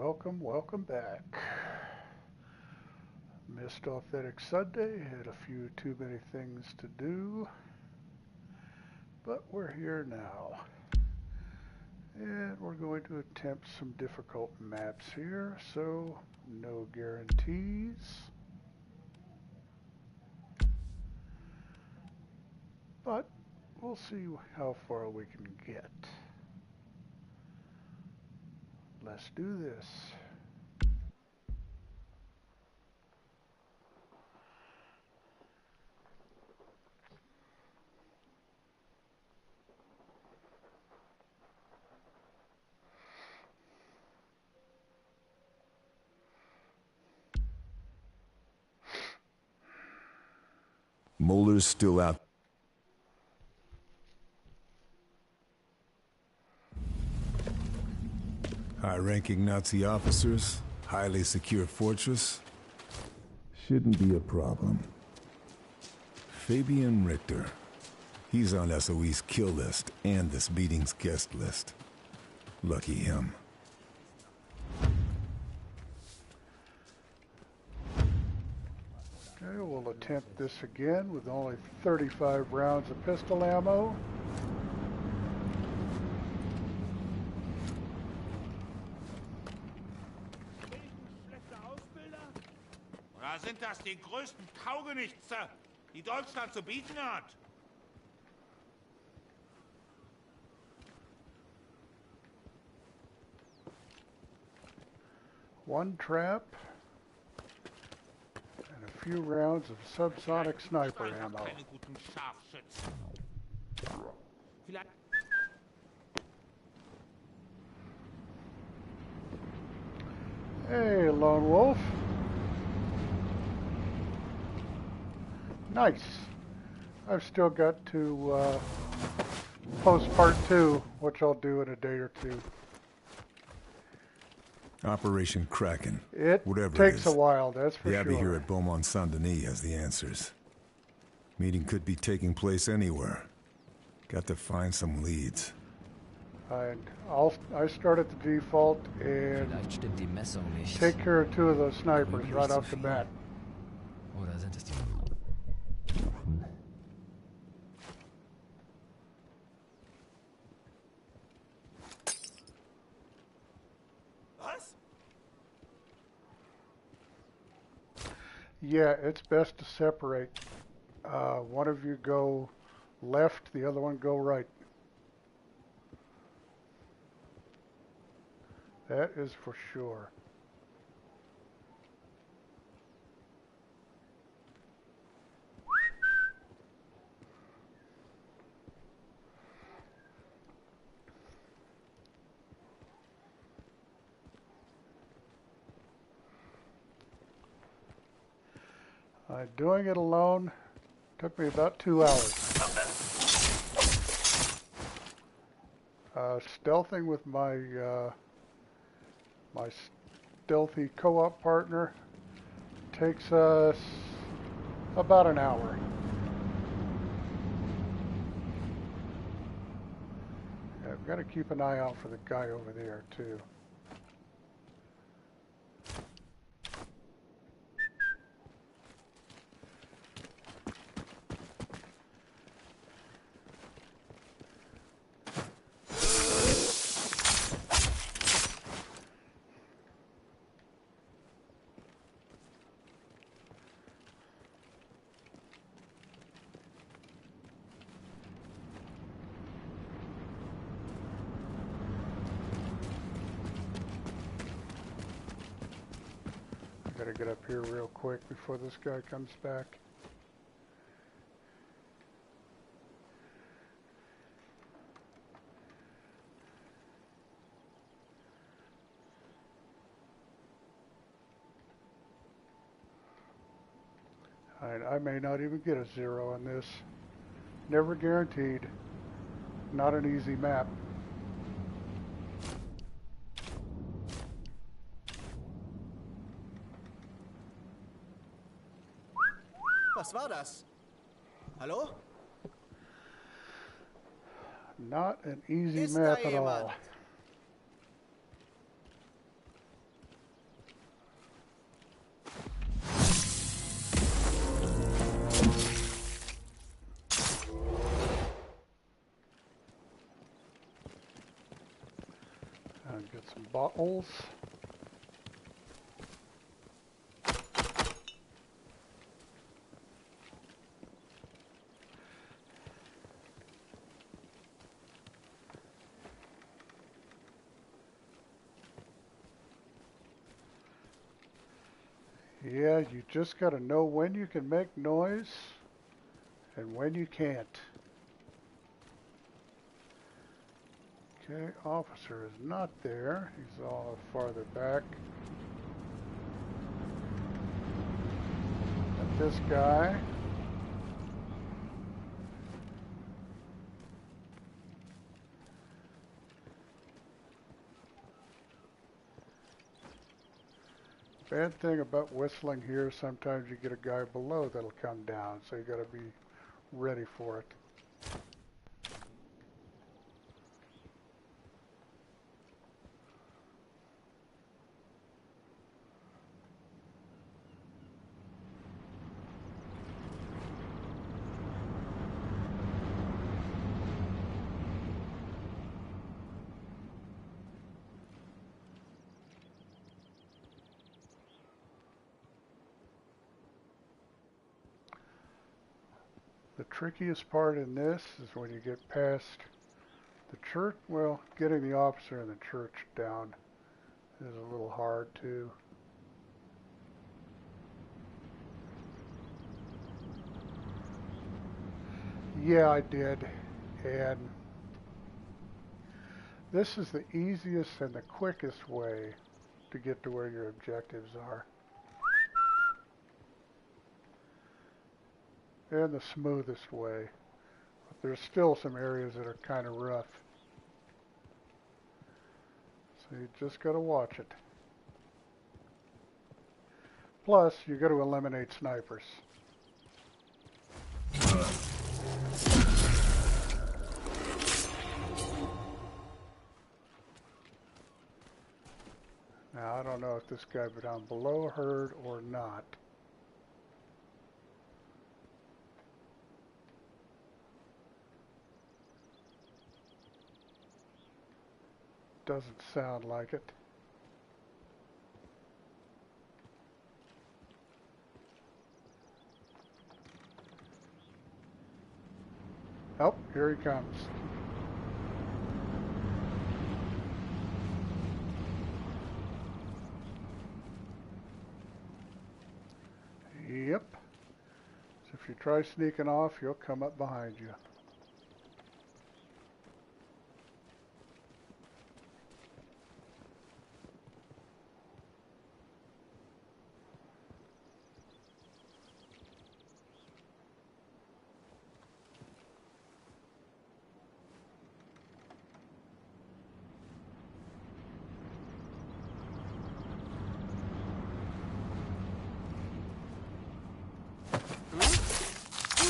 welcome back. Missed Authentic Sunday, had a few too many things to do, but we're here now. And we're going to attempt some difficult maps here, so no guarantees. But we'll see how far we can get. Let's do this. Mulder's still out. High-ranking Nazi officers, highly secure fortress. Shouldn't be a problem. Fabian Richter. He's on SOE's kill list and this meeting's guest list. Lucky him. Okay, we'll attempt this again with only 35 rounds of pistol ammo. Oder sind das die größten Taugenichtse, die Deutschland zu bieten hat? One trap and a few rounds of subsonic sniper ammo. Keine guten Scharfschützen. Vielleicht. Hey, Lone Wolf. Nice. I've still got to post part 2, which I'll do in a day or two. Operation Kraken. It Whatever takes it is. a while, that's for The Abbey here sure. at Beaumont Saint-Denis has the answers. Meeting could be taking place anywhere. Got to find some leads. And I start at the default and Vielleicht stimmt die Messung nicht. take care of 2 of those snipers right off the bat. Oder sind es die... Was? Yeah, it's best to separate. One of you go left, the other one go right. That is for sure. Doing it alone took me about 2 hours. Stealthing with my my stealthy co-op partner takes us about an hour. Yeah, I've got to keep an eye out for the guy over there too. Gotta get up here real quick before this guy comes back. I may not even get a 0 on this. Never guaranteed. Not an easy map. Was war das? Hallo? Not an easy Ist da map at jemand? all. bottles. Yeah, you just gotta know when you can make noise and when you can't. Okay, officer is not there. He's all farther back. And this guy. Bad thing about whistling here, sometimes you get a guy below that'll come down, so you gotta be ready for it. The trickiest part in this is when you get past the church. Well, getting the officer and the church down is a little hard too. Yeah, I did. And this is the easiest and the quickest way to get to where your objectives are. And the smoothest way. But there's still some areas that are kind of rough. So you just got to watch it. Plus, you got to eliminate snipers. Now, I don't know if this guy down below heard or not. Doesn't sound like it. Oh, here he comes. Yep. So if you try sneaking off, he'll come up behind you.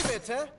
Bitte?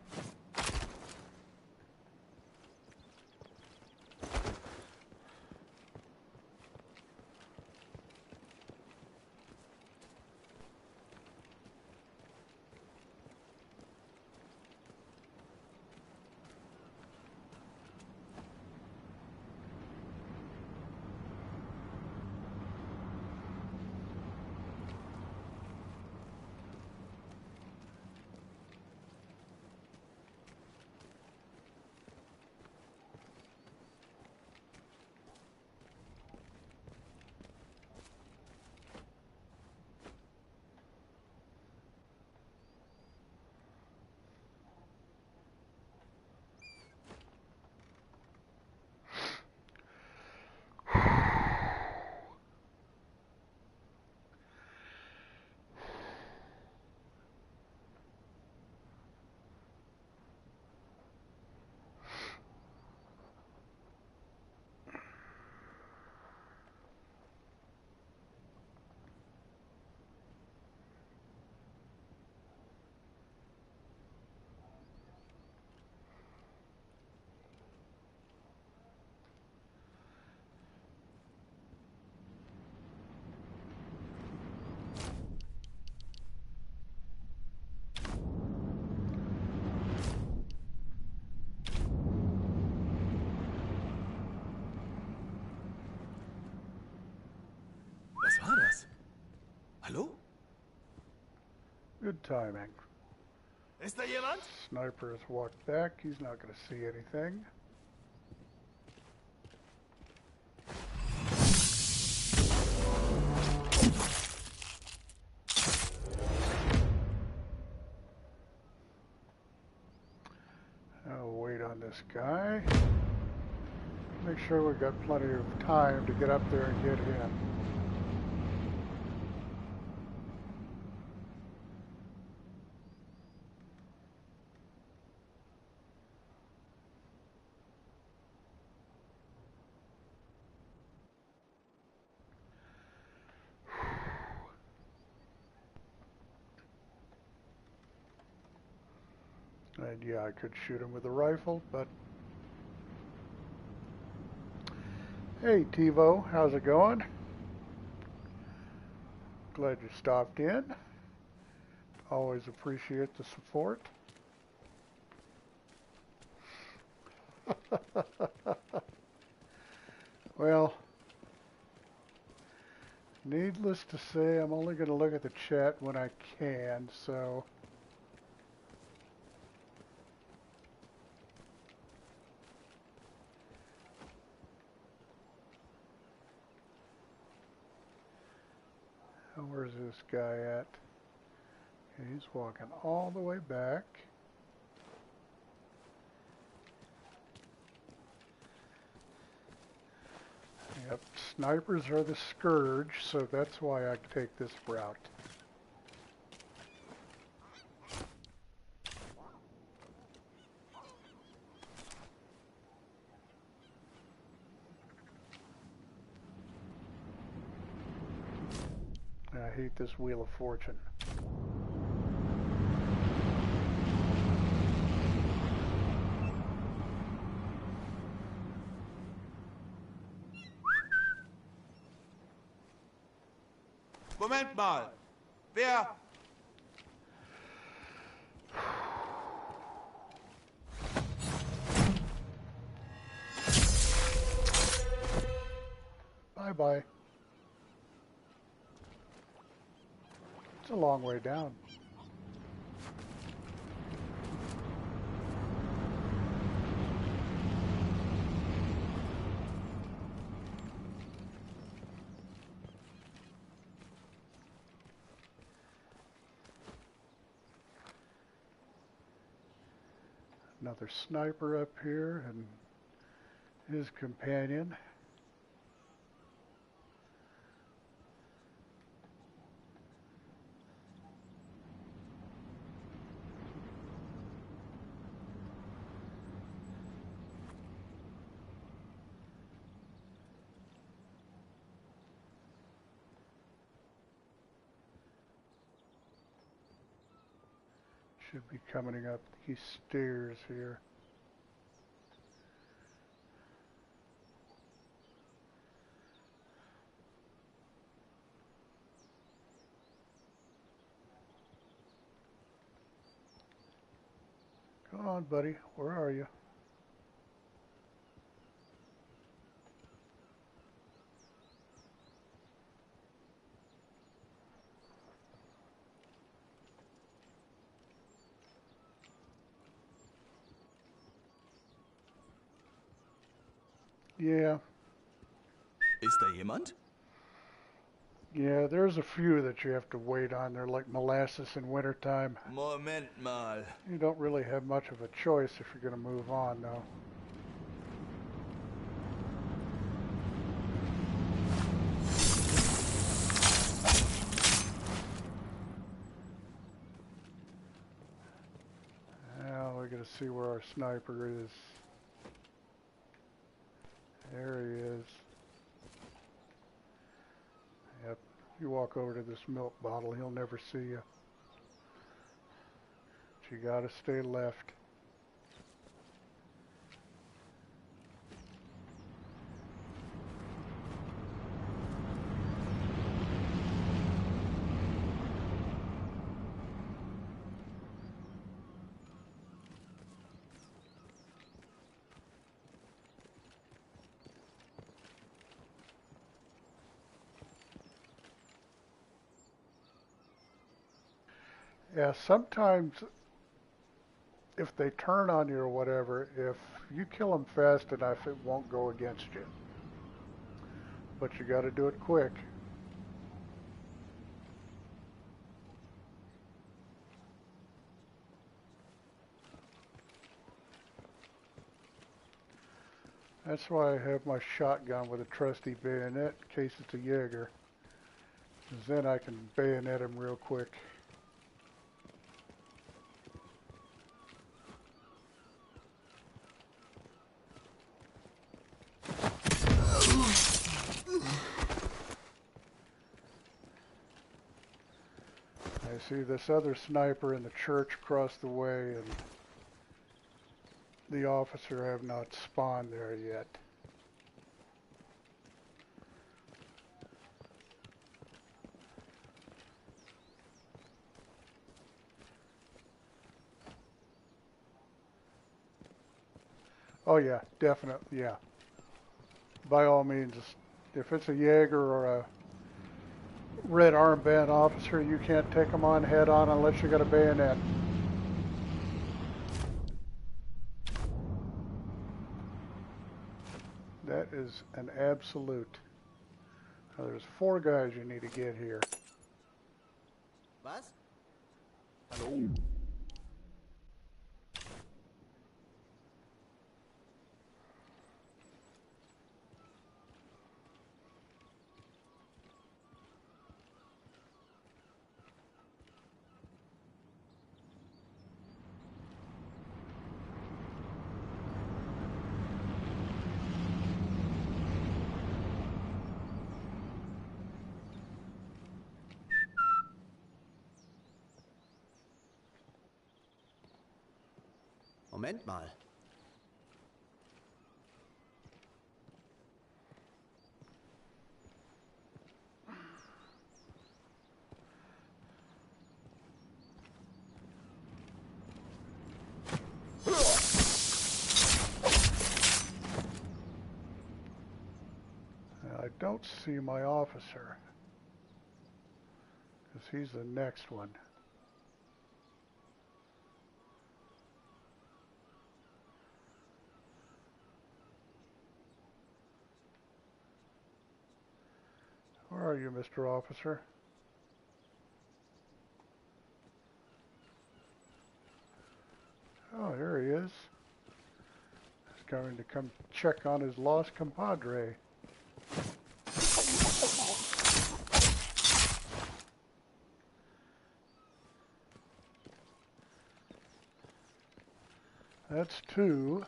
Good timing. Ist da jemand? Sniper has walked back. He's not going to see anything. I'll wait on this guy. Make sure we've got plenty of time to get up there and get him. And yeah, I could shoot him with a rifle, but... Hey, TiVo, how's it going? Glad you stopped in. Always appreciate the support. Well, needless to say, I'm only going to look at the chat when I can, so... Where's this guy at? Okay, he's walking all the way back. Yep, snipers are the scourge, so that's why I take this route. I hate this Wheel of Fortune. Moment mal. Wer... Bye-bye. It's a long way down. Another sniper up here and his companion. Should be coming up these stairs here. Come on, buddy. Where are you? Yeah. Ist da jemand? Yeah, there's a few that you have to wait on. They're like molasses in wintertime. Moment mal. You don't really have much of a choice if you're going to move on, though. Now we got to see where our sniper is. There he is. Yep. You walk over to this milk bottle, he'll never see you. But you gotta stay left. Yeah, sometimes if they turn on you or whatever, if you kill them fast enough, it won't go against you. But you got to do it quick. That's why I have my shotgun with a trusty bayonet in case it's a Jaeger. 'Cause then I can bayonet him real quick. I see this other sniper in the church across the way, and the officer have not spawned there yet. Oh yeah, definitely, yeah. By all means, if it's a Jaeger or a red armband officer, you can't take them on head on unless you got a bayonet. That is an absolute. Now, there's 4 guys you need to get here. Was? Hallo? Moment mal. Now, I don't see my officer, because he's the next one. Where are you, Mr. Officer? Oh, here he is. He's going to come check on his lost compadre. That's 2.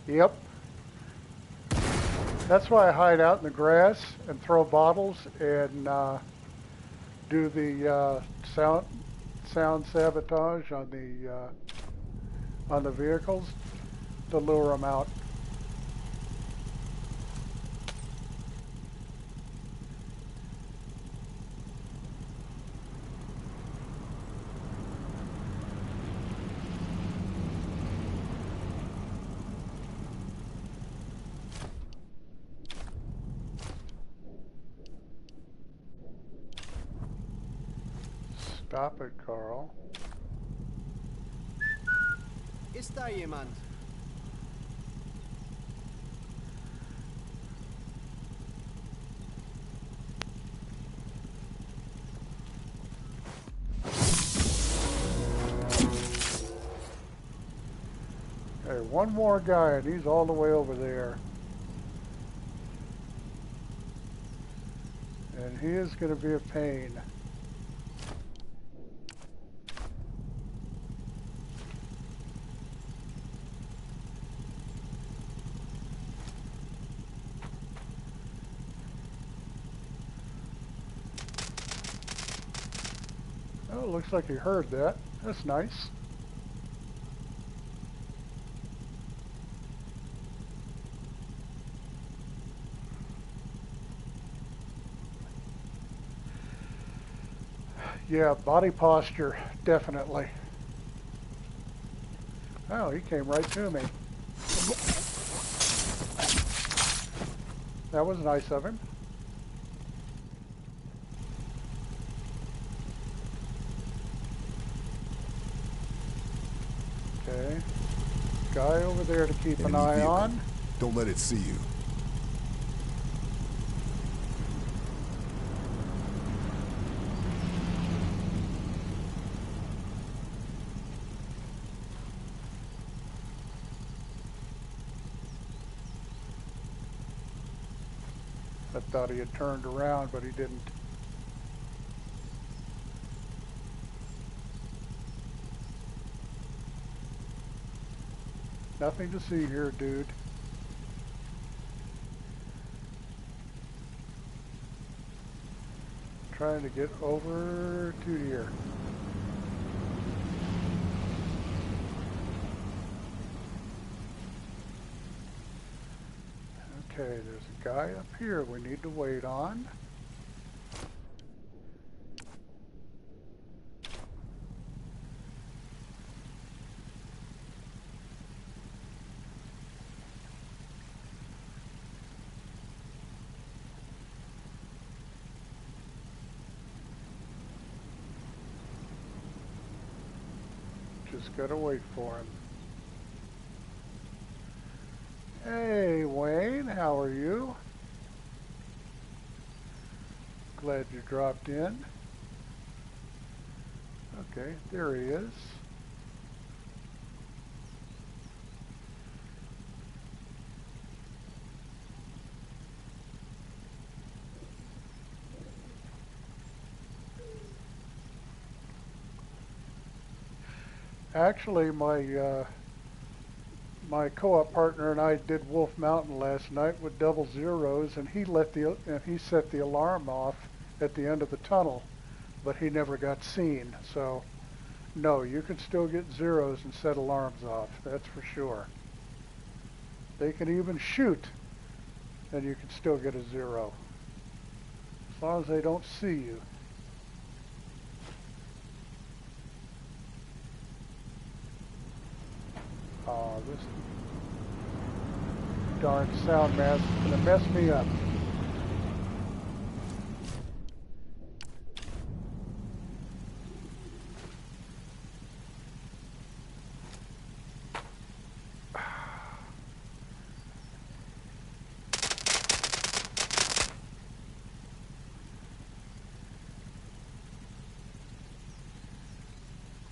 Yep. That's why I hide out in the grass and throw bottles and do the sound sabotage on the vehicles to lure them out. Stop it, Carl. Ist da jemand? Okay, one more guy, and he's all the way over there. And he is going to be a pain. Oh, looks like he heard that. That's nice. Yeah, body posture, definitely. Oh, he came right to me. That was nice of him. Okay. Guy over there to keep an Enemy eye vehicle. on. Don't let it see you. I thought he had turned around, but he didn't. Nothing to see here, dude. Trying to get over to here. Okay, there's a guy up here we need to wait on. Just gotta wait for him. Hey, Wayne, how are you? Glad you dropped in. Okay, there he is. Actually, my co-op partner and I did Wolf Mountain last night with double zeros, and he set the alarm off at the end of the tunnel, but he never got seen. So, no, you can still get zeros and set alarms off. That's for sure. They can even shoot, and you can still get a zero, as long as they don't see you. Oh, this darn sound mask is gonna mess me up.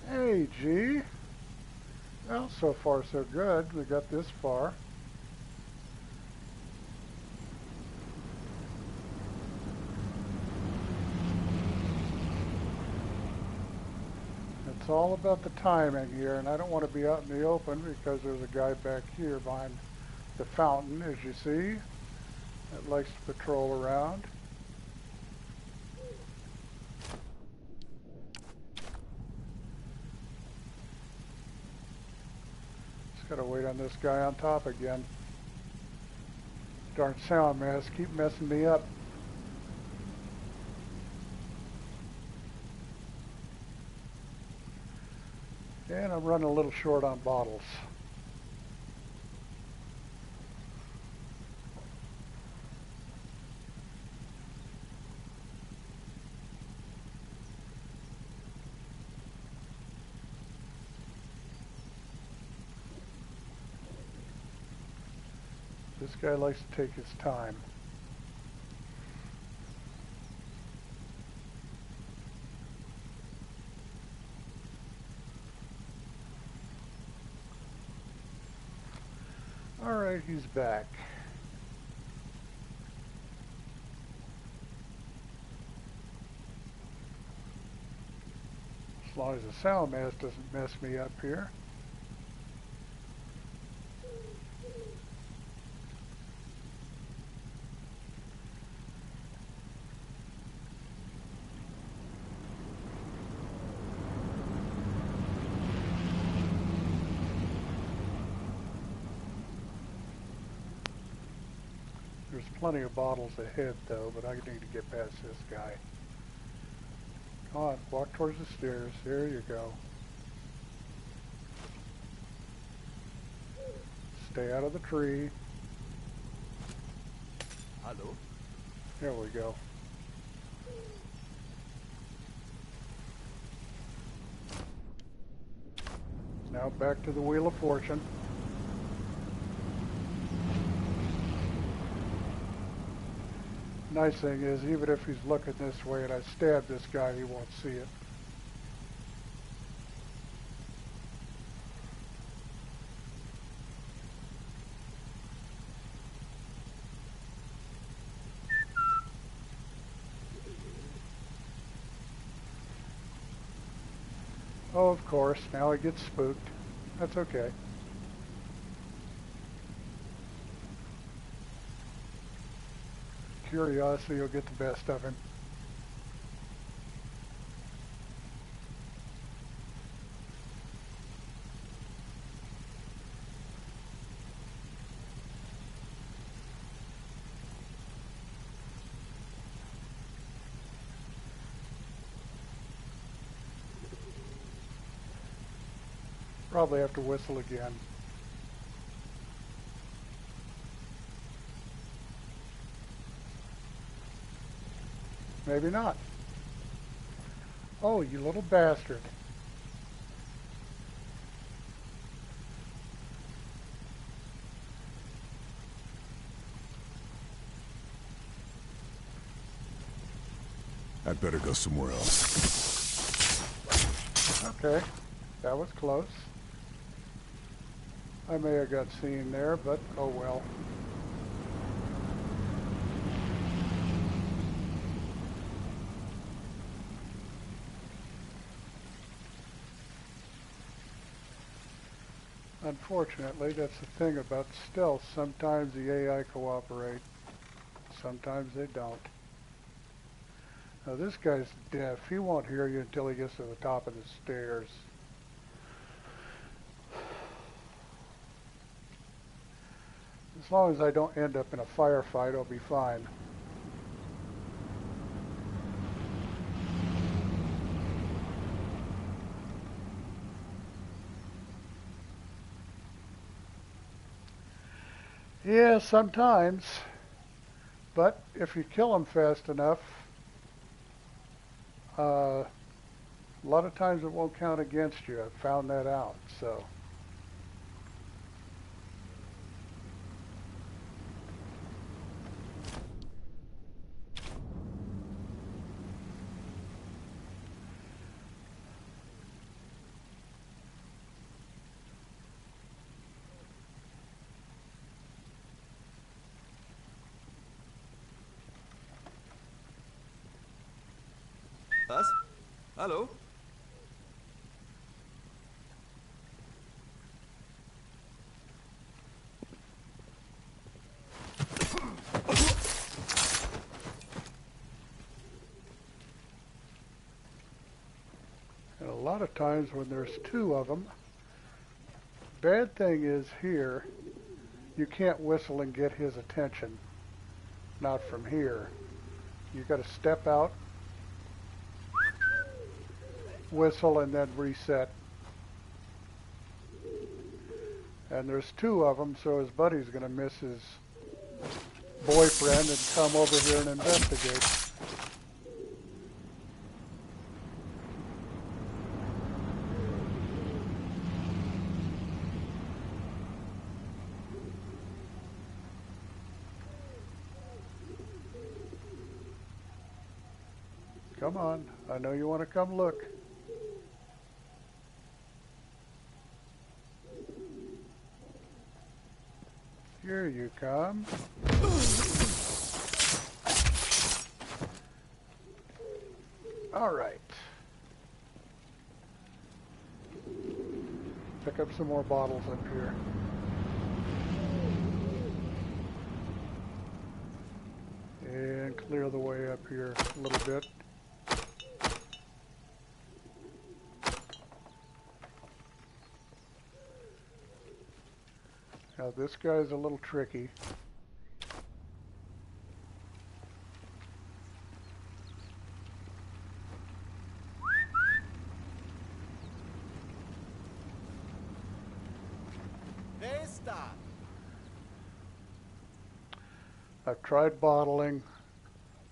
Hey, G. Well, so far so good. We got this far. It's all about the timing here, and I don't want to be out in the open because there's a guy back here behind the fountain, as you see, that likes to patrol around. Just gotta wait on this guy on top again. Darn sound mask keep messing me up. And I'm running a little short on bottles. This guy likes to take his time. Alright, he's back. As long as the sound mask doesn't mess me up here. There's plenty of bottles ahead though, but I need to get past this guy. Come on, walk towards the stairs. There you go. Stay out of the tree. Hallo? There we go. Now back to the Wheel of Fortune. Nice thing is, even if he's looking this way and I stab this guy, he won't see it. Oh, of course, now he gets spooked. That's okay. Curiosity will get the best of him. Probably have to whistle again. Maybe not. Oh, you little bastard. I'd better go somewhere else. Okay, that was close. I may have got seen there, but oh well. Unfortunately, that's the thing about stealth. Sometimes the AI cooperate, sometimes they don't. Now this guy's deaf. He won't hear you until he gets to the top of the stairs. As long as I don't end up in a firefight, I'll be fine. Yeah, sometimes. But if you kill them fast enough, a lot of times it won't count against you. I've found that out, so. Was? Hallo? And a lot of times when there's two of them, bad thing is here, you can't whistle and get his attention. Not from here. You got to step out, whistle, and then reset. And there's two of them, so his buddy's going to miss his boyfriend and come over here and investigate. Come on, I know you want to come look. Here you come. All right. Pick up some more bottles up here. And clear the way up here a little bit. Now this guy's a little tricky. da? I've tried bottling.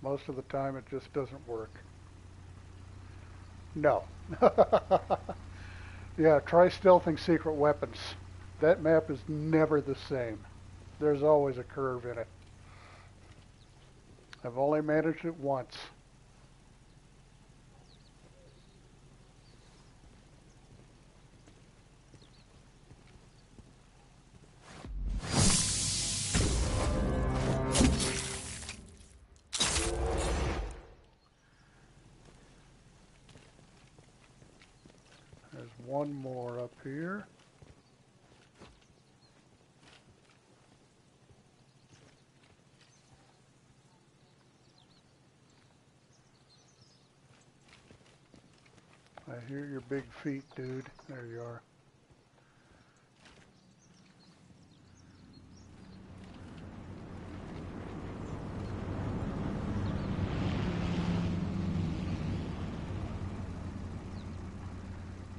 Most of the time it just doesn't work. No. Yeah, try stealthing secret weapons. That map is never the same. There's always a curve in it. I've only managed it once. There's one more up here. I hear your big feet, dude. There you are.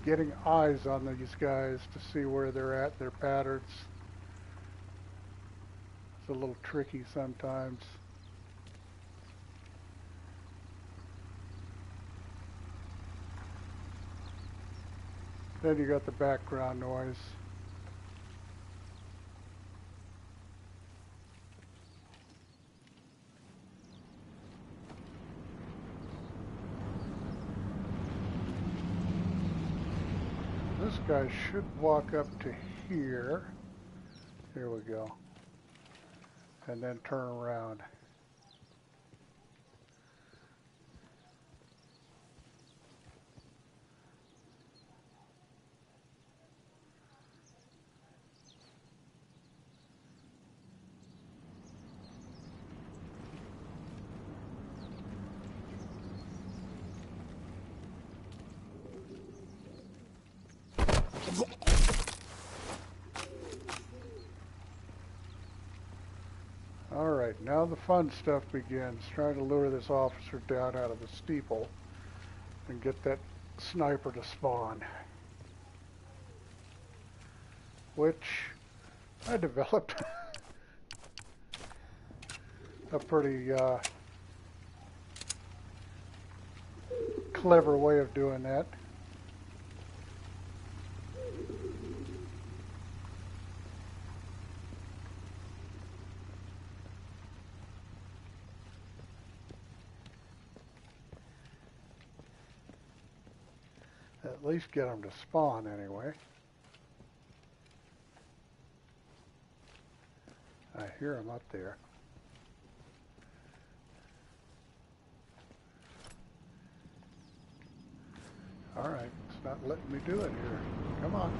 Getting eyes on these guys to see where they're at, their patterns. It's a little tricky sometimes. Then you got the background noise. This guy should walk up to here. Here we go. And then turn around. Alright, now the fun stuff begins. Trying to lure this officer down out of the steeple and get that sniper to spawn. Which I developed a pretty clever way of doing that. At least get them to spawn anyway. I hear them up there. Alright, it's not letting me do it here. Come on.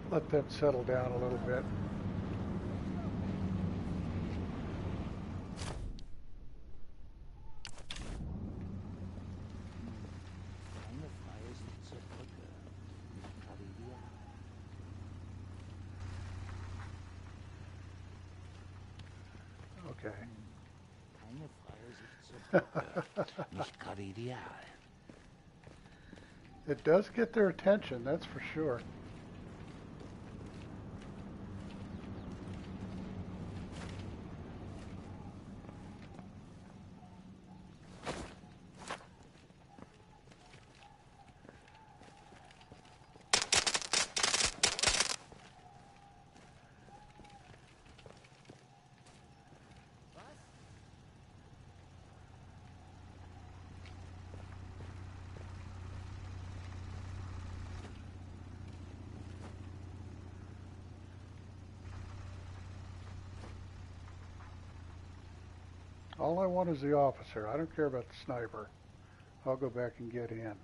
Let them settle down a little bit. Okay. Nicht gerade ideal. It does get their attention, that's for sure. All I want is the officer. I don't care about the sniper. I'll go back and get in.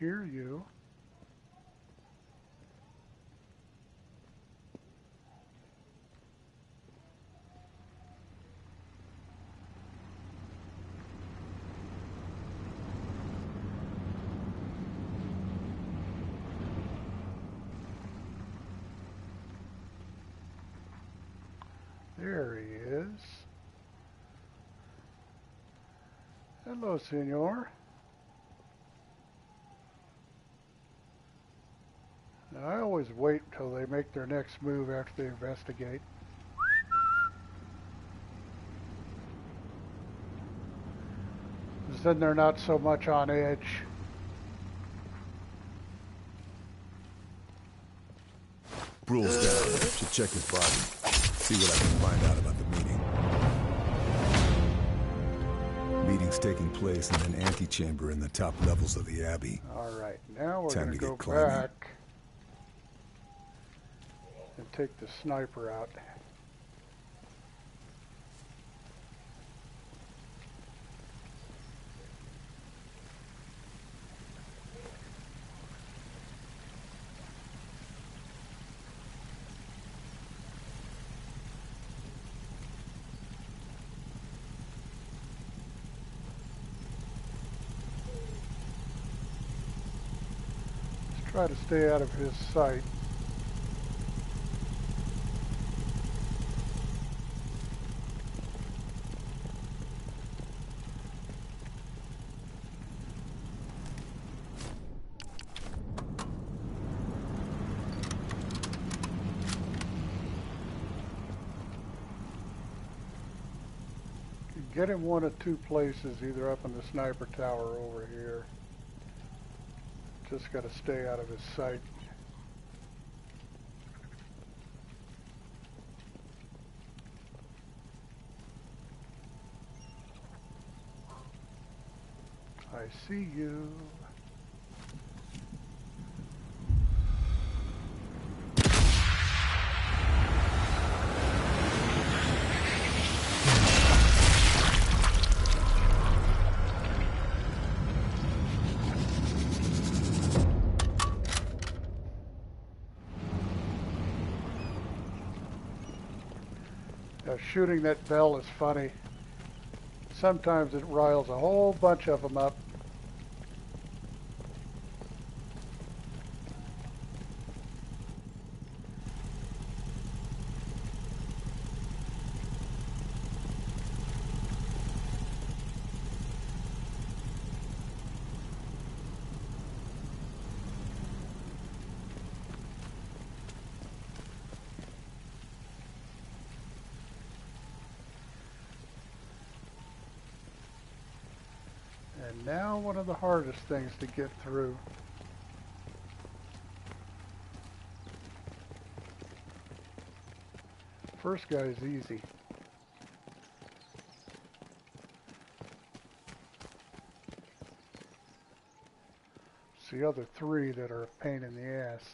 hear you. There he is. Hello, senor. Now, I always wait until they make their next move after they investigate. Because then they're not so much on edge. Brule's down. Should check his body. See what I can find out about the meeting. Meeting's taking in an antechamber in the top levels of the Abbey. Alright, now we're Time going to to go get climbing. back and take the sniper out. Try to stay out of his sight. Get him one of two places, either up in the sniper tower or over here. Just got to stay out of his sight. I see you. Shooting that bell is funny. Sometimes it riles a whole bunch of them up. And now one of the hardest things to get through. First guy's easy. It's the other three that are a pain in the ass.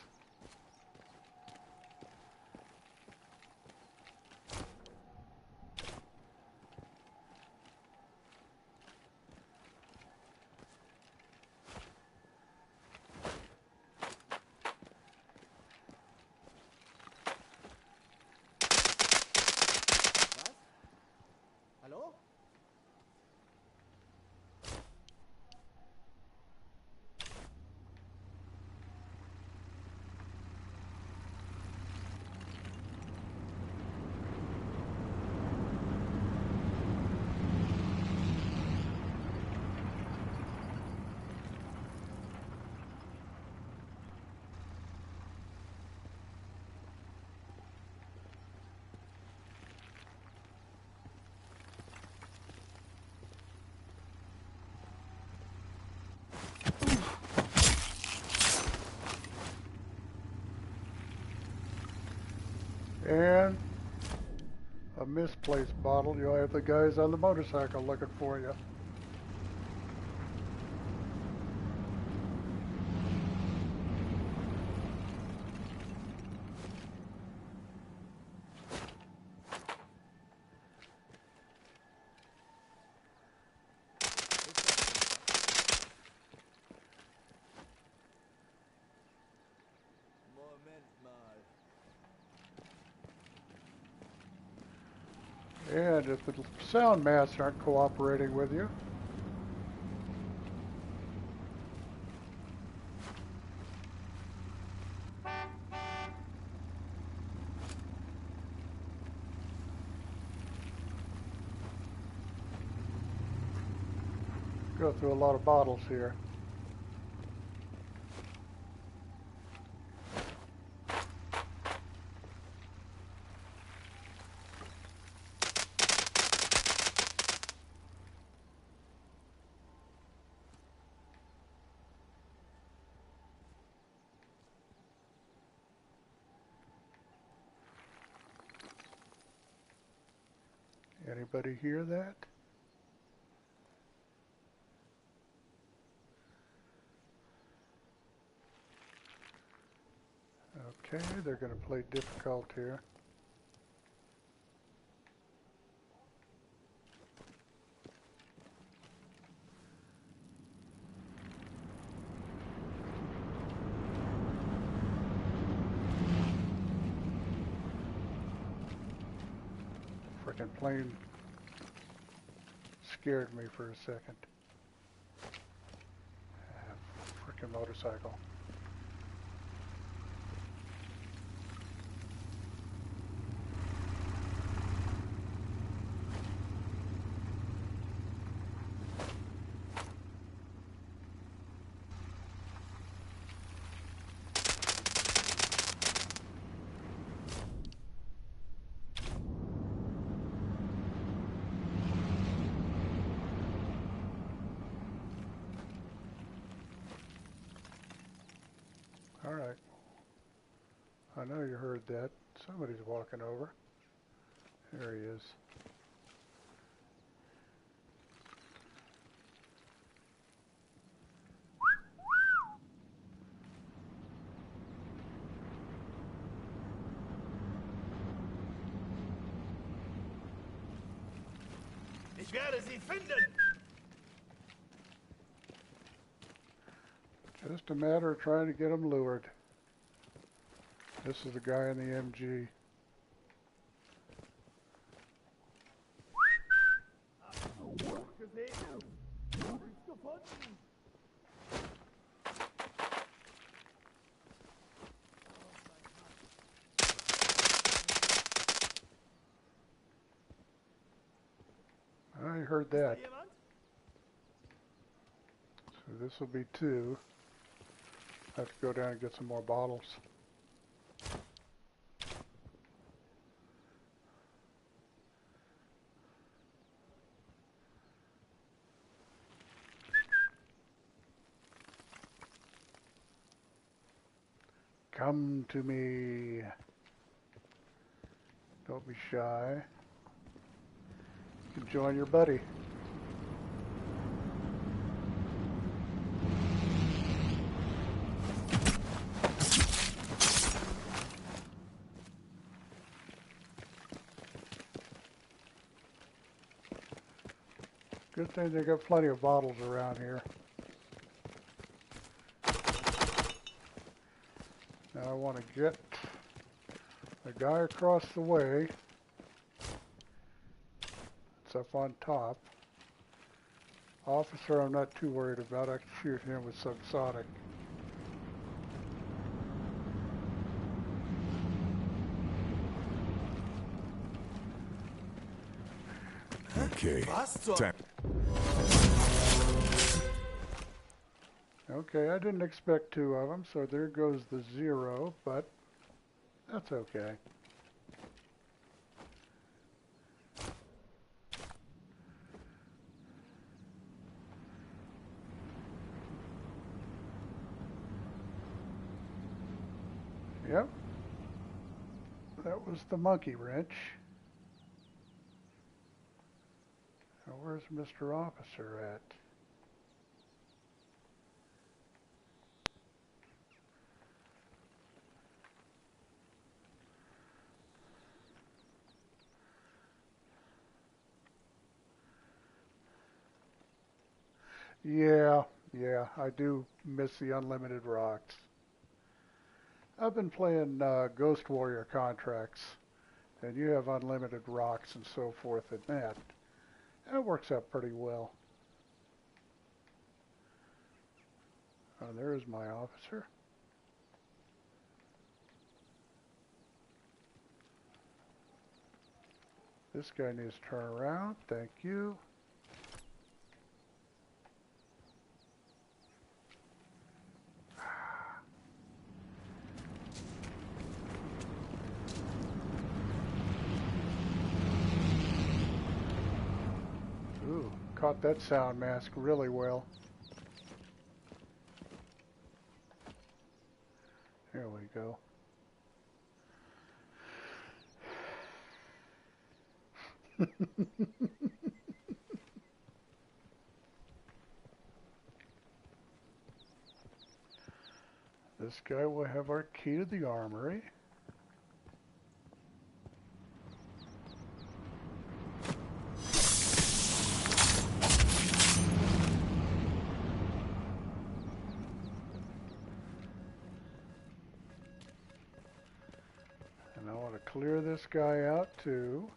Hallo? And a misplaced bottle. You'll have the guys on the motorcycle looking for you. And if the sound masks aren't cooperating with you, go through a lot of bottles here. Anybody hear that? Okay, they're going to play difficult here. Frickin' plane scared me for a second. Frickin' motorcycle. All right. I know you heard that. Somebody's walking over. There he is. Ich werde sie finden! Just a matter of trying to get them lured. This is the guy in the MG. I heard that. So this will be 2. I have to go down and get some more bottles. Come to me. Don't be shy. You can join your buddy. Good thing they got plenty of bottles around here. Now I want to get the guy across the way. It's up on top. Officer I'm not too worried about. I can shoot him with subsonic. Okay. Time. Okay, I didn't expect 2 of them, so there goes the 0, but that's okay. Yep. That was the monkey wrench. Now where's Mr. Officer at? Yeah, I do miss the unlimited rocks. I've been playing Ghost Warrior contracts, and you have unlimited rocks and so forth in that. And it works out pretty well. Oh, there's my officer. This guy needs to turn around. Thank you. Ooh, caught that sound mask really well. There we go. This guy will have our key to the armory. And I want to clear this guy out too.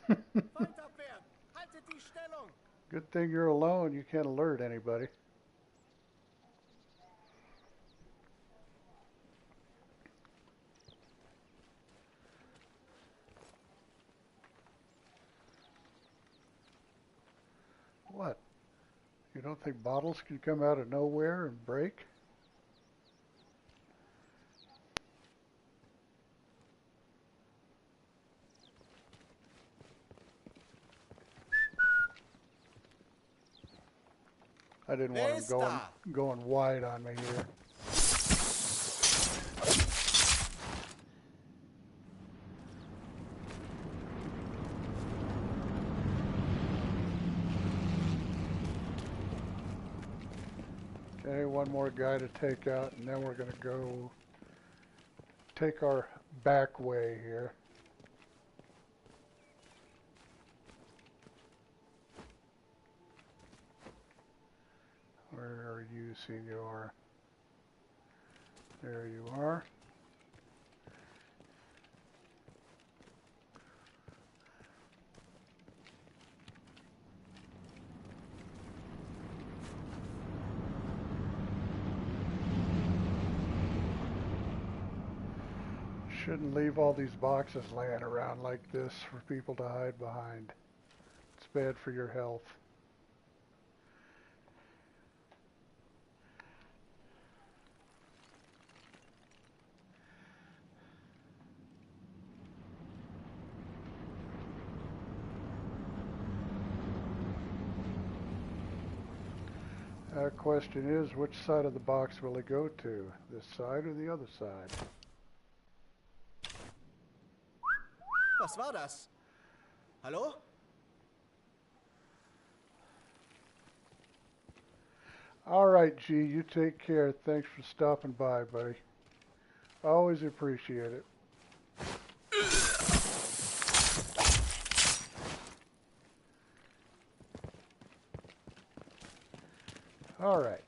Feindabwehr! Haltet die Stellung! Good thing you're alone. You can't alert anybody. What? You don't think bottles can come out of nowhere and break? I didn't want him going wide on me here. Okay, one more guy to take out, and then we're going to go take our back way here. Where are you, senor? There you are. Shouldn't leave all these boxes laying around like this for people to hide behind. It's bad for your health. Question is, which side of the box will it go to? This side or the other side? Was war das? Hallo? All right, G, you take care. Thanks for stopping by, buddy. Always appreciate it. All right.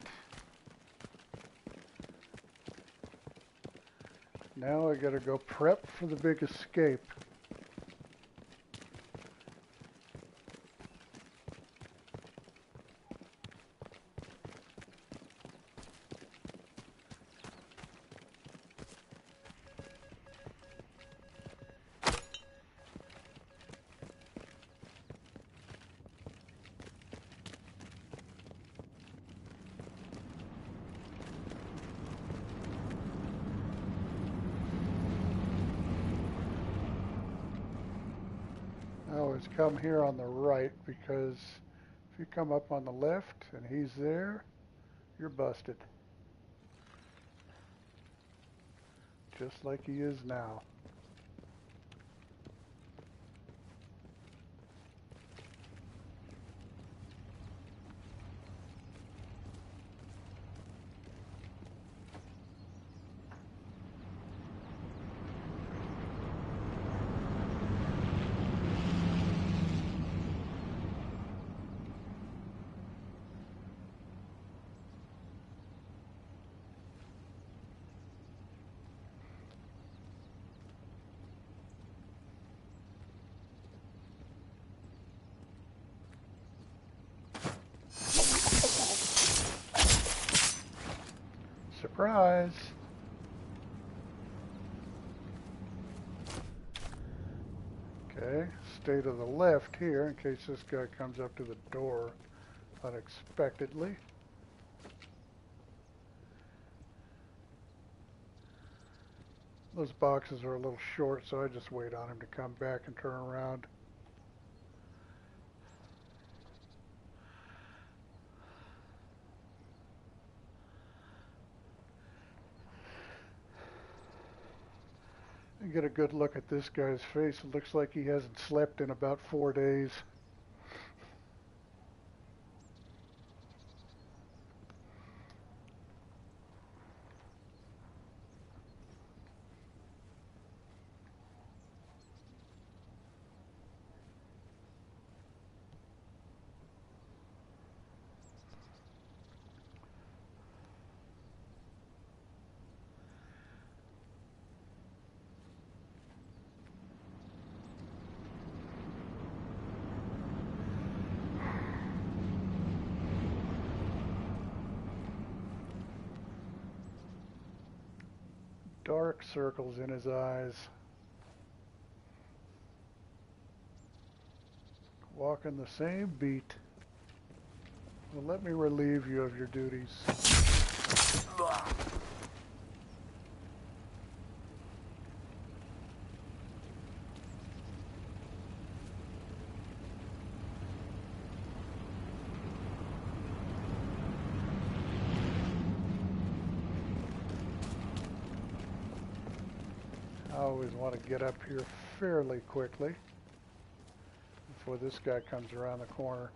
Now I gotta go prep for the big escape. Always come here on the right, because if you come up on the left and he's there, You're busted. Just like he is now. Surprise! Okay, stay to the left here in case this guy comes up to the door unexpectedly. Those boxes are a little short, so I just wait on him to come back and turn around. And get a good look at this guy's face. It looks like he hasn't slept in about 4 days. Dark circles in his eyes. Walking the same beat. Well, let me relieve you of your duties. I always want to get up here fairly quickly before this guy comes around the corner.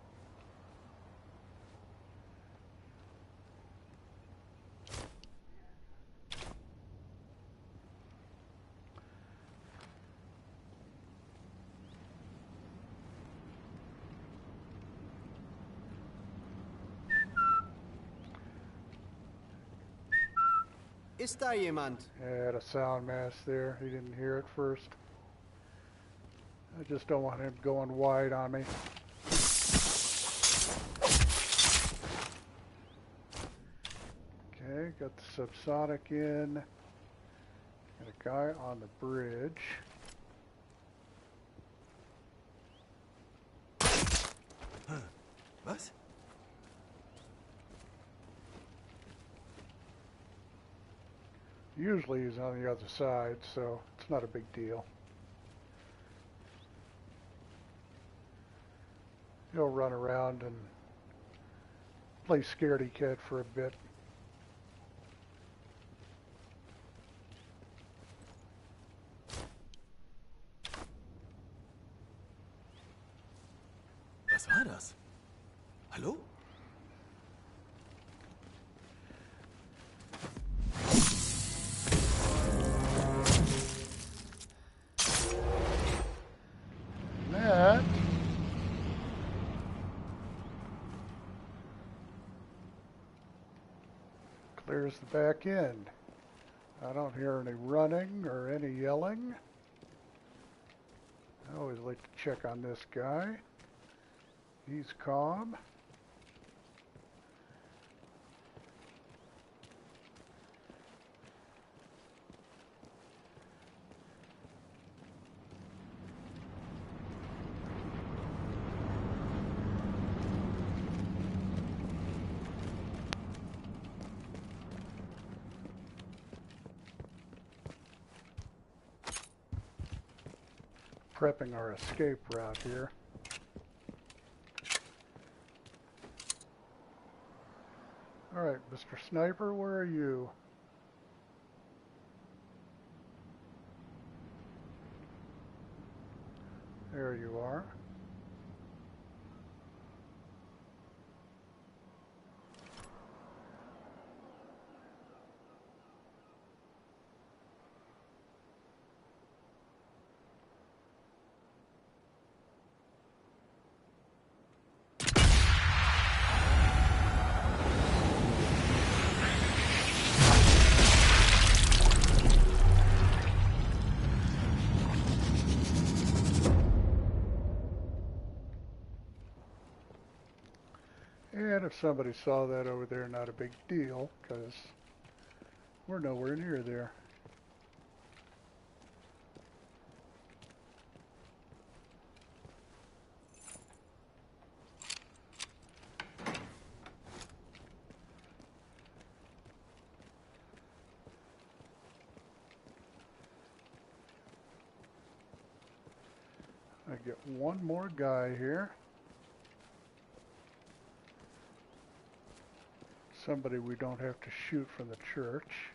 Ist da jemand? Had a sound mask there. He didn't hear it first. I just don't want him going wide on me. Okay, got the subsonic in. Got a guy on the bridge. Was? Usually he's on the other side, so it's not a big deal. He'll run around and play scaredy cat for a bit. Was war das? Hallo? That clears the back end. I don't hear any running or any yelling. I always like to check on this guy. He's calm. Prepping our escape route here. Alright, Mr. Sniper, where are you? There you are. And if somebody saw that over there, not a big deal, because we're nowhere near there. I get one more guy here. Somebody we don't have to shoot from the church.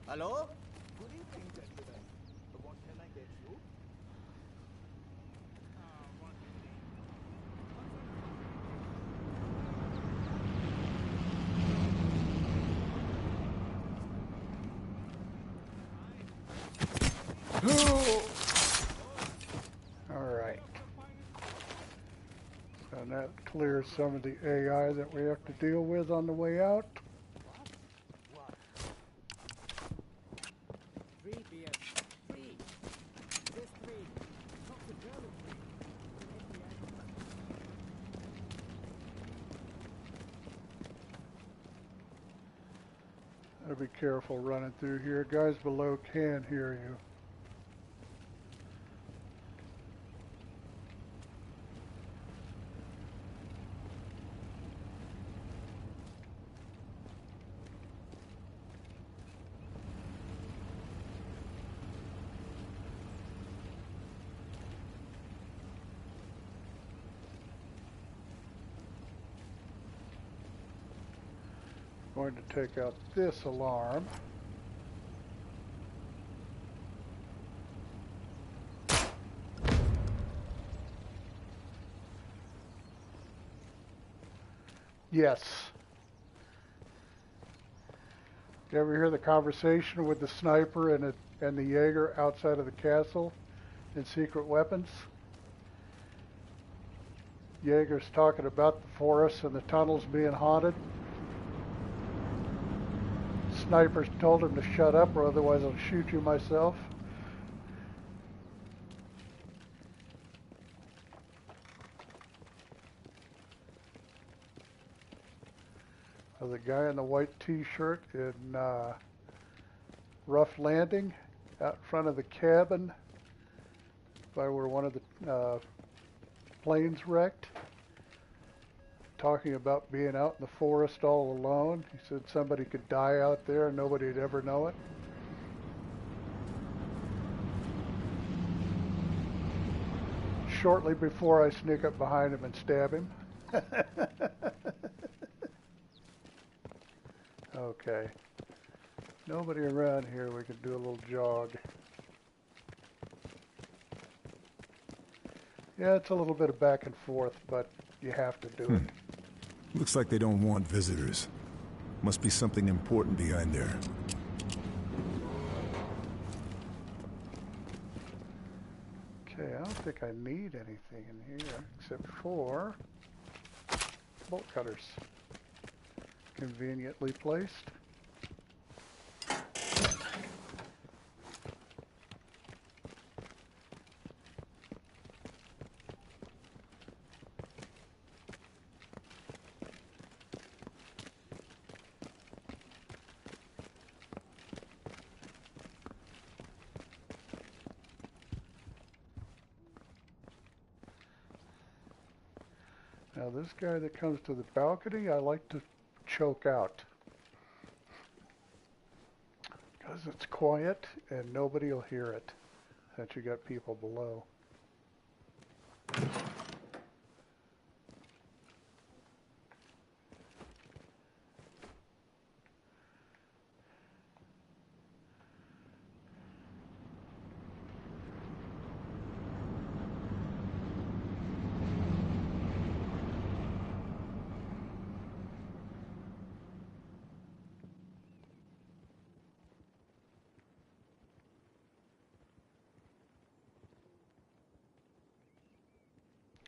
Hello? Good evening, gentlemen. What can I get you? Alright. So that clears some of the AI that we have to deal with on the way out. Free beer. Free. This free. Not the German free. Gotta be careful running through here. Guys below can hear you. Going to take out this alarm. Yes. You ever hear the conversation with the sniper and the Jaeger outside of the castle in Secret Weapons? Jaeger's talking about the forest and the tunnels being haunted. Snipers told him to shut up or otherwise I'll shoot you myself. The guy in the white t-shirt in Rough Landing out in front of the cabin by where one of the planes wrecked, talking about being out in the forest all alone. He said somebody could die out there and nobody'd ever know it. Shortly before I sneak up behind him and stab him. Okay. Nobody around here, we can do a little jog. Yeah, it's a little bit of back and forth, but you have to do it. Looks like they don't want visitors. Must be something important behind there. Okay, I don't think I need anything in here except for bolt cutters. Conveniently placed. Now this guy that comes to the balcony, I like to choke out. Because it's quiet and nobody will hear it, since you got people below.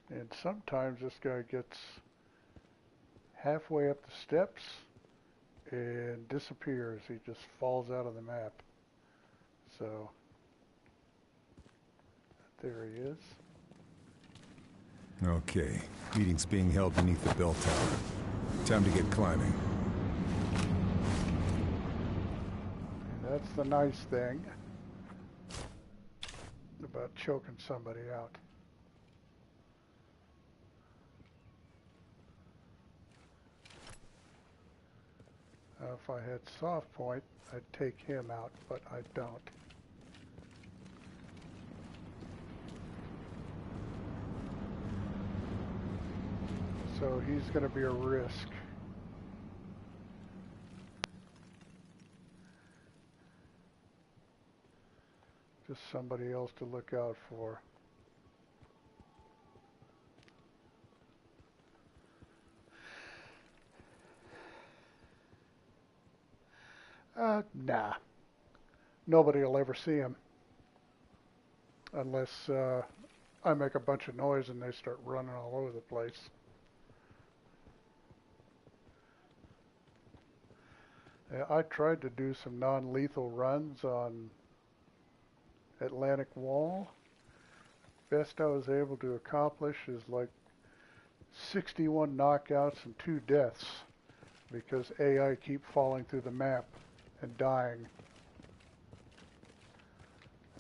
And sometimes this guy gets halfway up the steps and disappears. He just falls out of the map. So, there he is. Okay, meeting's being held beneath the bell tower. Time to get climbing. And that's the nice thing about choking somebody out. If I had soft point, I'd take him out, but I don't. So he's going to be a risk. Just somebody else to look out for. Nah. Nobody will ever see him. Unless I make a bunch of noise and they start running all over the place. Yeah, I tried to do some non-lethal runs on Atlantic Wall. Best I was able to accomplish is like 61 knockouts and 2 deaths because AI keep falling through the map and dying.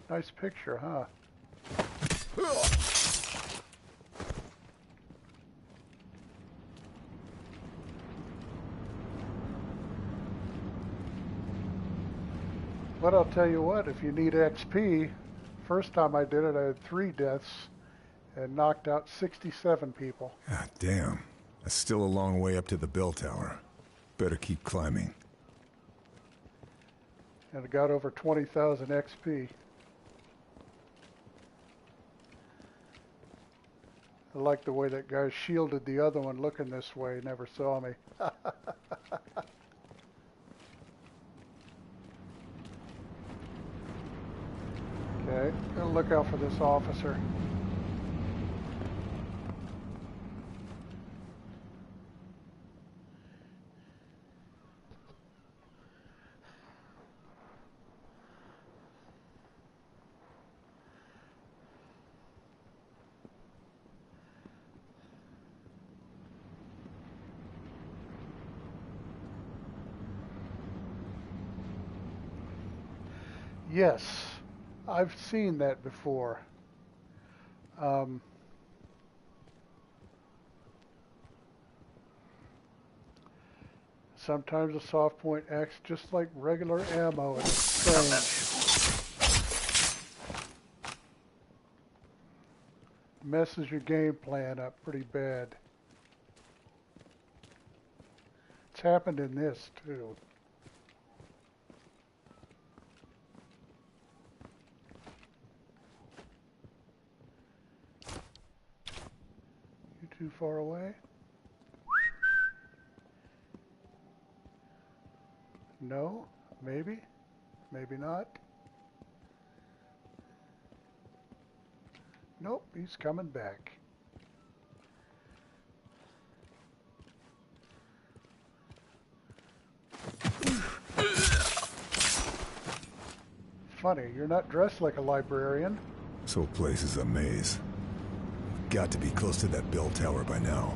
Nice picture, huh? But I'll tell you what, if you need XP, first time I did it, I had 3 deaths and knocked out 67 people. Ah, damn. That's still a long way up to the bell tower. Better keep climbing. And I got over 20,000 XP. I like the way that guy shielded the other one looking this way, never saw me. Okay, gotta look out for this officer. Yes, I've seen that before. Sometimes a soft point acts just like regular ammo. It's strange. Messes your game plan up pretty bad. It's happened in this too. You too far away? No? Maybe? Maybe not? Nope, he's coming back. Funny, you're not dressed like a librarian. This whole place is a maze. Got to be close to that bell tower by now.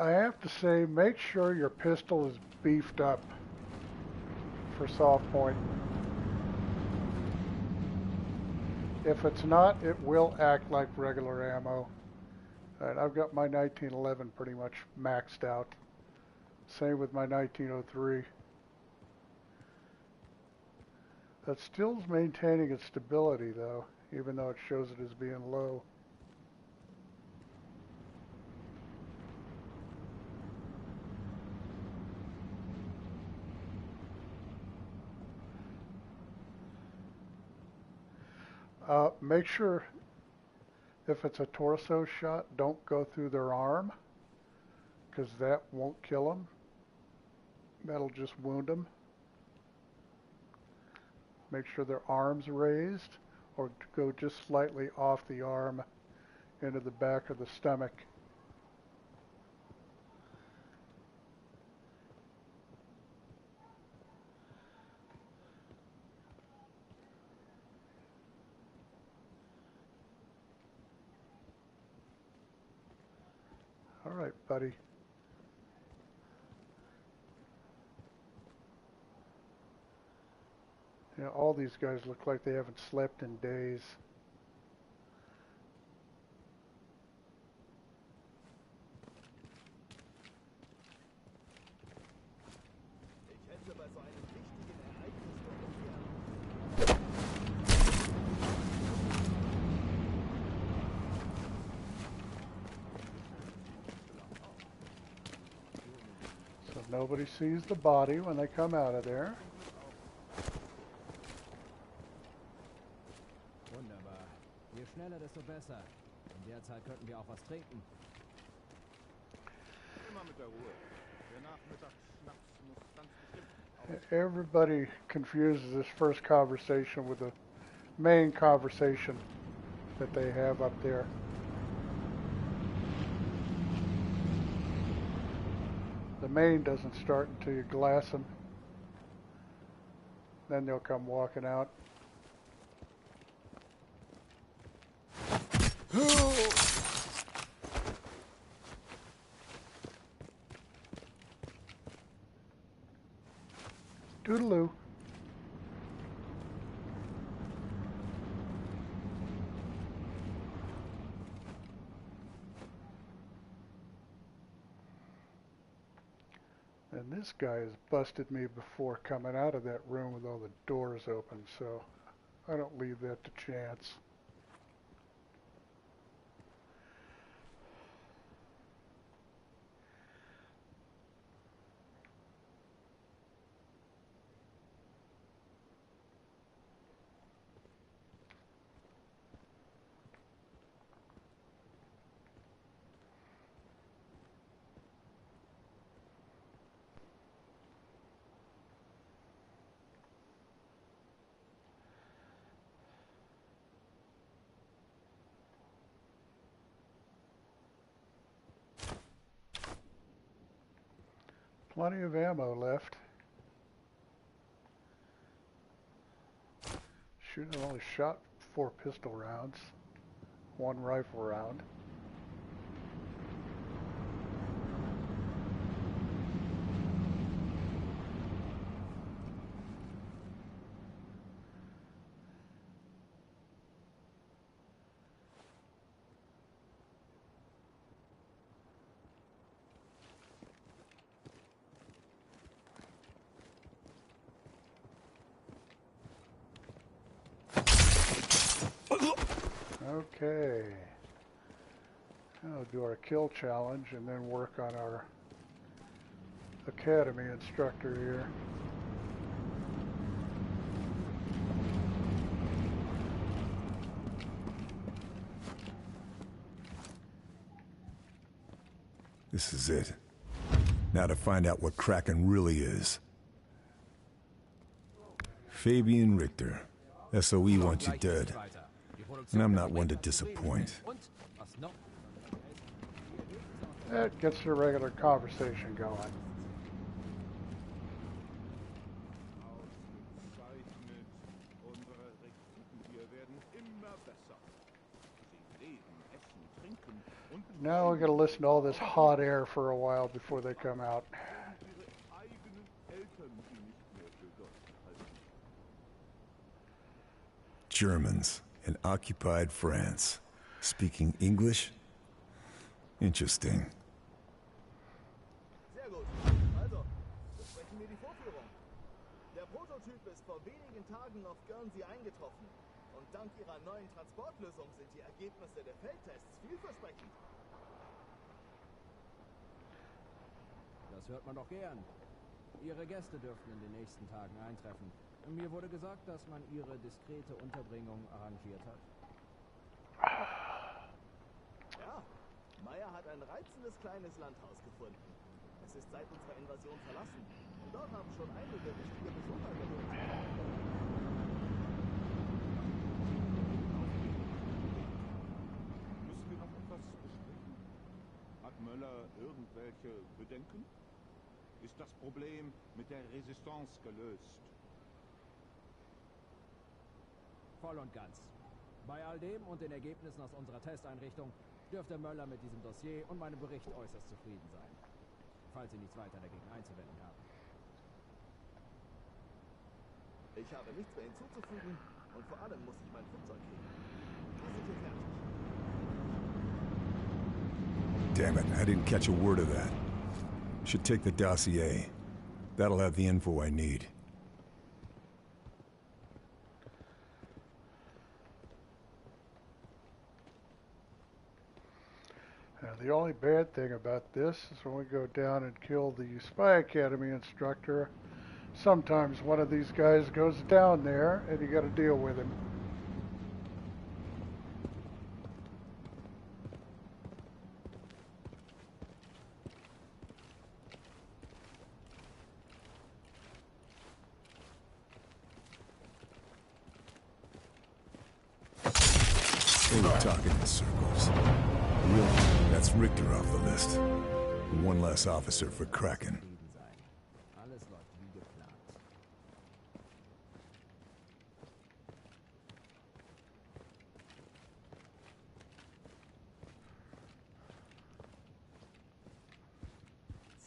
I have to say, make sure your pistol is beefed up for soft point. If it's not, it will act like regular ammo. And I've got my 1911 pretty much maxed out. Same with my 1903. That still's maintaining its stability though, even though it shows it as being low. Make sure if it's a torso shot, don't go through their arm, because that won't kill them. That'll just wound them. Make sure their arm's raised, or go just slightly off the arm into the back of the stomach. All right, buddy. Yeah, all these guys look like they haven't slept in days. Ich hätte bei so einem wichtigen Ereignis doch ungern. So nobody sees the body when they come out of there. Wunderbar. Je schneller, desto besser. In der Zeit könnten wir auch was trinken. Immer mit der Ruhe. Der Nachmittagsschnaps muss ganz bestimmt. Everybody confuses this first conversation with the main conversation that they have up there. The main doesn't start until you glass them. Then they'll come walking out. Toodaloo. And this guy has busted me before coming out of that room with all the doors open, so I don't leave that to chance. Plenty of ammo left. Shoot, I only shot 4 pistol rounds, 1 rifle round. Okay. I'll do our kill challenge and then work on our academy instructor here. This is it. Now to find out what Kraken really is. Fabian Richter. SOE wants you dead. And I'm not one to disappoint. That gets the regular conversation going. Ausgezeichnet. Unsere Rekruten hier werden immer besser. Sie leben, essen, trinken und Now we gotta listen to all this hot air for a while before they come out. Ihre eigenen Eltern sie nicht mehr für Deutsche halten. Germans in occupied France. Speaking English? Interesting. Sehr gut. Also, besprechen wir die Vorführung. Der Prototyp ist vor wenigen Tagen auf Guernsey eingetroffen. Und dank ihrer neuen Transportlösung sind die Ergebnisse der Feldtests vielversprechend. Das hört man doch gern. Ihre Gäste dürften in den nächsten Tagen eintreffen. Mir wurde gesagt, dass man ihre diskrete Unterbringung arrangiert hat. Ja, Meyer hat ein reizendes kleines Landhaus gefunden. Es ist seit unserer Invasion verlassen. Und dort haben schon einige wichtige Besucher gewohnt. Müssen wir noch etwas besprechen? Hat Möller irgendwelche Bedenken? Ist das Problem mit der Resistance gelöst? Voll und ganz. Bei all dem und den Ergebnissen aus unserer Testeinrichtung dürfte Möller mit diesem Dossier und meinem Bericht äußerst zufrieden sein. Falls Sie nichts weiter dagegen einzuwenden haben. Ich habe nichts mehr hinzuzufügen und vor allem muss ich mein Flugzeug kriegen. Wir sind hier fertig. Damn it, I didn't catch a word of that. Should take the dossier. That'll have the info I need. Now, the only bad thing about this is when we go down and kill the Spy Academy instructor, sometimes one of these guys goes down there and you got to deal with him. They were talking in circles. Really? That's Richter off the list. One less officer for Kraken. Zufrieden sein. Alles läuft wie geplant.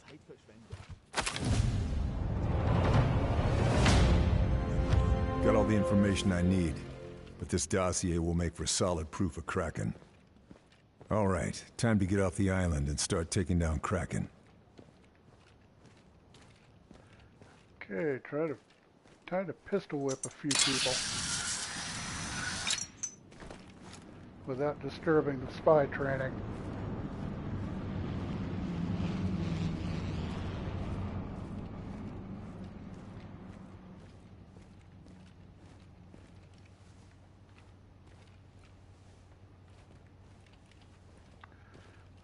Zeitverschwendung. Got all the information I need, but this dossier will make for solid proof of Kraken. All right, time to get off the island and start taking down Kraken. Okay, time to pistol whip a few people without disturbing the spy training.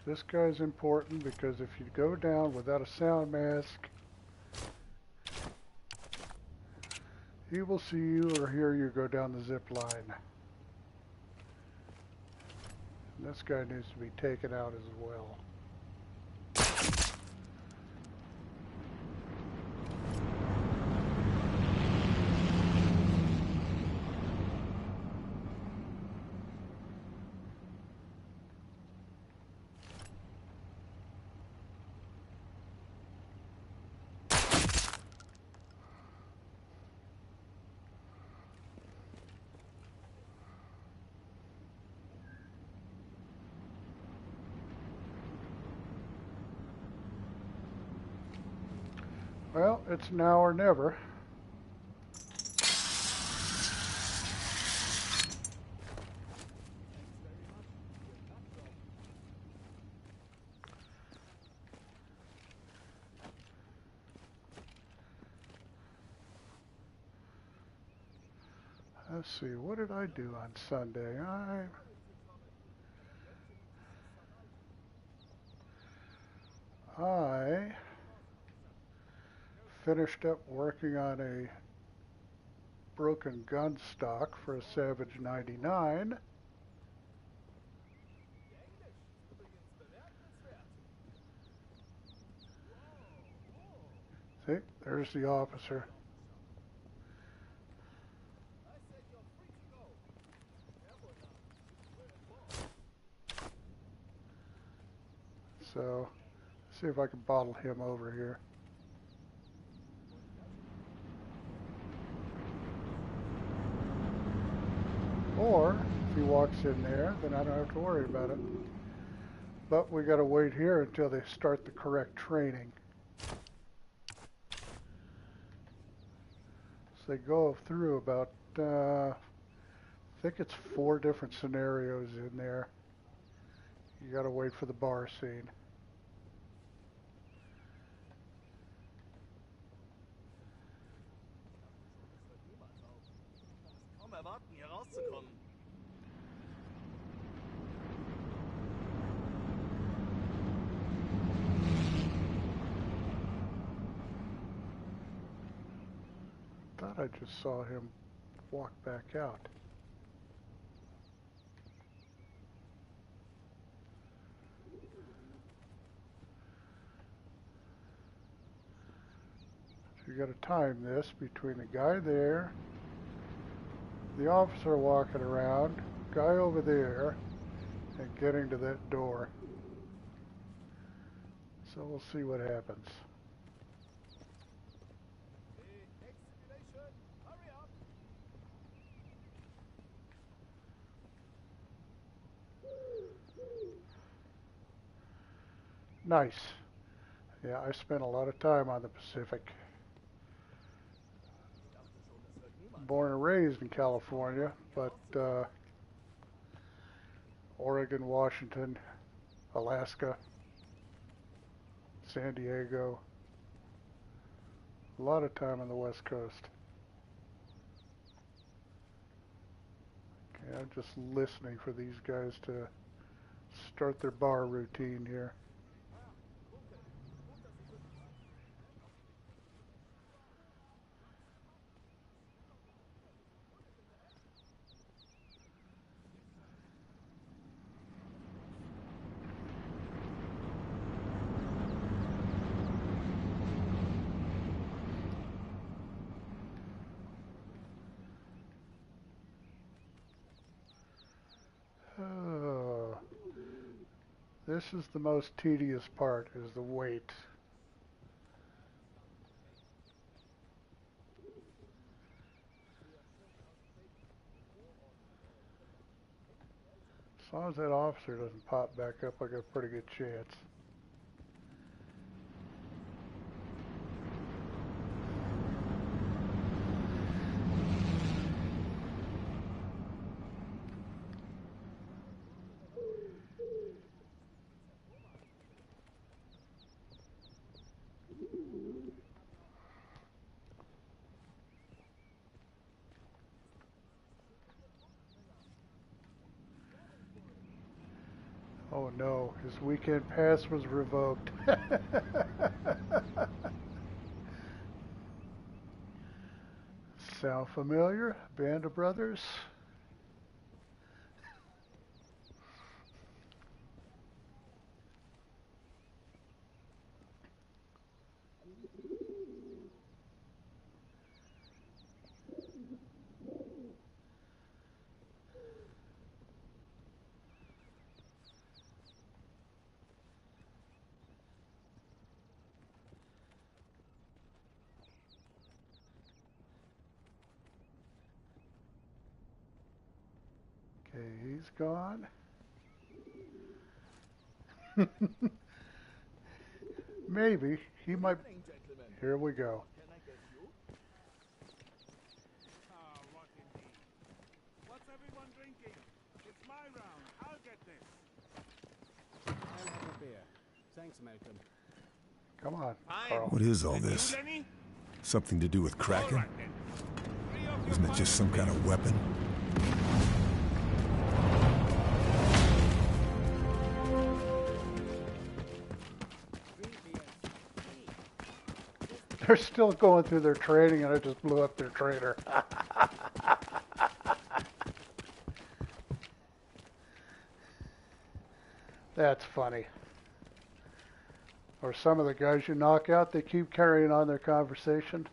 This guy's important because if you go down without a sound mask, he will see you or hear you go down the zip line. And this guy needs to be taken out as well. Well, it's now or never. Let's see, what did I do on Sunday? I finished up working on a broken gun stock for a Savage 99. See, there's the officer. See if I can bottle him over here. Or, if he walks in there, then I don't have to worry about it. But we gotta wait here until they start the correct training. So they go through about, I think it's 4 different scenarios in there. You gotta wait for the bar scene. Kaum erwarten, hier rauszukommen. Thought I just saw him walk back out. So you got to time this between the guy there, the officer walking around, guy over there, and getting to that door. So we'll see what happens. Hurry up! Nice. Yeah, I spent a lot of time on the Pacific. Born and raised in California, but Oregon, Washington, Alaska, San Diego. A lot of time on the West Coast. Okay, I'm just listening for these guys to start their bar routine here. This is the most tedious part, is the wait. As long as that officer doesn't pop back up, I got a pretty good chance. Oh no, his weekend pass was revoked. Sound familiar? Band of Brothers? Okay, he's gone. Maybe. He might... Evening, gentlemen. Here we go. Can I get you? Ah, what indeed. What's everyone drinking? It's my round. I'll get this. I'll have a beer. Thanks, Malcolm. Come on, Fine. Carl. What is all And you, this? Lenny? Something to do with All Kraken? right, then. Free up your Isn't it just some kind of weapon? They're still going through their training and I just blew up their trainer. That's funny. Or some of the guys you knock out, they keep carrying on their conversation.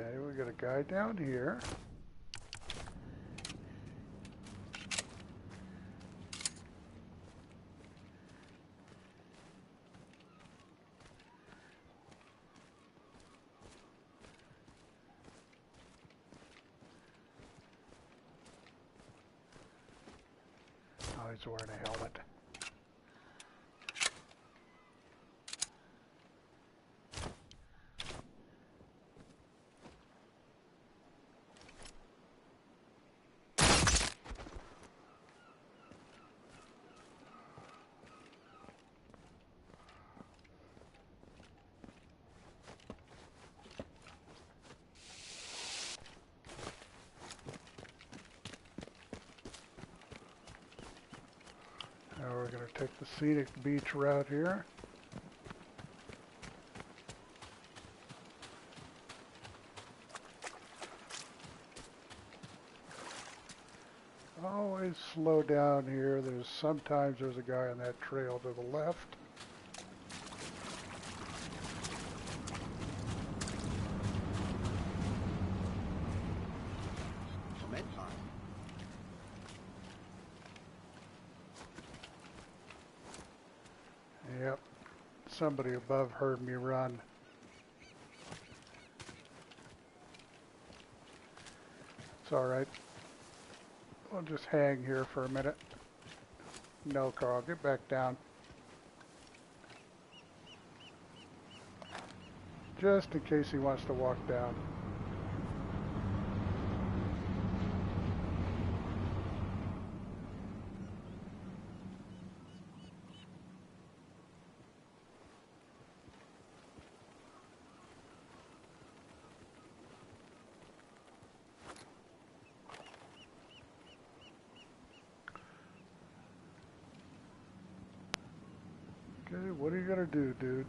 Okay, we got a guy down here. Oh, he's wearing a helmet. Now we're going to take the scenic beach route here. Always slow down here. Sometimes there's a guy on that trail to the left. Moment mal. Yep. Somebody above heard me run. It's all right. We'll just hang here for a minute. No, Carl, get back down. Just in case he wants to walk down. Okay, what are you gonna do, dude?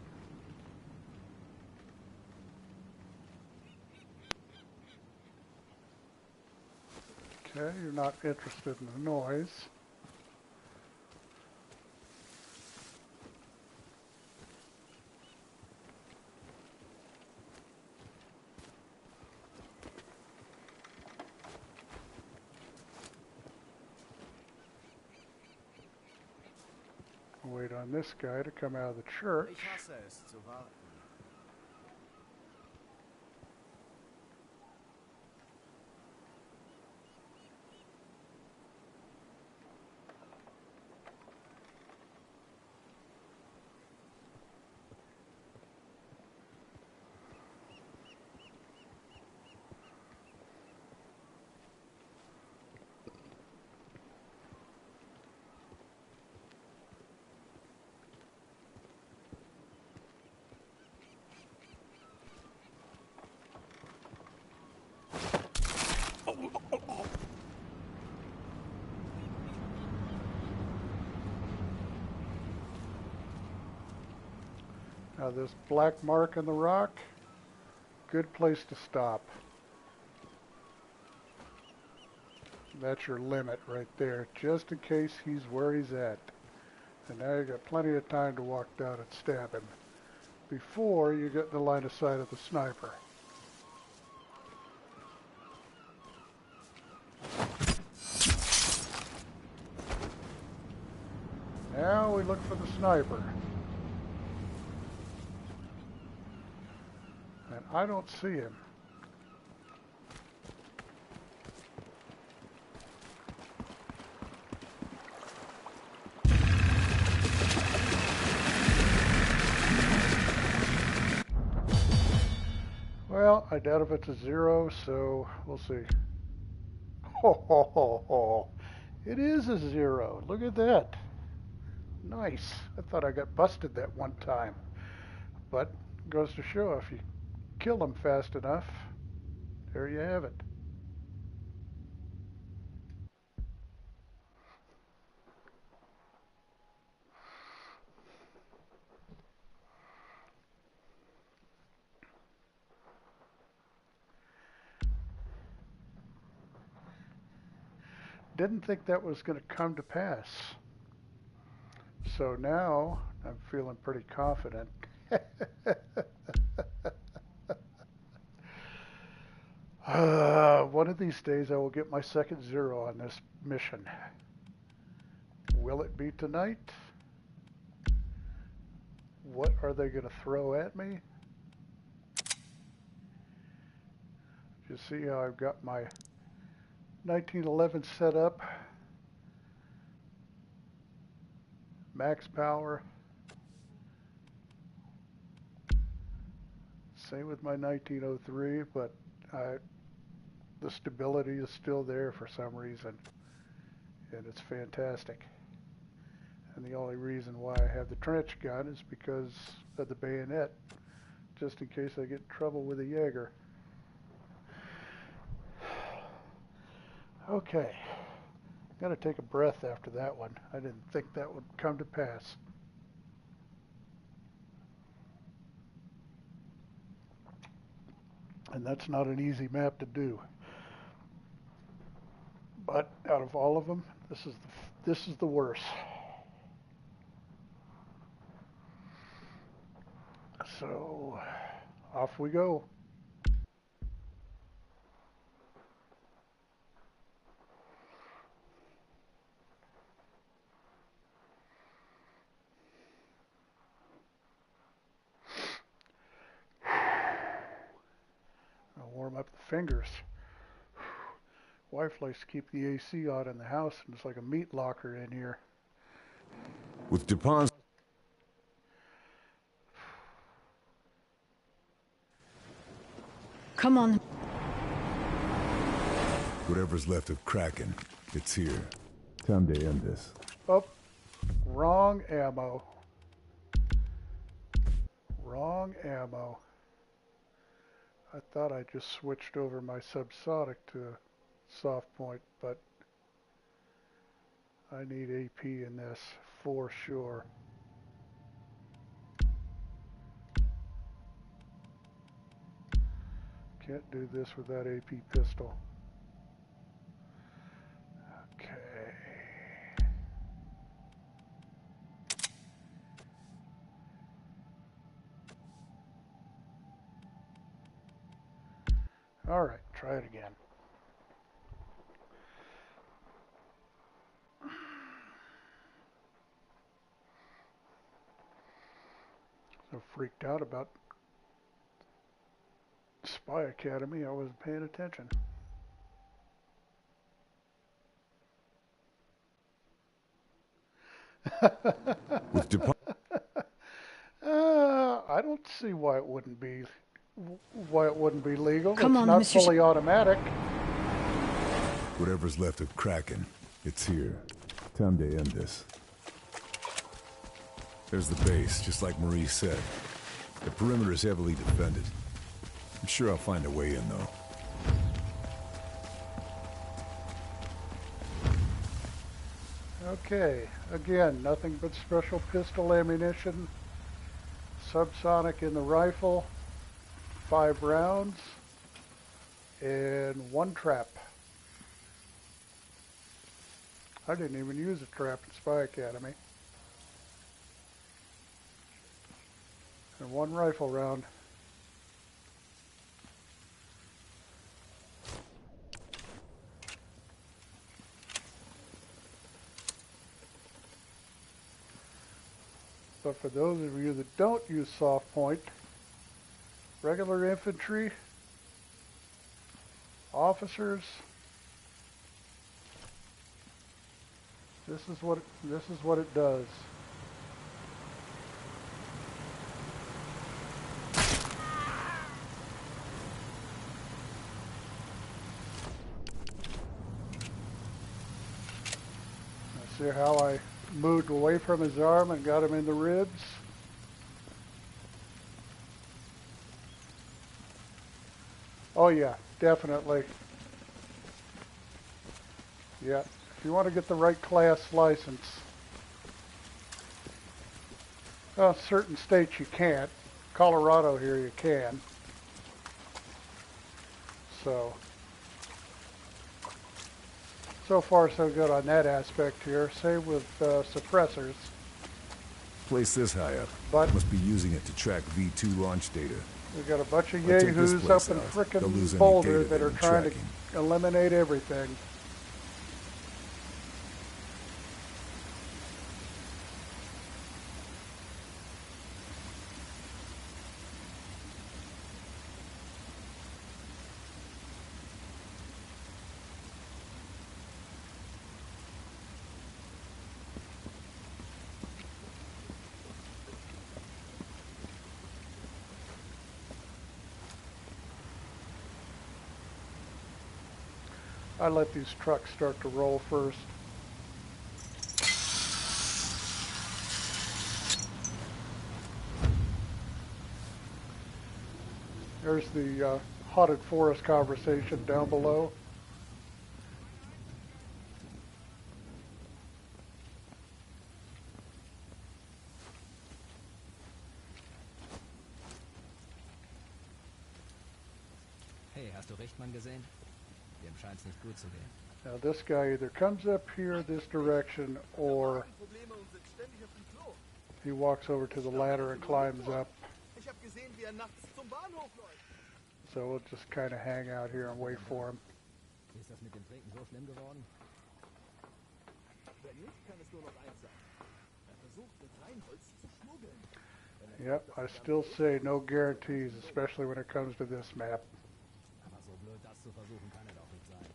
Okay, you're not interested in the noise. Wait on this guy to come out of the church. Ich hasse es zu warten. Now this black mark in the rock, good place to stop. That's your limit right there, just in case he's where he's at. And now you got plenty of time to walk down and stab him before you get in the line of sight of the sniper. Now we look for the sniper. And I don't see him. Well, I doubt if it's a zero, so we'll see. Ho, ho, ho, ho. It is a zero. Look at that. Nice. I thought I got busted that one time. But goes to show if you kill them fast enough, there you have it. Didn't think that was going to come to pass. So now I'm feeling pretty confident. these days I will get my second 0 on this mission. Will it be tonight? What are they going to throw at me? You see how I've got my 1911 set up. Max power. Same with my 1903, but the stability is still there for some reason, and it's fantastic. And the only reason why I have the trench gun is because of the bayonet, just in case I get in trouble with a Jaeger. Okay, gotta take a breath after that one. I didn't think that would come to pass. And that's not an easy map to do. But out of all of them, this is the worst. So, off we go. I'll warm up the fingers. Wife likes to keep the AC on in the house, and it's like a meat locker in here. With Dupon's... Come on. Whatever's left of Kraken, it's here. Time to end this. Oh, wrong ammo. Wrong ammo. I thought I just switched over my subsonic to soft point, but I need AP in this for sure. Can't do this without AP pistol. Okay. All right, try it again. So freaked out about Spy Academy, I wasn't paying attention. With Dupont... I don't see why it wouldn't be legal. Come it's on, not Mr. fully automatic. Whatever's left of Kraken, it's here. Time to end this. There's the base, just like Marie said. The perimeter is heavily defended. I'm sure I'll find a way in, though. Okay, again, nothing but special pistol ammunition. Subsonic in the rifle. 5 rounds. And 1 trap. I didn't even use a trap in Spy Academy. And 1 rifle round. But for those of you that don't use soft point, regular infantry, officers, this is what it does. See how I moved away from his arm and got him in the ribs? Oh yeah, definitely. Yeah, if you want to get the right class license. Well, certain states you can't. Colorado here you can. So far so good on that aspect here. Same with suppressors. Place this high up. But must be using it to track V2 launch data. We got a bunch of If I take this yahoos place up in out, they'll lose frickin' any Boulder data that they've are been trying tracking. to eliminate everything. I let these trucks start to roll first. There's the haunted forest conversation down below. Hey, hast du Richtmann gesehen? Dem scheint's nicht gut zu gehen. Now this guy either comes up here this direction or Probleme und sind ständig auf dem Klo. he walks over to the ladder and climbs up. Ich habe gesehen, wie nachts zum Bahnhof läuft. So we'll just kind of hang out here and wait for him. Ist das mit dem Trinken so schlimm geworden? Wenn nicht, kann es nur noch eins sein. Er versucht, mit Reinholz zu schmuggeln. Yep, I still say no guarantees, especially when it comes to this map. Aber so blöd, das zu versuchen, kann er doch nicht sein.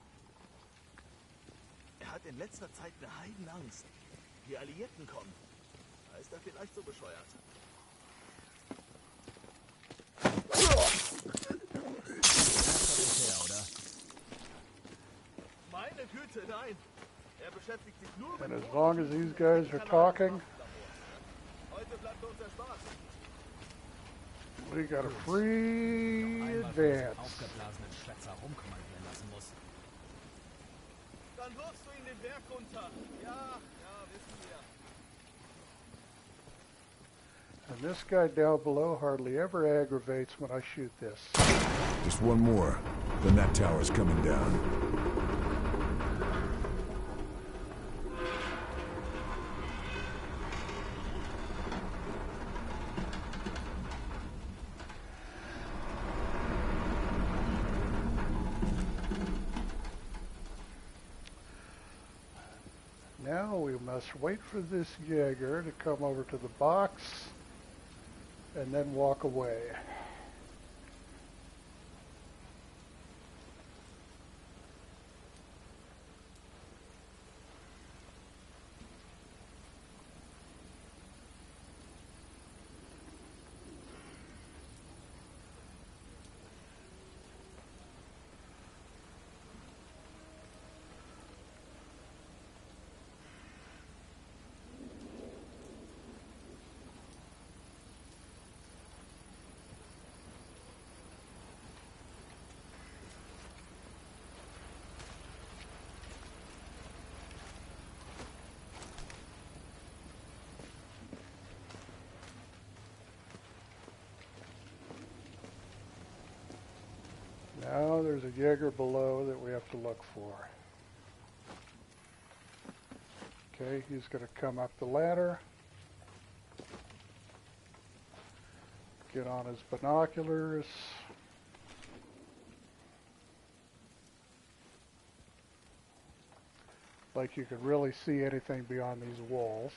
Er hat in letzter Zeit eine Heidenangst. Die Alliierten kommen. Da ist er vielleicht so bescheuert. Meine Güte, nein. Er beschäftigt sich nur And mit as long as these guys are talking, Heute bleibt uns der Spaß. we got a free Einmal von diesem advance. aufgeblasenen Schwätzer rumkommandieren lassen muss. Dann wirfst du ihn den Berg runter. Ja, wissen wir. And this guy down below hardly ever aggravates when I shoot this. Just one more, then that tower's coming down. Now we must wait for this Jaeger to come over to the box and then walk away. Now there's a Jaeger below that we have to look for. Okay, he's going to come up the ladder, get on his binoculars. Like you can really see anything beyond these walls.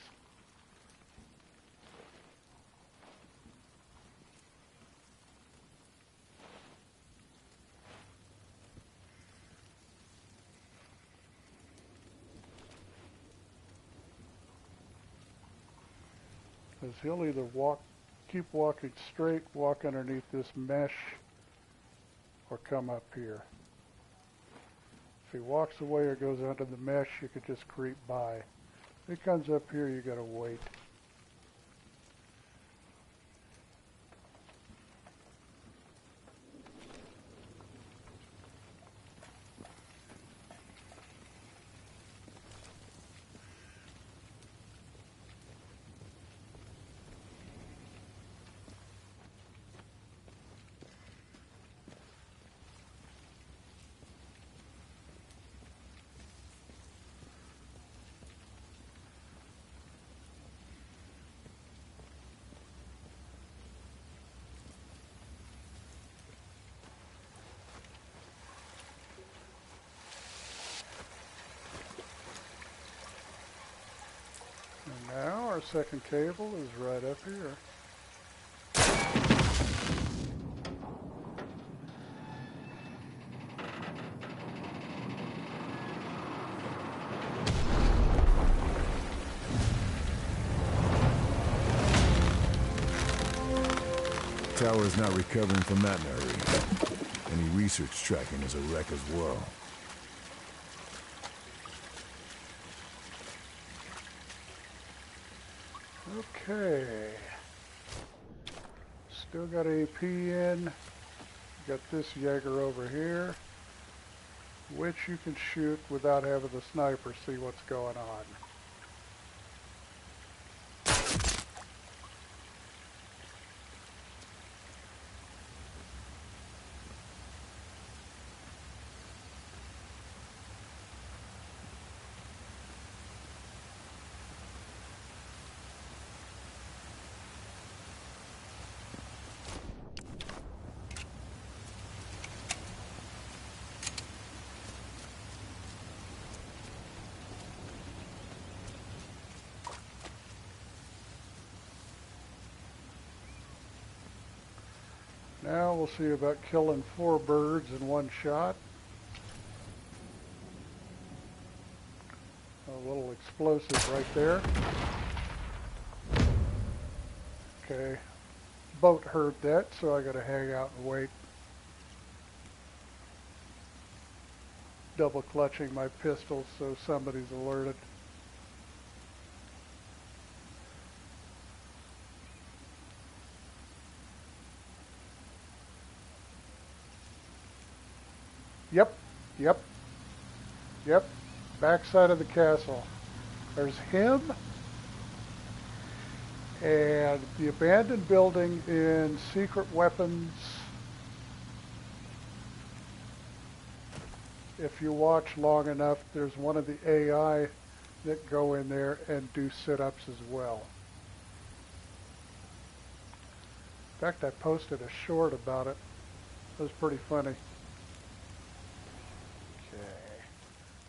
Because he'll either keep walking straight, walk underneath this mesh, or come up here. If he walks away or goes under the mesh, you could just creep by. If he comes up here, you gotta wait. second cable is right up here. Tower is not recovering from that in a hurry. Any research tracking is a wreck as well. Okay. Still got AP in. Got this Jaeger over here, which you can shoot without having the sniper see what's going on. Now we'll see about killing 4 birds in one shot. A little explosive right there. Okay. Boat heard that, so I gotta hang out and wait. Double clutching my pistol so somebody's alerted. Yep. Backside of the castle. There's him. And the abandoned building in Secret Weapons. If you watch long enough, there's one of the AI that go in there and do sit-ups as well. In fact, I posted a short about it. It was pretty funny.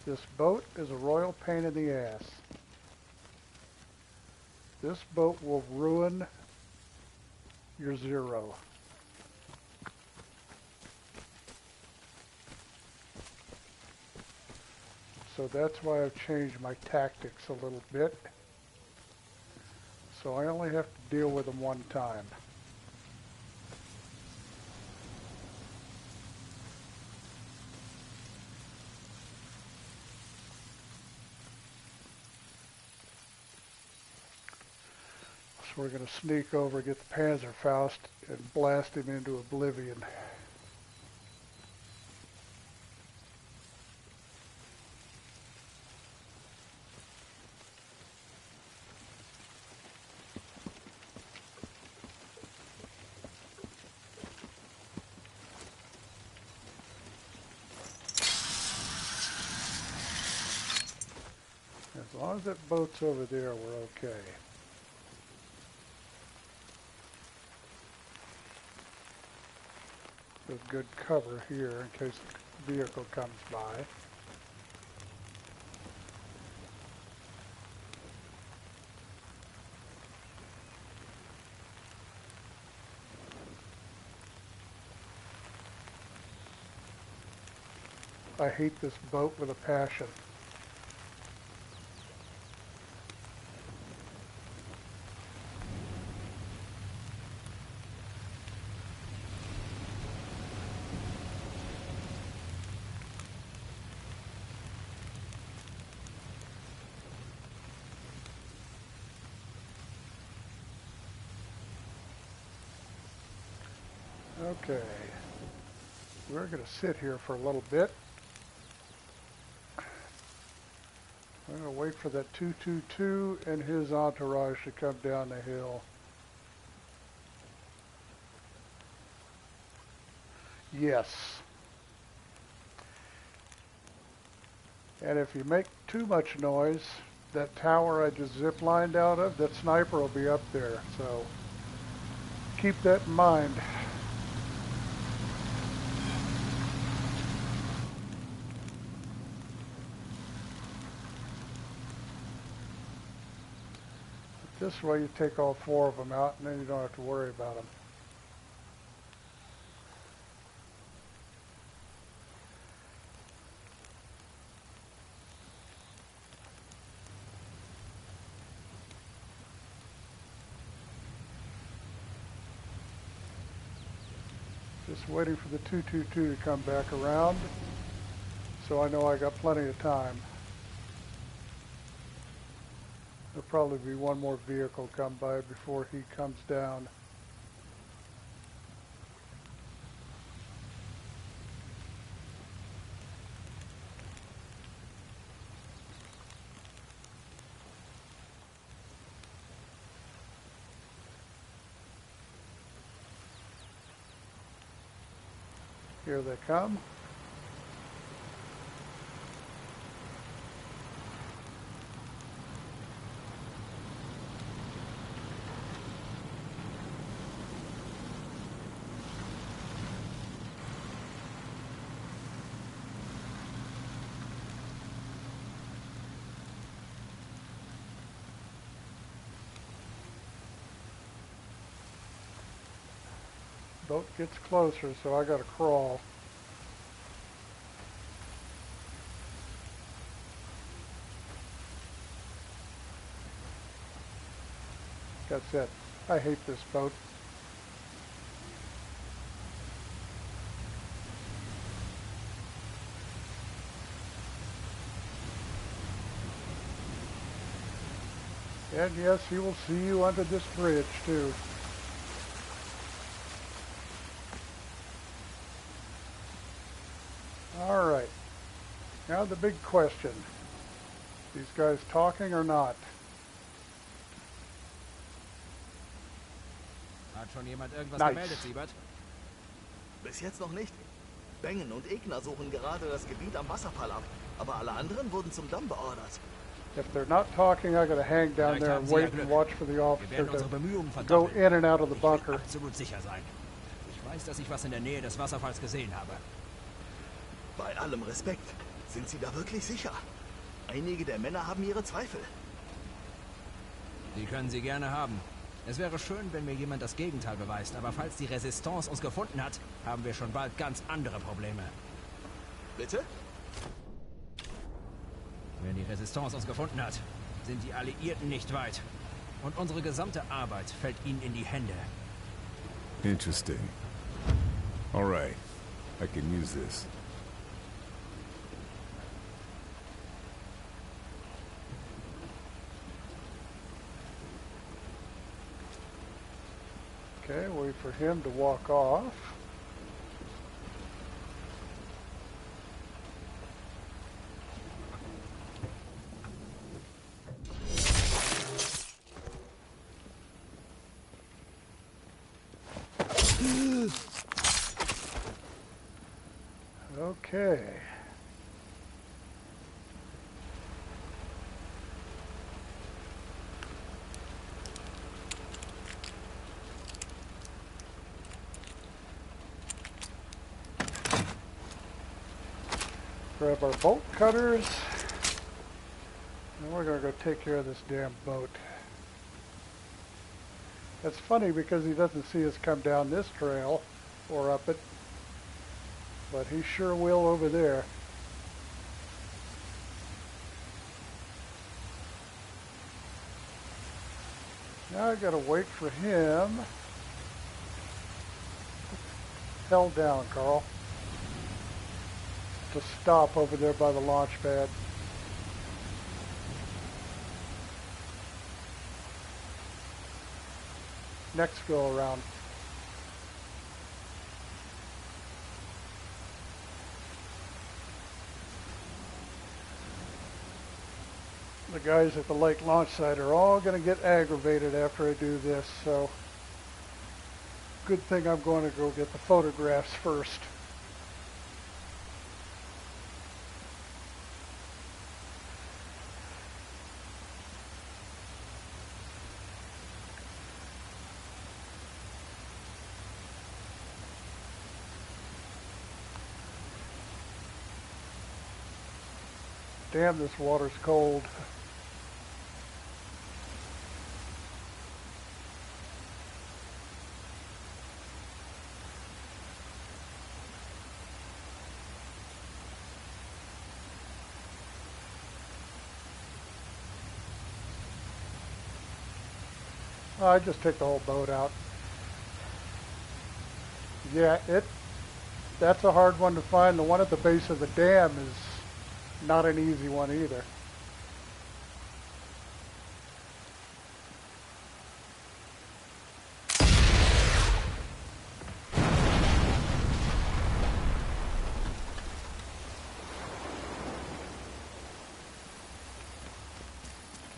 This boat is a royal pain in the ass. This boat will ruin your Zero. So that's why I've changed my tactics a little bit. So I only have to deal with them one time. So we're going to sneak over, get the Panzerfaust, and blast him into oblivion. As long as that boat's over there, we're okay. There's good cover here in case the vehicle comes by. I hate this boat with a passion. Okay, we're going to sit here for a little bit. I'm going to wait for that 222 and his entourage to come down the hill. Yes. And if you make too much noise, that tower I just ziplined out of, that sniper will be up there. So keep that in mind. I This way you take all 4 of them out and then you don't have to worry about them. Just waiting for the 222 to come back around, so I know I got plenty of time. There'll probably be one more vehicle come by before he comes down. Here they come. Boat gets closer, so I gotta crawl. That's it. I hate this boat. And yes, he will see you under this bridge too. All right. Now the big question. These guys talking or not? Hat schon jemand irgendwas Nice. gemeldet, Siebert? Bis jetzt noch nicht. Bengen und Egner suchen gerade das Gebiet am Wasserfall ab. Aber alle anderen wurden zum Damm beordert. If they're not talking, I gotta hang down Vielleicht there haben and Sie wait ja and Glück. watch for the Wir officer werden unsere to Bemühungen go verdoppeln. in and out of the Ich will bunker. absolut sicher sein. Ich weiß, dass ich was in der Nähe des Wasserfalls gesehen habe. Bei allem Respekt. Sind Sie da wirklich sicher? Einige der Männer haben ihre Zweifel. Die können Sie gerne haben. Es wäre schön, wenn mir jemand das Gegenteil beweist, aber falls die Resistance uns gefunden hat, haben wir schon bald ganz andere Probleme. Bitte? Wenn die Resistance uns gefunden hat, sind die Alliierten nicht weit. Und unsere gesamte Arbeit fällt ihnen in die Hände. Interesting. All right. I can use this. Okay, wait for him to walk off. Okay. Grab our bolt cutters. And we're going to go take care of this damn boat. That's funny because he doesn't see us come down this trail or up it. But he sure will over there. Now I gotta wait for him. Hell down, Carl. To stop over there by the launch pad. Next go around. The guys at the lake launch site are all going to get aggravated after I do this, so good thing I'm going to go get the photographs first. Damn, this water's cold. I just take the whole boat out. Yeah, that's a hard one to find. The one at the base of the dam is not an easy one either.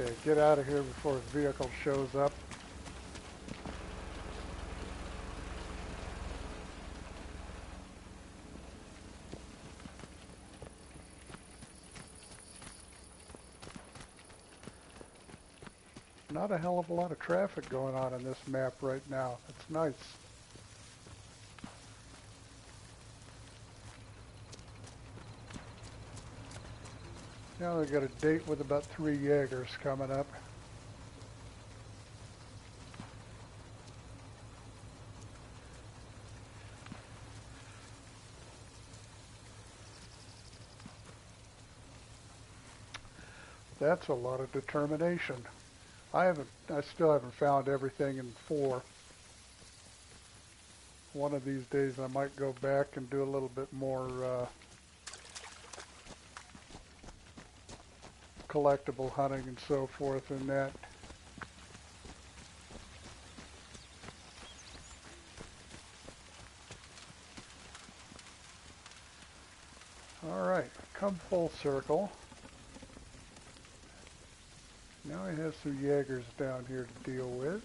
Okay, get out of here before his vehicle shows up. Not a hell of a lot of traffic going on this map right now. It's nice. Now we got a date with about 3 Jaegers coming up. That's a lot of determination. I still haven't found everything in 4. One of these days I might go back and do a little bit more collectible hunting and so forth in that. Alright, come full circle. Now I have some Jaegers down here to deal with.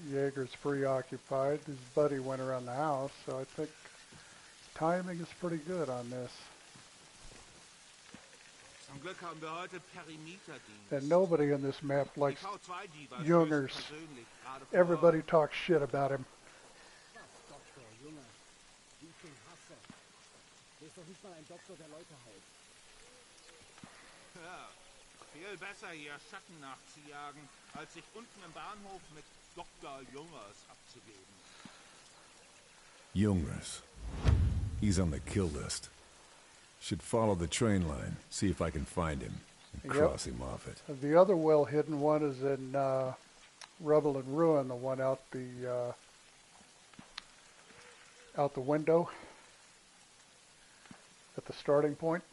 Jaeger's preoccupied. His buddy went around the house, so I think timing is pretty good on this. Zum Glück haben wir heute Perimeterdienst. And nobody in this map Die likes V2-Diva Jungers. stößt persönlich gerade vor Everybody Ort. talks shit about him. Was, Doktor, Junge? Wie ich den hasse. Der ist doch nicht mal ein Doktor, der Leute heilt. Ja, viel besser hier Schatten nachzujagen, als sich unten im Bahnhof mit Dr. Jungers abzugeben. Jungers. He's on the kill list. Should follow the train line, see if I can find him, and Yep. cross him off it. The other well-hidden one is in Rubble and Ruin, the one out the window at the starting point.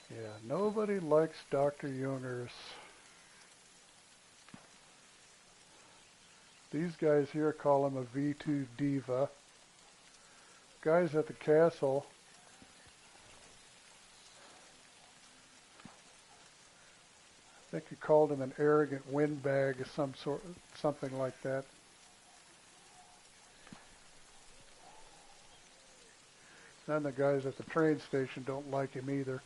Yeah, nobody likes Dr. Jungers. These guys here call him a V2 diva. Guys at the castle I think he called him an arrogant windbag or something like that. And the guys at the train station don't like him either.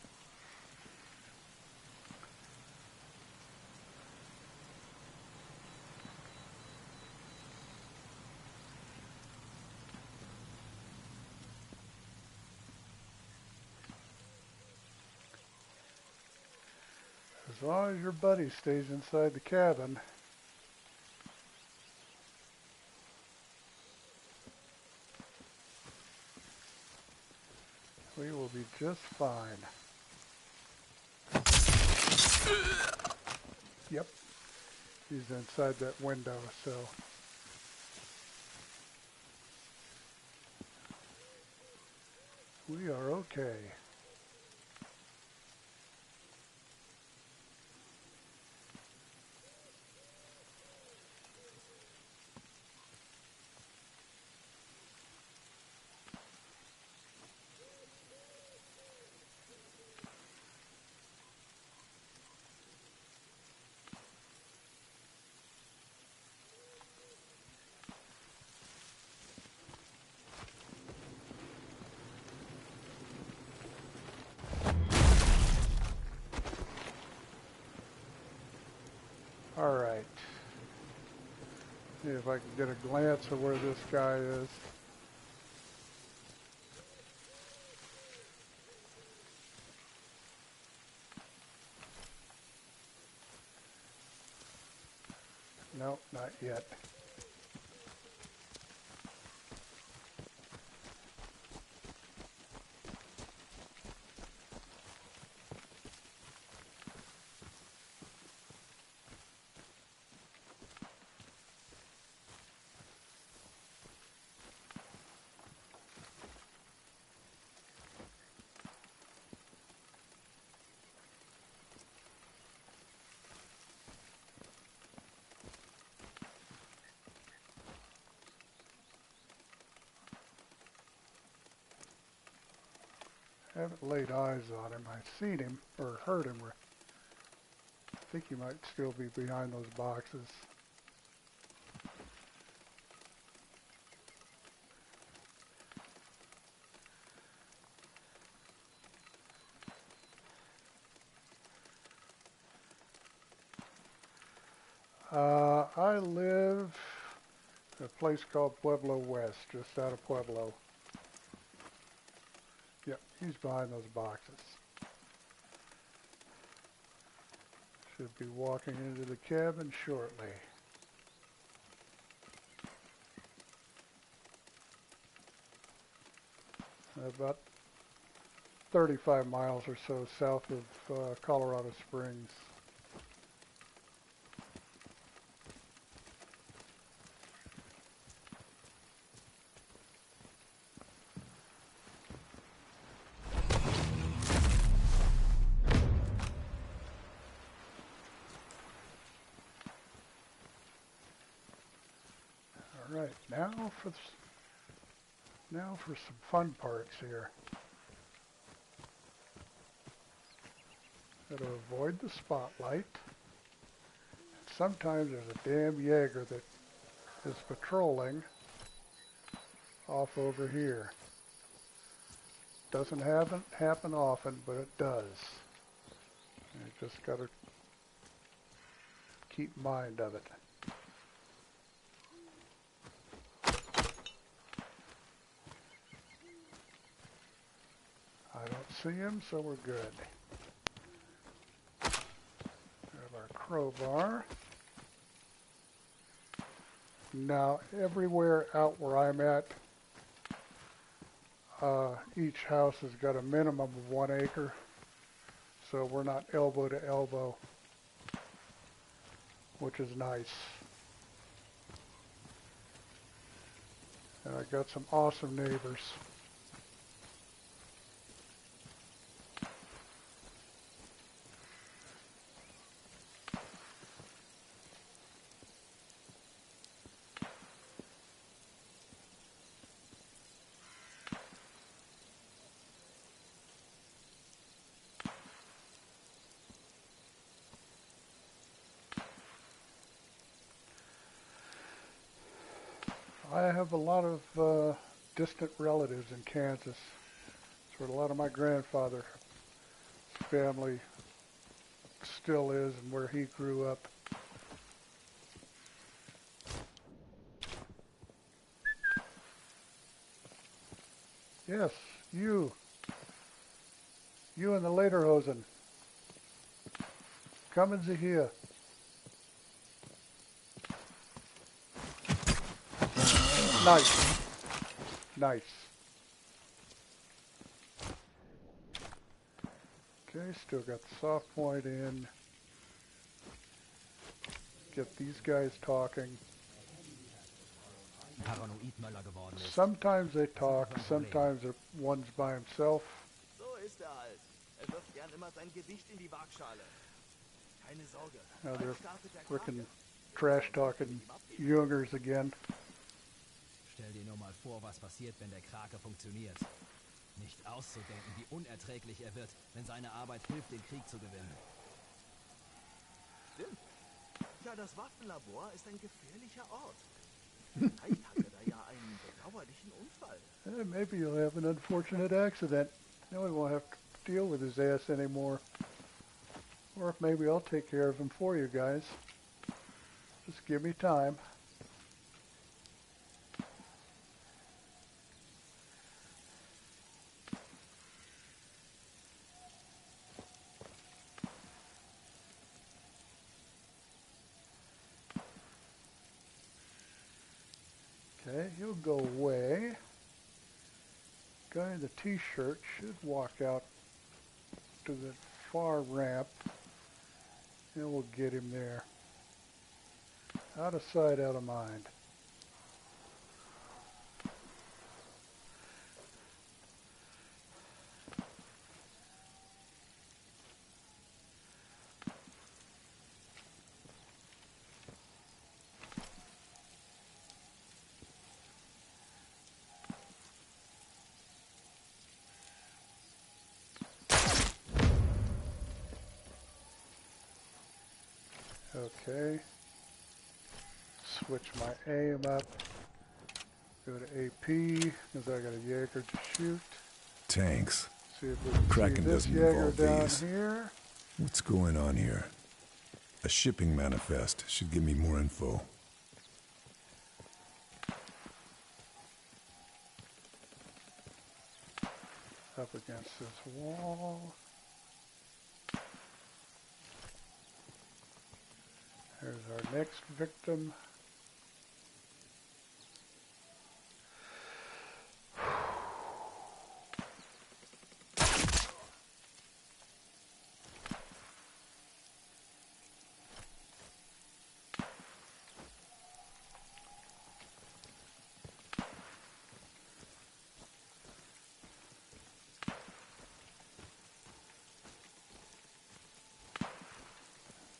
As long as your buddy stays inside the cabin. We will be just fine. Yep. He's inside that window, so. We are okay. Alright. See if I can get a glance of where this guy is. No, not yet. Haven't laid eyes on him. I've seen him, or heard him. I think he might still be behind those boxes. I live in a place called Pueblo West, just out of Pueblo. Yep, he's behind those boxes. Should be walking into the cabin shortly. About 35 miles or so south of Colorado Springs. All right, now for some fun parts here. Got to avoid the spotlight. Sometimes there's a damn Jaeger that is patrolling off over here. Doesn't happen often, but it does. You just got to keep mind of it. I don't see him, so we're good. Grab our crowbar. Now, everywhere out where I'm at, each house has got a minimum of 1 acre, so we're not elbow to elbow, which is nice. And I got some awesome neighbors. I have a lot of distant relatives in Kansas. That's where a lot of my grandfather's family still is and where he grew up. Yes, you. You and the Lederhosen. Kommen Sie hier. Nice. Nice. Okay, still got the soft point in. Get these guys talking. Paranoid Möller geworden ist. Sometimes they talk, sometimes one's by himself. So ist halt. Wirft gern immer sein Gewicht in die Waagschale. Keine Sorge. Now Bald they're startet der freaking Krake. trash talking Jungers again. Stell dir nur mal vor, was passiert, wenn der Krake funktioniert. Nicht auszudenken, wie unerträglich er wird, wenn seine Arbeit hilft, den Krieg zu gewinnen. Stimmt. Ja, das Waffenlabor ist ein gefährlicher Ort. Vielleicht hat er da ja einen bedauerlichen Unfall. Maybe you'll have an unfortunate accident. Then we won't have to deal with his ass anymore. Or maybe I'll take care of him for you guys. Just give me time. he'll go away. Guy in the t-shirt should walk out to the far ramp, and we'll get him there. Out of sight, out of mind. Okay. Switch my aim up. Go to AP, because I got a Jaeger to shoot. Tanks. See if we can Kraken see this doesn't Jaeger involve down these. here. What's going on here? A shipping manifest should give me more info. Up against this wall. There's our next victim.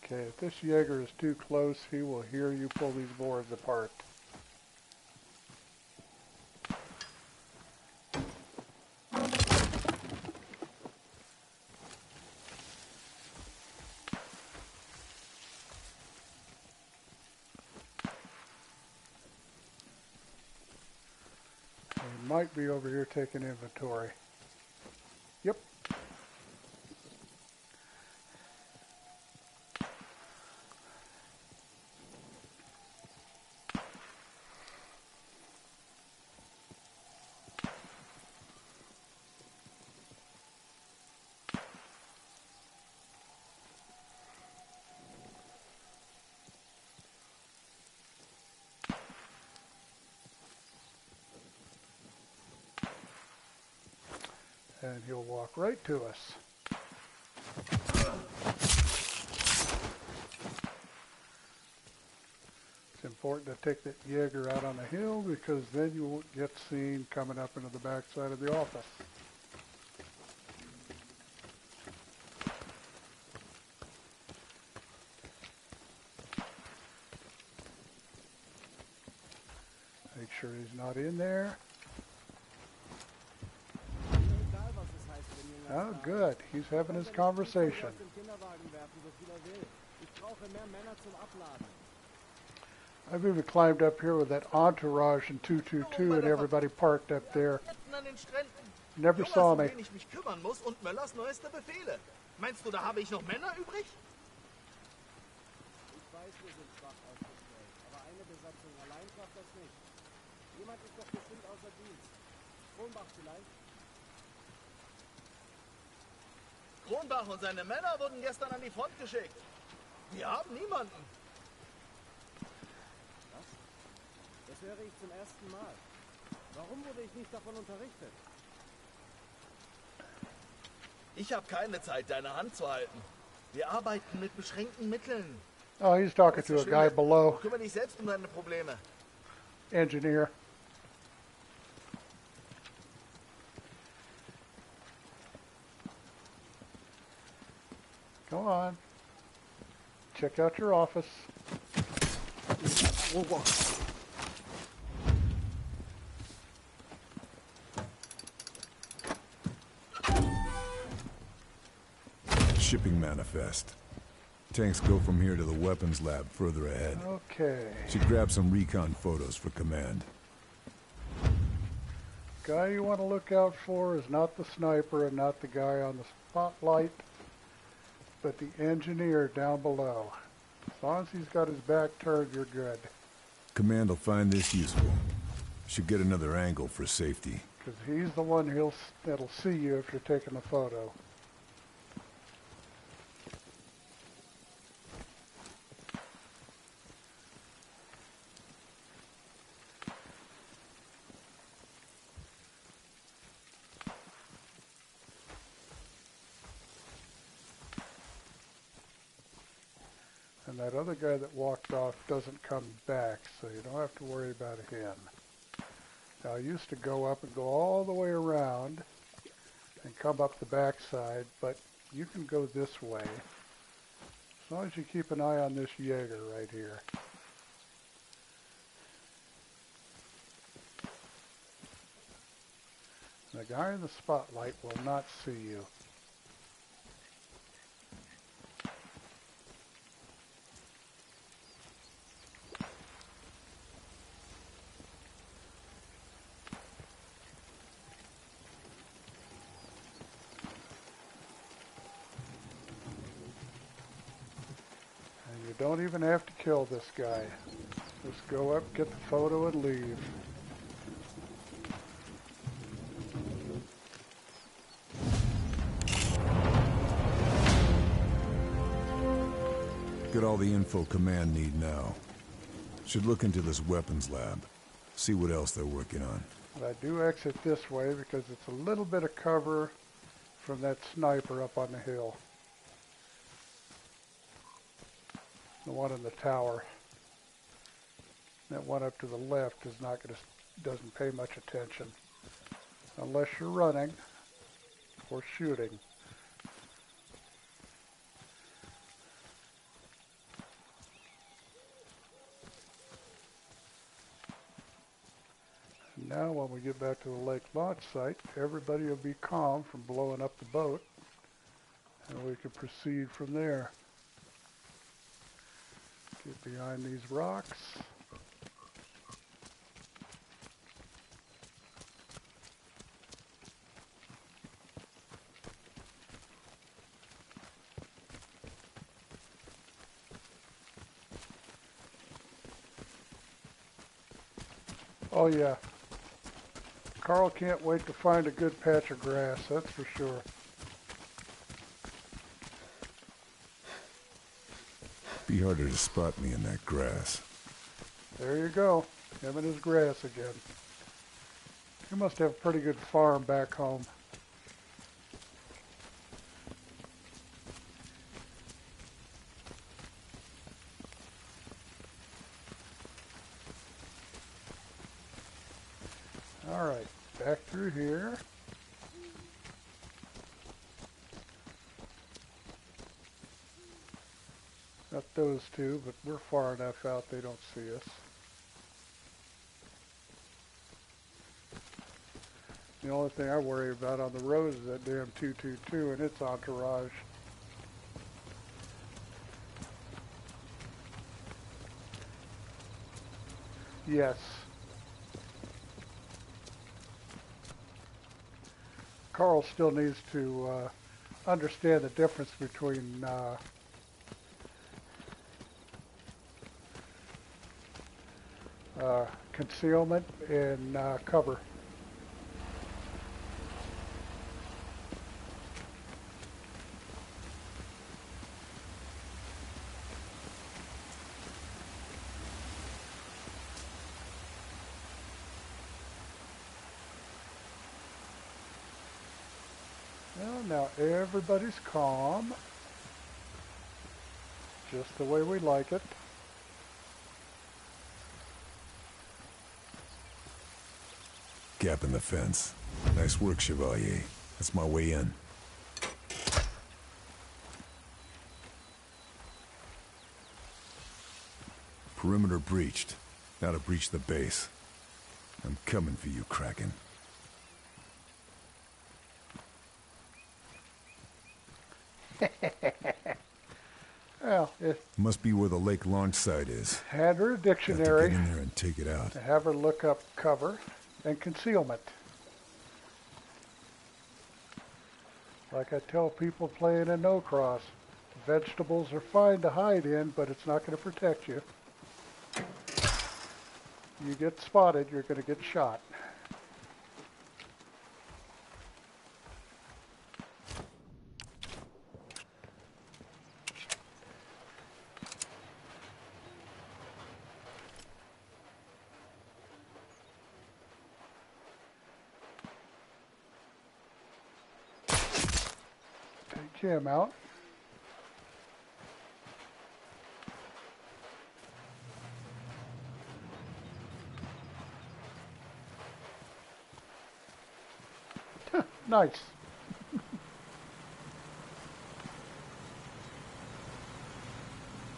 Okay, if this Jaeger is too close, he will hear you pull these boards apart. He might be over here taking inventory. Yep. And he'll walk right to us. It's important to take that Jaeger out on the hill because then you won't get seen coming up into the backside of the office. Make sure he's not in there. Oh, good. He's having his conversation. I've even climbed up here with that entourage in 222 and everybody parked up there. Never saw me. Ich mich kümmern muss und Möllers neueste Befehle. Meinst du, da habe ich noch Männer übrig? Ich weiß, wir sind schwach aufgestellt, aber eine Besatzung allein schafft das nicht. Jemand ist doch bestimmt außer Dienst. Kronbach vielleicht? Kronbach und seine Männer wurden gestern an die Front geschickt. Wir haben niemanden. Was? Das höre ich zum ersten Mal. Warum wurde ich nicht davon unterrichtet? Ich habe keine Zeit, deine Hand zu halten. Wir arbeiten mit beschränkten Mitteln. Oh, he's talking to a guy below. Kümmere dich selbst um deine Probleme. Engineer. Come on. Check out your office. Shipping manifest. Tanks go from here to the weapons lab further ahead. Okay. Should grab some recon photos for command. Guy you want to look out for is not the sniper and not the guy on the spotlight, but the engineer down below. As long as he's got his back turned, you're good. Command will find this useful. Should get another angle for safety. Because he's the one that'll see you if you're taking a photo. And that other guy that walked off doesn't come back, so you don't have to worry about him. Now, I used to go up and go all the way around and come up the backside, but you can go this way, as long as you keep an eye on this Jaeger right here. The guy in the spotlight will not see you. And you don't even have to kill this guy. Just go up, get the photo, and leave. Get all the info Command need now. Should look into this weapons lab. See what else they're working on. But I do exit this way because it's a little bit of cover from that sniper up on the hill. The one in the tower. That one up to the left is not going to, doesn't pay much attention. Unless you're running or shooting. Now when we get back to the lake launch site, everybody will be calm from blowing up the boat, and we can proceed from there. Get behind these rocks. Oh yeah. Carl can't wait to find a good patch of grass, that's for sure. Be harder to spot me in that grass. There you go. Him and his grass again. You must have a pretty good farm back home. All right, back through here. Got those two, but we're far enough out they don't see us. The only thing I worry about on the road is that damn 222 and its entourage. Yes. Carl still needs to understand the difference between concealment and cover. Well, now everybody's calm, just the way we like it. Gap in the fence. Nice work, Chevalier. That's my way in. Perimeter breached. Now to breach the base. I'm coming for you, Kraken. Well, it Must be where the lake launch site is. had her a Got to dictionary get in there and take it out. to have her look up cover and concealment. Like I tell people playing in no cross, vegetables are fine to hide in, but it's not going to protect you. You get spotted, you're going to get shot. Take him out. Nice.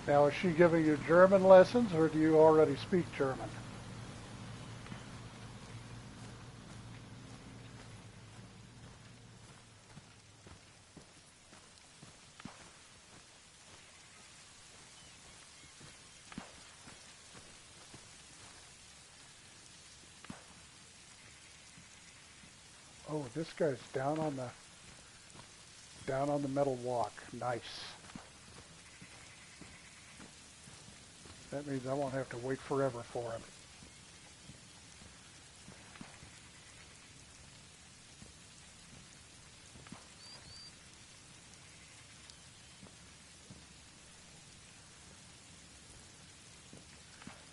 Now, is she giving you German lessons, or do you already speak German? Oh, this guy's down on the metal walk. Nice. That means I won't have to wait forever for him.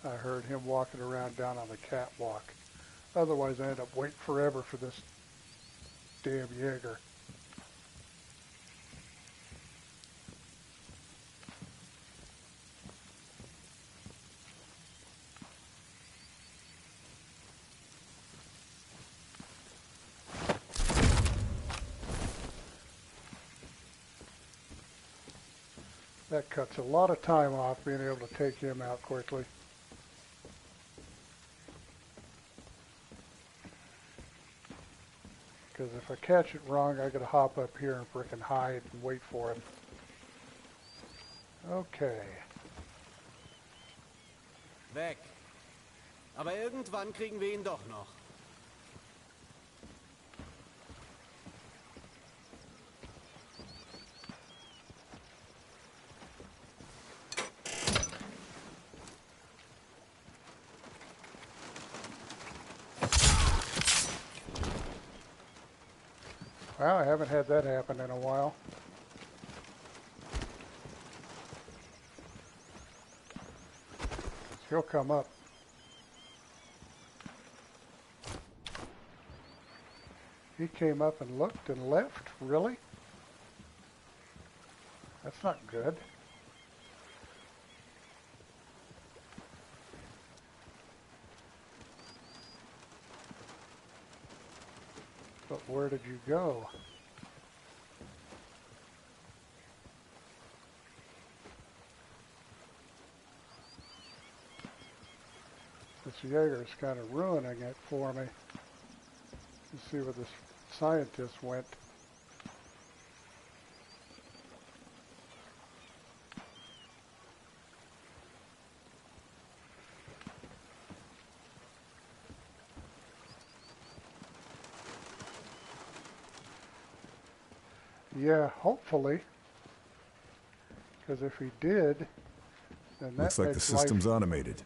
I heard him walking around down on the catwalk. Otherwise, I end up waiting forever for this damn Jaeger. That cuts a lot of time off being able to take him out quickly. Because if I catch it wrong, I gotta hop up here and frickin' hide and wait for him. Okay. Weg. Aber irgendwann kriegen wir ihn doch noch. Well, I haven't had that happen in a while. He'll come up. He came up and looked and left? Really? That's not good. But where did you go? This Jaeger is kind of ruining it for me. Let's see where this scientist went. Yeah, hopefully. Because if he did, then that Looks like the makes system's life... automated.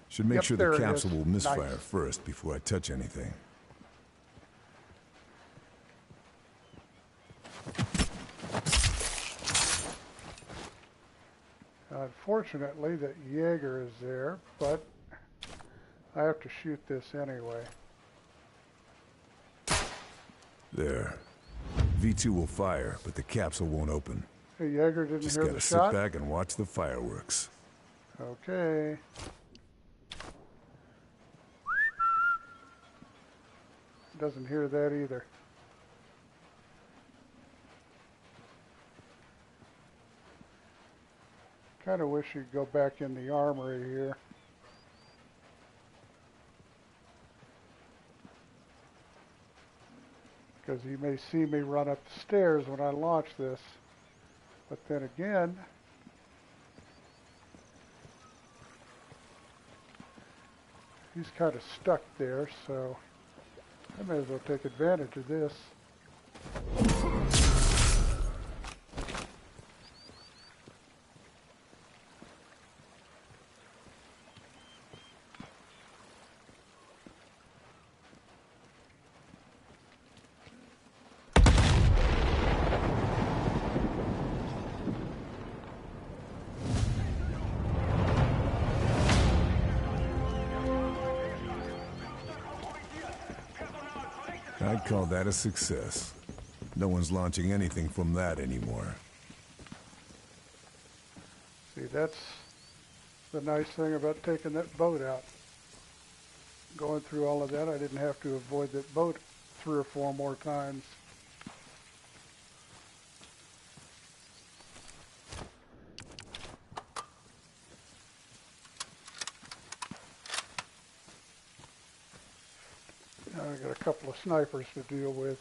Should make Yep, sure there the it capsule is. will misfire Nice. first before I touch anything. Unfortunately, that Jaeger is there, but I have to shoot this anyway. There. V2 will fire, but the capsule won't open. The Jaeger didn't Just hear gotta the sit shot? back and watch the fireworks. Okay. Doesn't hear that either. Kind of wish you'd go back in the armory here. Because you may see me run up the stairs when I launch this. But then again, he's kind of stuck there, so I may as well take advantage of this. I'd call that a success. No one's launching anything from that anymore. See, that's the nice thing about taking that boat out. Going through all of that, I didn't have to avoid that boat 3 or 4 more times. Now I got a couple of snipers to deal with.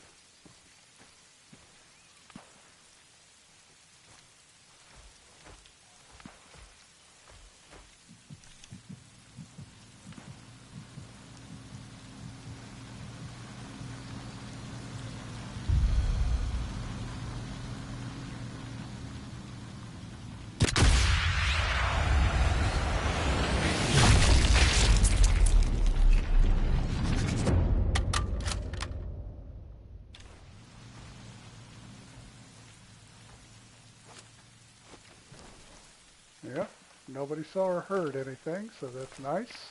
Yeah, nobody saw or heard anything, so that's nice.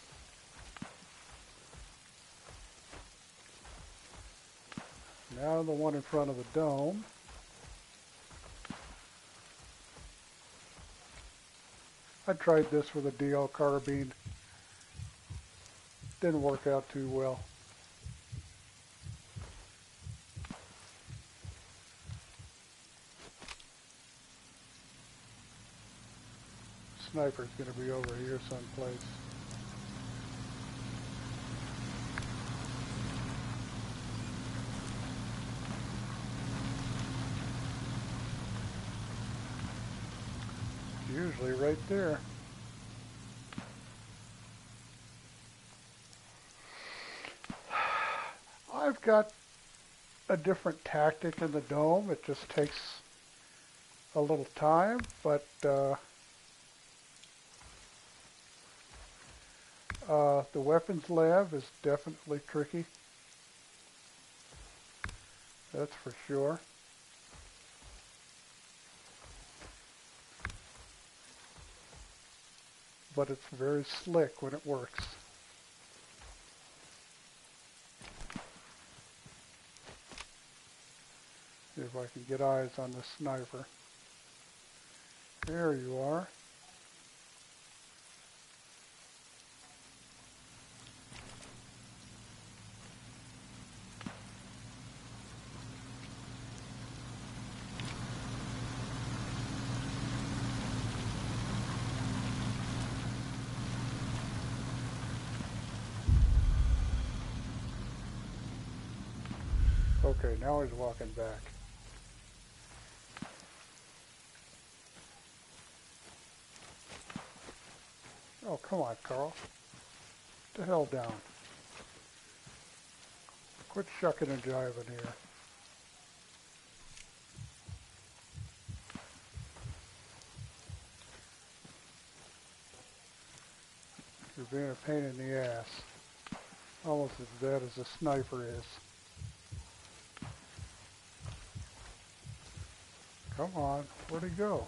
Now the one in front of the dome. I tried this with a DL carbine. Didn't work out too well. Sniper's going to be over here someplace. Usually right there. I've got a different tactic in the dome. It just takes a little time, but the weapons lab is definitely tricky. That's for sure. But it's very slick when it works. See if I can get eyes on the sniper. There you are. Okay, now he's walking back. Oh, come on, Carl. Get the hell down. Quit shucking and jiving here. You're being a pain in the ass. Almost as bad as a sniper is. Come on, where'd he go?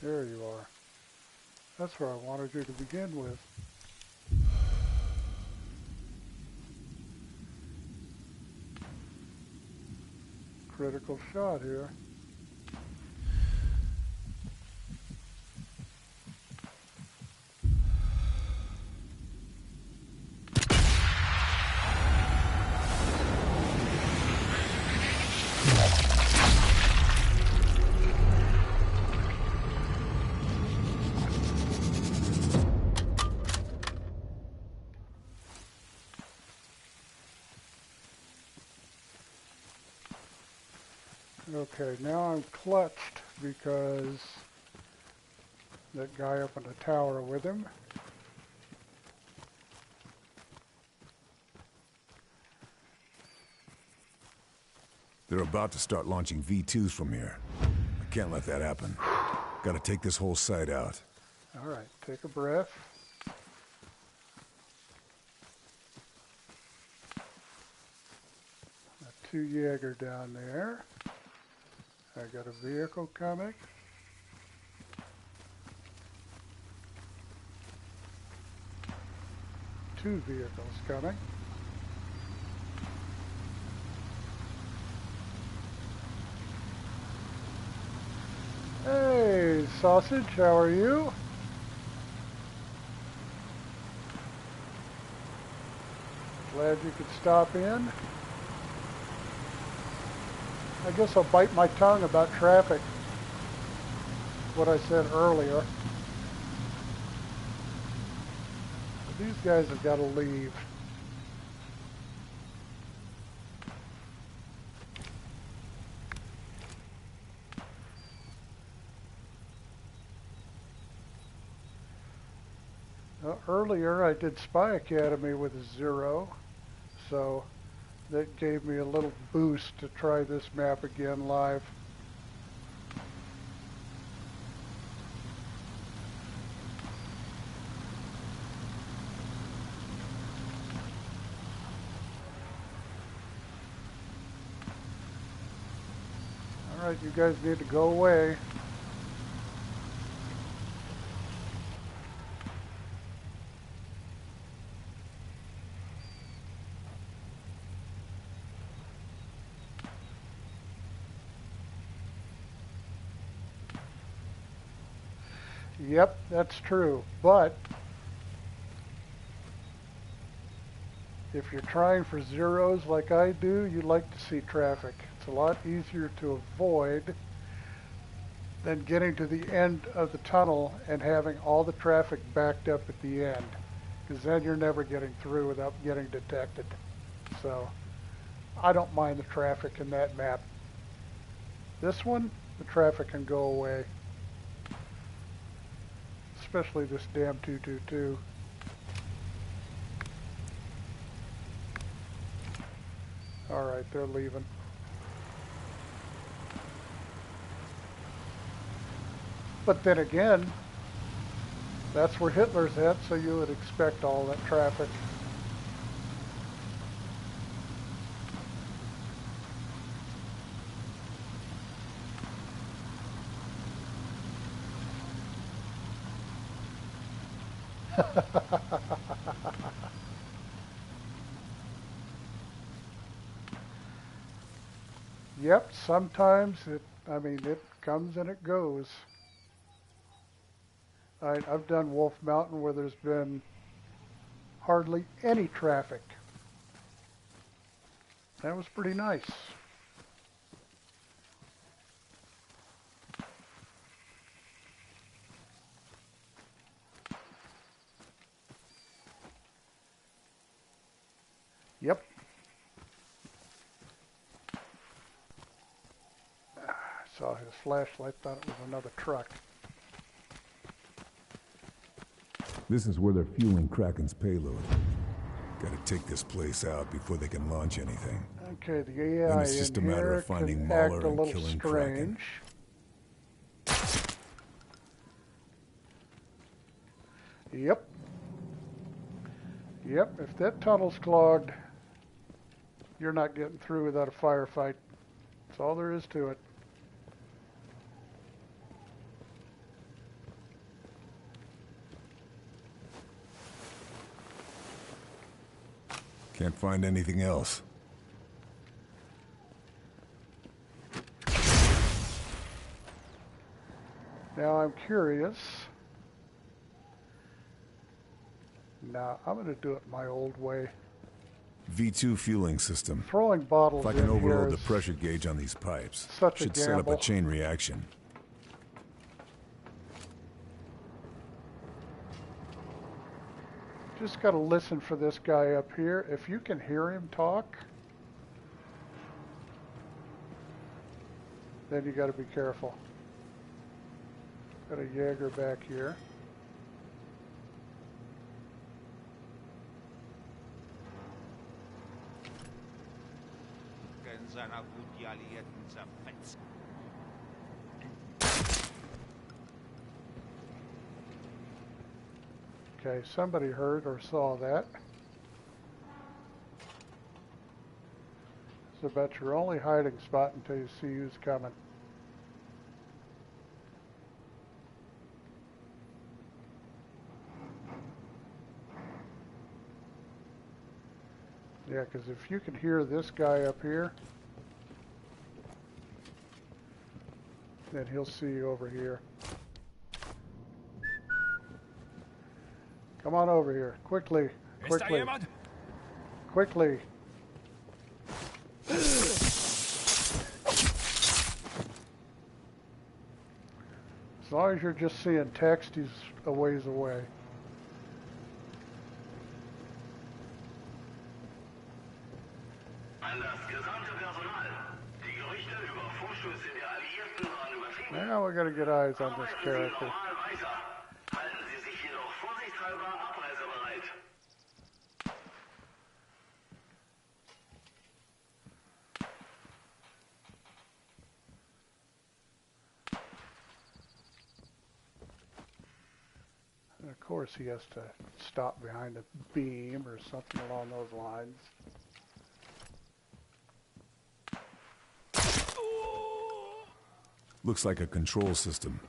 There you are. That's where I wanted you to begin with. Critical shot here. Okay, now I'm clutched because that guy up in the tower with him. They're about to start launching V2s from here. I can't let that happen. Gotta take this whole site out. All right, take a breath. Got 2 Jaeger down there. I got a vehicle coming. Two vehicles coming. Sausage, how are you? Glad you could stop in. I guess I'll bite my tongue about traffic. What I said earlier. But these guys have got to leave. Earlier I did Spy Academy with a 0, so that gave me a little boost to try this map again live. Alright, you guys need to go away. Yep, that's true, but if you're trying for zeros like I do, you like to see traffic. It's a lot easier to avoid than getting to the end of the tunnel and having all the traffic backed up at the end, because then you're never getting through without getting detected. So I don't mind the traffic in that map. This one, the traffic can go away. Especially this damn 222. Alright, they're leaving. But then again, that's where Hitler's at, so you would expect all that traffic. Yep, sometimes it comes and it goes. I've done Wolf Mountain where there's been hardly any traffic. That was pretty nice. Yep. I saw his flashlight, thought it was another truck. This is where they're fueling Kraken's payload. Gotta take this place out before they can launch anything. Okay, the Then AI it's just a in matter here of finding can Mahler act a and little killing Kraken. strange. Yep. Yep, if that tunnel's clogged, you're not getting through without a firefight. That's all there is to it. Can't find anything else. Now I'm curious. Now I'm going to do it my old way. V2 fueling system. Throwing bottles If I can in here overload the is pressure gauge on these pipes, such a should set up a gamble. chain reaction. Just got to listen for this guy up here. If you can hear him talk, then you got to be careful. Got a Jaeger back here. Okay, somebody heard or saw that. It's about your only hiding spot until you see who's coming. Yeah, because if you can hear this guy up here, then he'll see you over here. Come on over here. Quickly. Quickly. Quickly. As long as you're just seeing text, he's a ways away. Now we gotta get eyes on this character. And of course he has to stop behind a beam or something along those lines. Looks like a control system.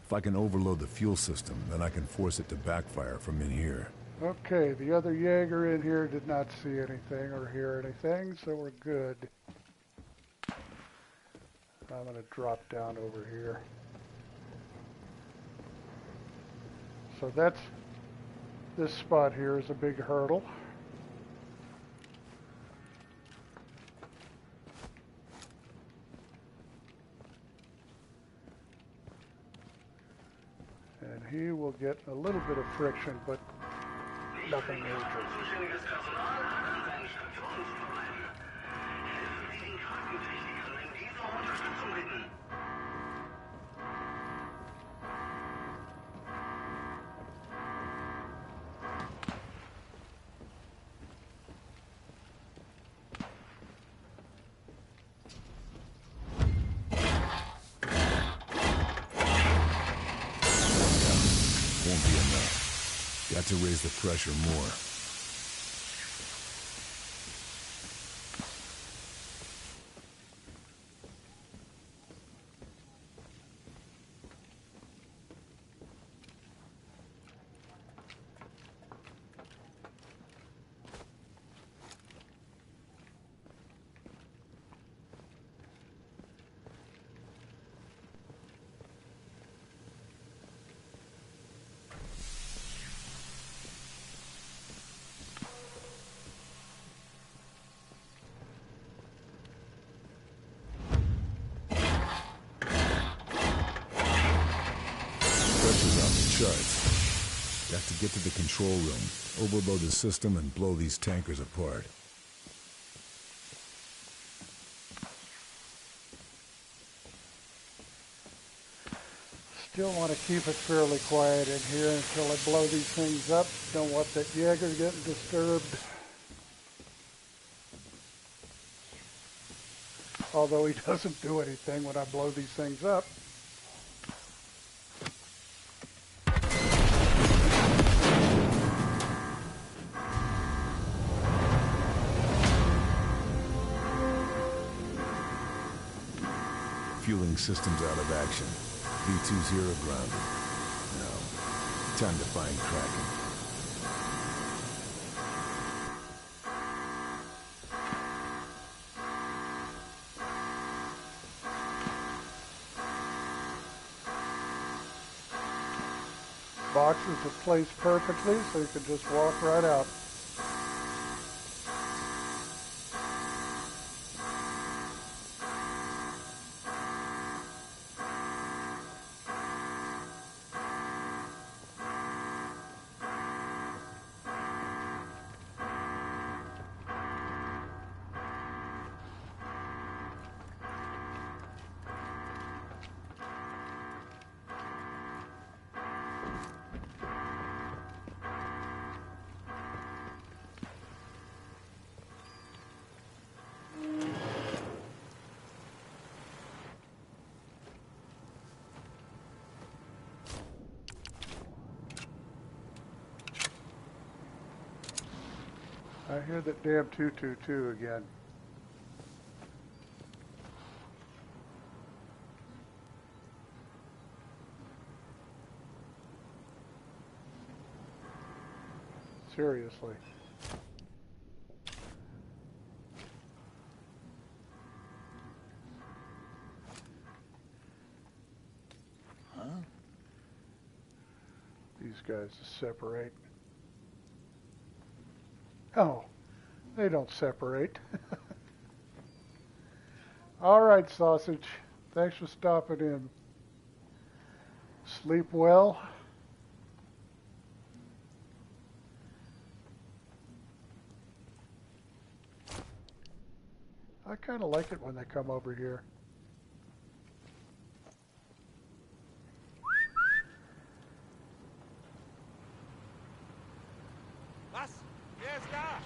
If I can overload the fuel system, then I can force it to backfire from in here. Okay, the other Jaeger in here did not see anything or hear anything, so we're good. I'm going to drop down over here. So that's, this spot here is a big hurdle. And he will get a little bit of friction, but nothing major. Won't be enough. Got to raise the pressure more. Charts. Got to get to the control room, overload the system, and blow these tankers apart. Still want to keep it fairly quiet in here until I blow these things up. Don't want that Jaeger getting disturbed. Although he doesn't do anything when I blow these things up. Fueling systems out of action. V2-0 grounded. Now, time to find Kraken. Boxes are placed perfectly, so you can just walk right out. I hear that damn 222 again. Seriously. Huh? These guys separate. Oh, they don't separate. All right, Sausage. Thanks for stopping in. Sleep well. I kind of like it when they come over here. Was? Wer ist da?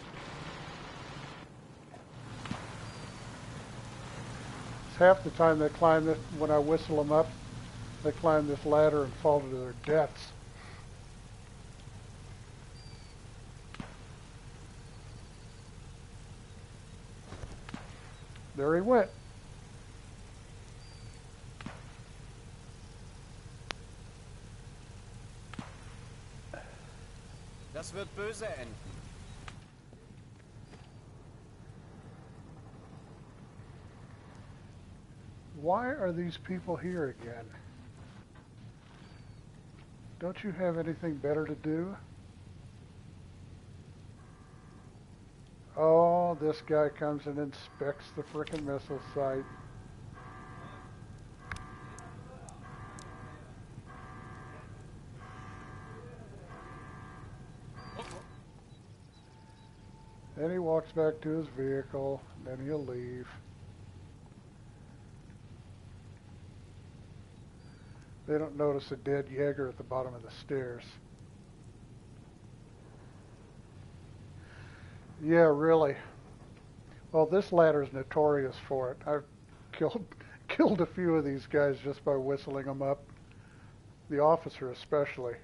It's half the time they climb this, when I whistle them up, they climb this ladder and fall to their deaths. There he went. Das wird böse enden. Why are these people here again? Don't you have anything better to do? Oh, this guy comes and inspects the frickin' missile site. Then he walks back to his vehicle, then he'll leave. They don't notice a dead Jaeger at the bottom of the stairs. Yeah, really. Well, this ladder's notorious for it. I've killed a few of these guys just by whistling them up. The officer especially.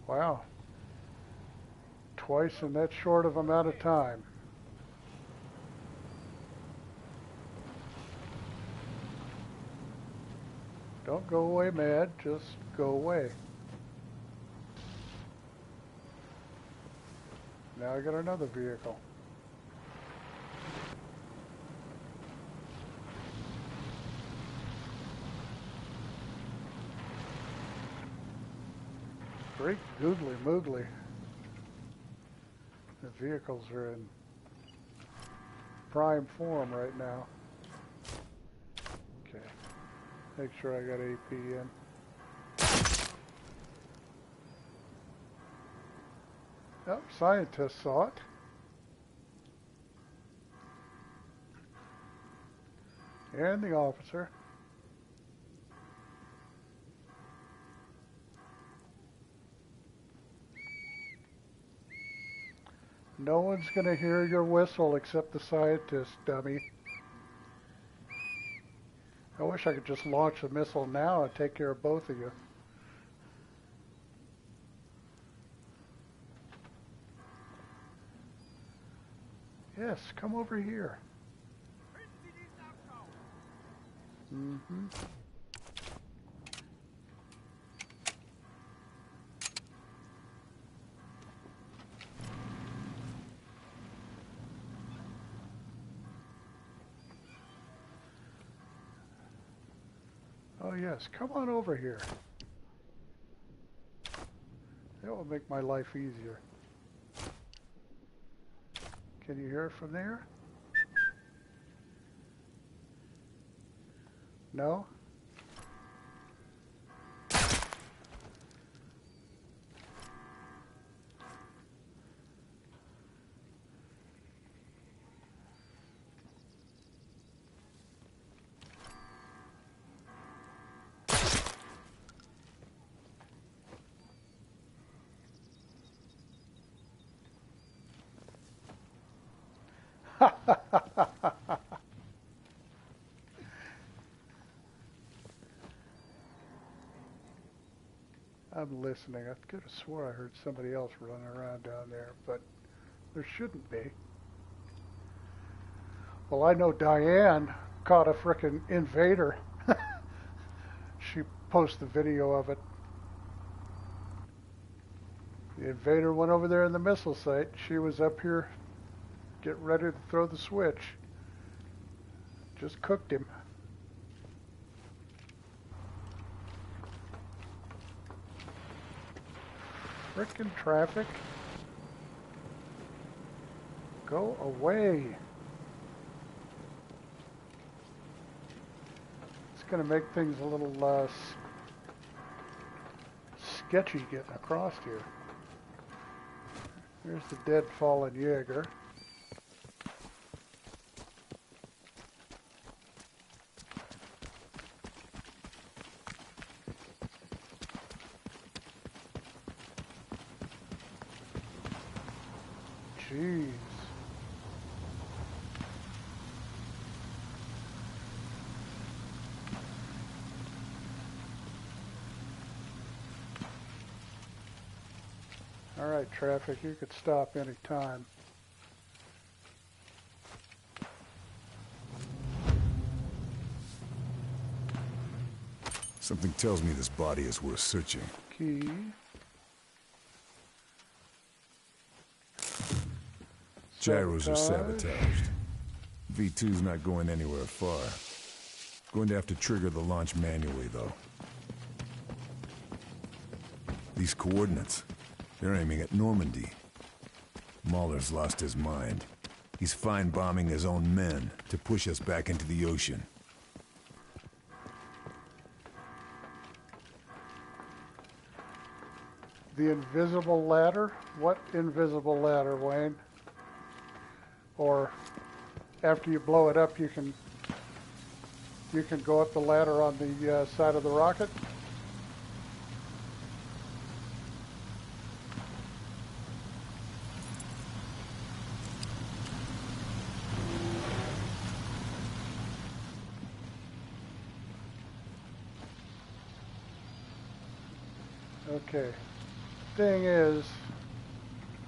Wow. Twice in that short of amount of time. Don't go away mad, just go away. Now I got another vehicle. Great googly moogly. The vehicles are in prime form right now. Okay. Make sure I got AP in. Oh, scientists saw it. And the officer. No one's going to hear your whistle except the scientist, dummy. I wish I could just launch a missile now and take care of both of you. Yes, come over here. Mm-hmm. Oh yes, come on over here. That will make my life easier. Can you hear it from there? No? I'm listening. I could have swore I heard somebody else running around down there, but there shouldn't be. Well, I know Diane caught a frickin' invader. She posted the video of it. The invader went over there in the missile site. She was up here getting ready to throw the switch. Just cooked him. Frickin' traffic. Go away. It's going to make things a little sketchy getting across here. There's the dead fallen Jaeger. Jeez. All right, traffic, you could stop any time. Something tells me this body is worth searching. Key. Gyros are sabotaged. V2's not going anywhere far. Going to have to trigger the launch manually, though. These coordinates, they're aiming at Normandy. Mahler's lost his mind. He's fine bombing his own men to push us back into the ocean. The invisible ladder? What invisible ladder, Wayne? Or after you blow it up, you can go up the ladder on the side of the rocket? Okay. Thing is,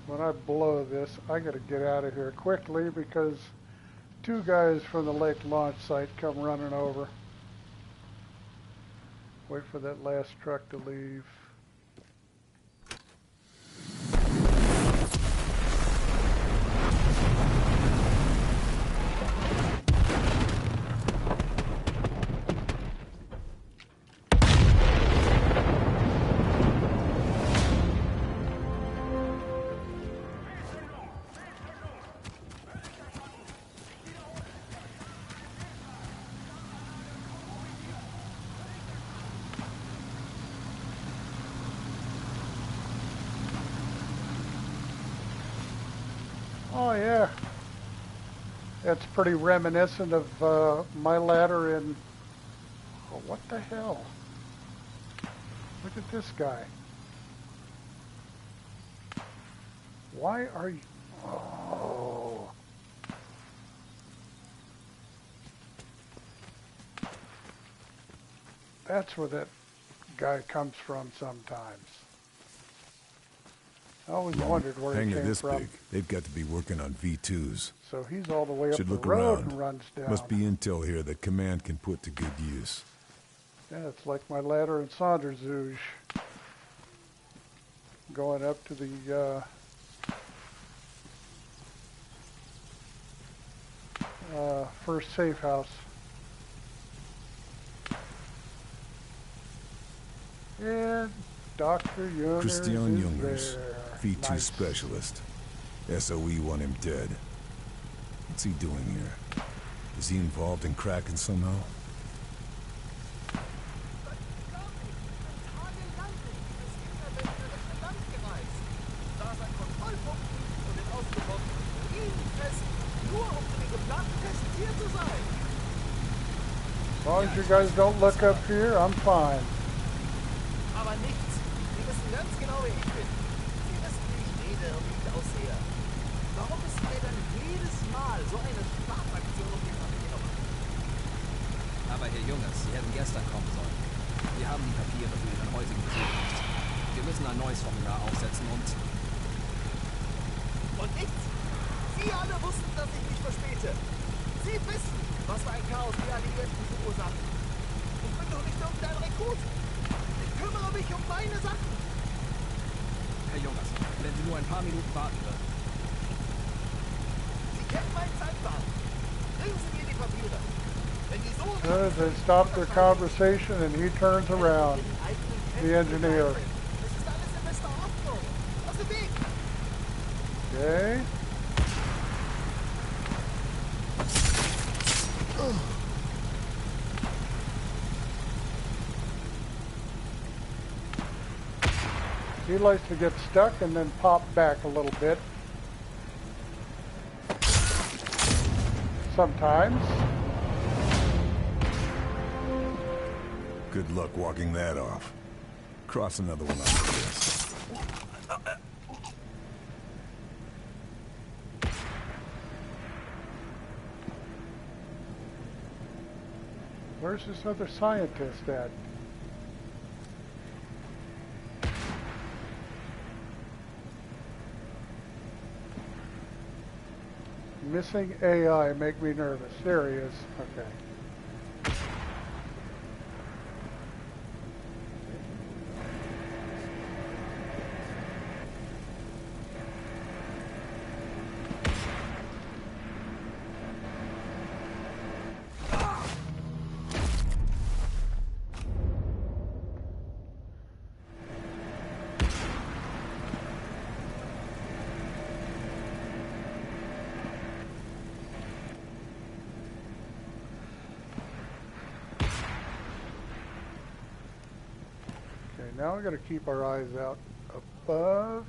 when I blow this, I gotta get out of here quickly because 2 guys from the lake launch site come running over. Wait for that last truck to leave. Oh yeah, that's pretty reminiscent of my ladder in, oh, what the hell? Look at this guy. Why are you, oh. That's where that guy comes from sometimes. I always wondered where he Hangar came this from. big, they've got to be working on V2s. So he's all the way up Should the look road around. and runs down. Must be intel here that Command can put to good use. Yeah, it's like my ladder in Sonderzug. Going up to the first safe house. And Dr. Jungers Christian is Jungers, there. V2 Nice. specialist. SOE want him dead. What's he doing here? Is he involved in Kraken somehow? As long as you guys don't look up here, I'm fine. Aber nichts. Sie wissen ganz genau, wer ich bin. Sie wissen, wie ich rede und wie ich aussehe. Warum ist mir dann jedes Mal so eine Strafaktion um die Papiere machen? Aber Herr Jungers, Sie hätten gestern kommen sollen. Wir haben die Papiere für Ihren heutigen Besuch nicht. Wir müssen ein neues Formular aufsetzen und... Und nichts. Sie alle wussten, dass ich mich verspäte. Sie wissen, was für ein Chaos die Alliierten verursachen. Ich bin doch nicht irgendein Rekrut. Ich kümmere mich um meine Sachen. Herr Jungers, wenn Sie nur ein paar Minuten warten würden. Sie kennen meinen Zeitplan. Bringen Sie mir die Papiere. As they stop their conversation and he turns around, the engineer. Okay. He likes to get stuck and then pop back a little bit. Sometimes. Good luck walking that off. Cross another one after this. Where's this other scientist at? Missing AI make me nervous. There he is. Okay. Now we got to keep our eyes out above.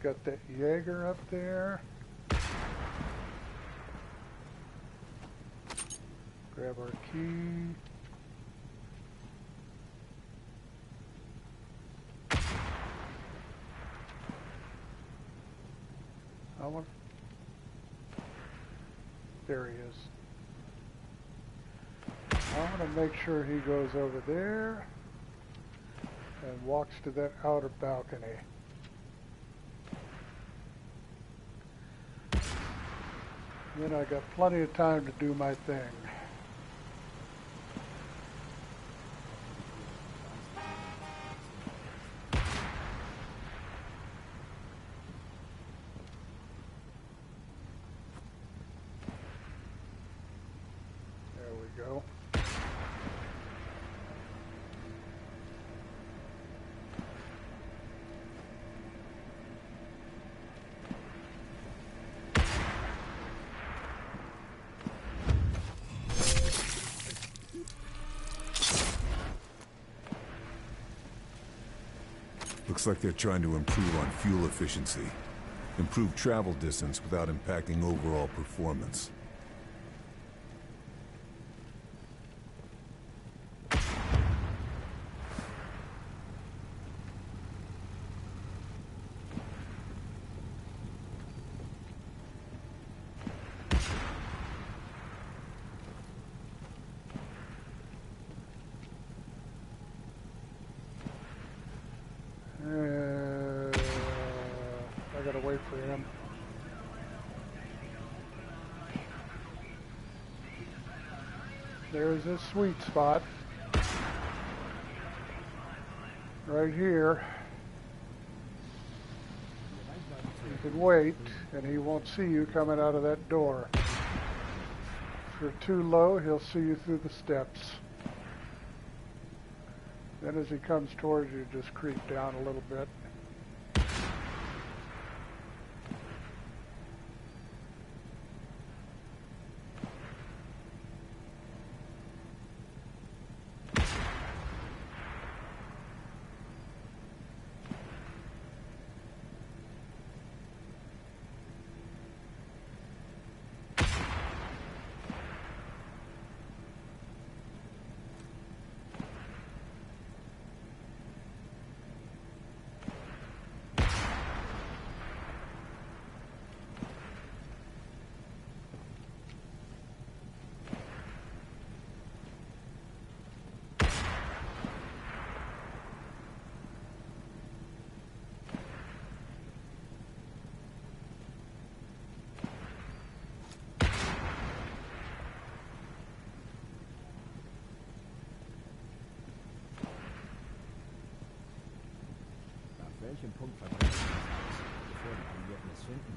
Got that Jaeger up there. Grab our key. There he is. I want to make sure he goes over there and walks to that outer balcony. Then I got plenty of time to do my thing. There we go. Looks like they're trying to improve on fuel efficiency. Improve travel distance without impacting overall performance. I gotta wait for him. There's his sweet spot. Right here. You can wait, and he won't see you coming out of that door. If you're too low, he'll see you through the steps. Then as he comes towards you, just creep down a little bit. Welchen Punkt verbrechen wir aus, bevor die Alliierten es finden?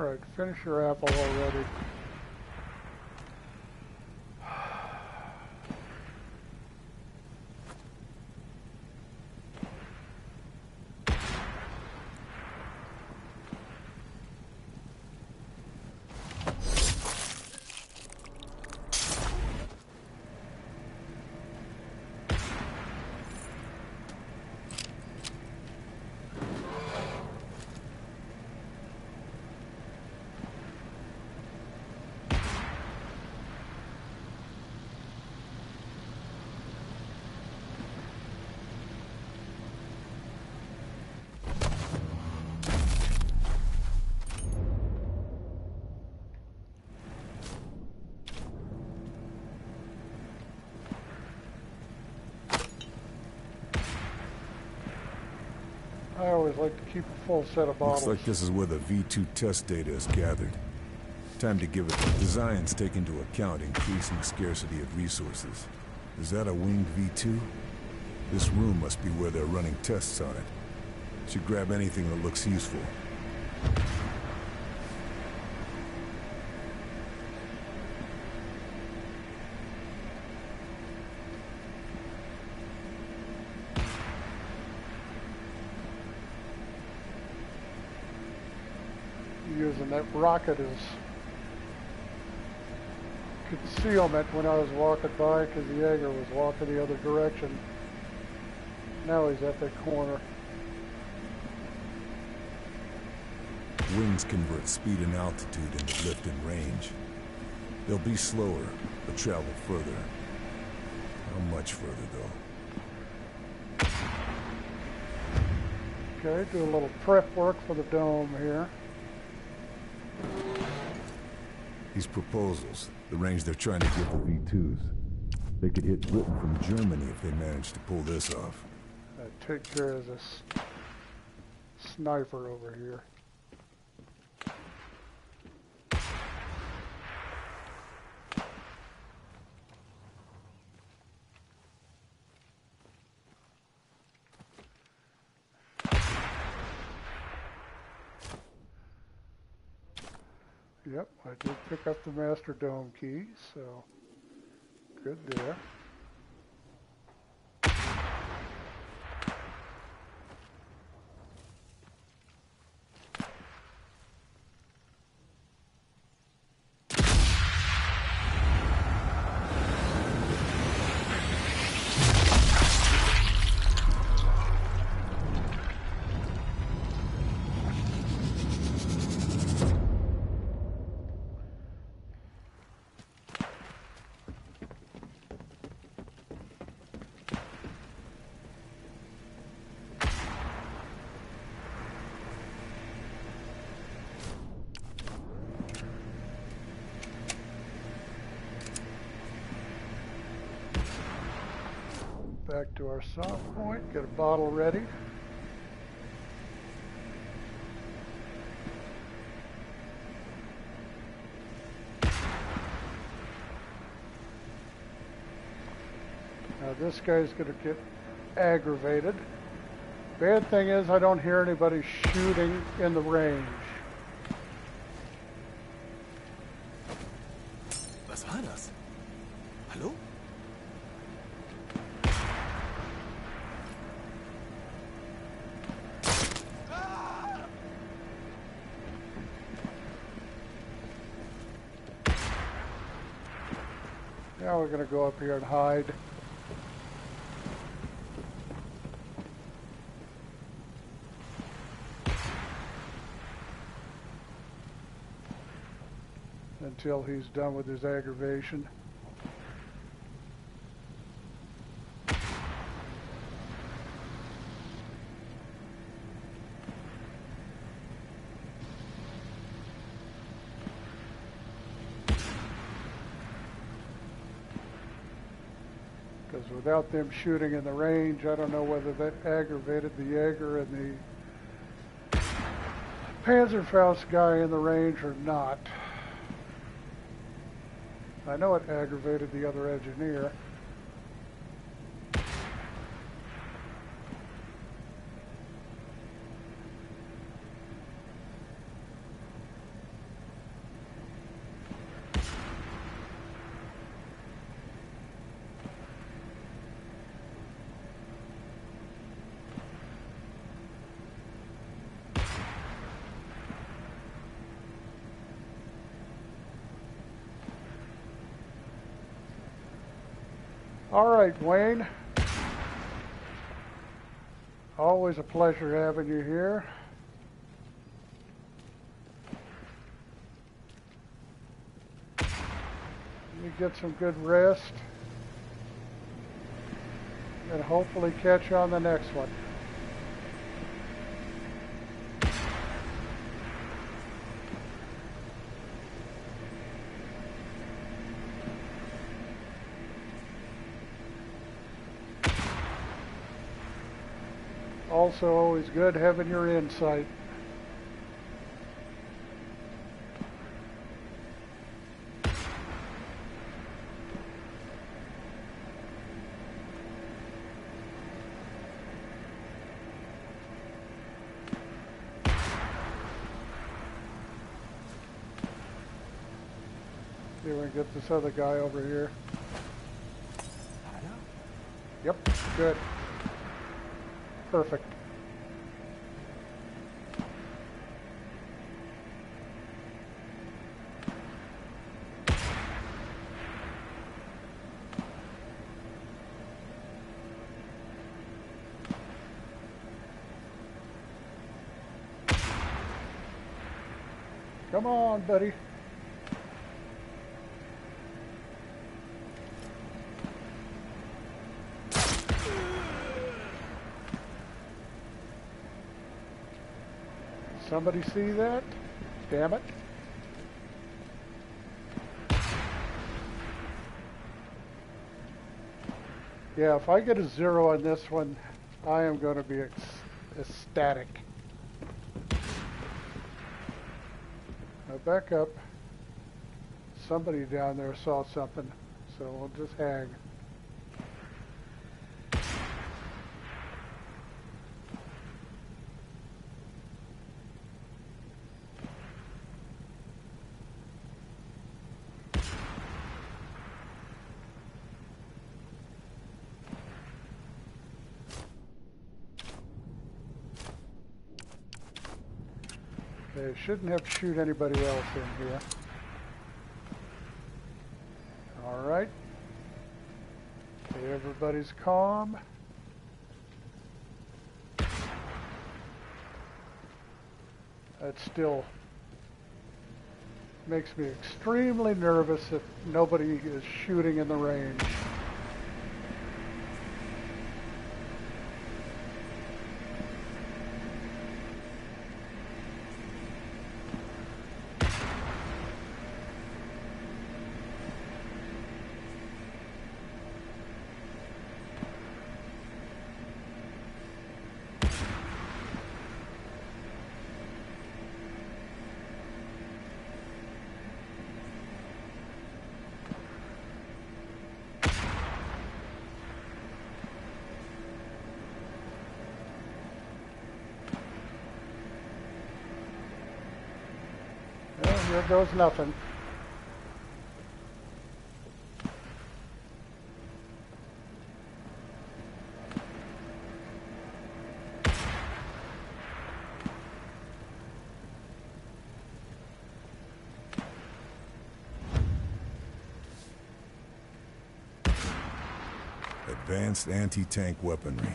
Alright, finish your apple already. I always like to keep a full set of bottles. Looks like this is where the V2 test data is gathered. Time to give it. Designs take into account increasing scarcity of resources. Is that a winged V2? This room must be where they're running tests on it. Should grab anything that looks useful. Using that rocket as concealment when I was walking by because the Jaeger was walking the other direction. Now he's at the corner. Wings convert speed and altitude into lift and range. They'll be slower, but travel further. How much further, though? Okay, do a little prep work for the dome here. These proposals, the range they're trying to give the V2s. They could hit Britain from Germany if they managed to pull this off. Take care of this sniper over here. Yep, I did pick up the master dome key, so good there. Back to our soft point, get a bottle ready. Now this guy's going to get aggravated. Bad thing is I don't hear anybody shooting in the range. Was war das? Hallo? Now we're going to go up here and hide. Until he's done with his aggravation. Because without them shooting in the range, I don't know whether that aggravated the Jaeger and the Panzerfaust guy in the range or not. I know it aggravated the other engineer. All right, Wayne. Always a pleasure having you here. You get some good rest and hopefully catch you on the next one. Also always good having your insight. See if we can get this other guy over here. Yep, good. Perfect. Come on, buddy. Somebody see that? Damn it. Yeah, if I get a 0 on this one, I am going to be ecstatic. Now back up. Somebody down there saw something, so we'll just hang. They shouldn't have to shoot anybody else in here. All right. Okay, everybody's calm. That still makes me extremely nervous if nobody is shooting in the range. Here goes nothing. Advanced anti-tank weaponry.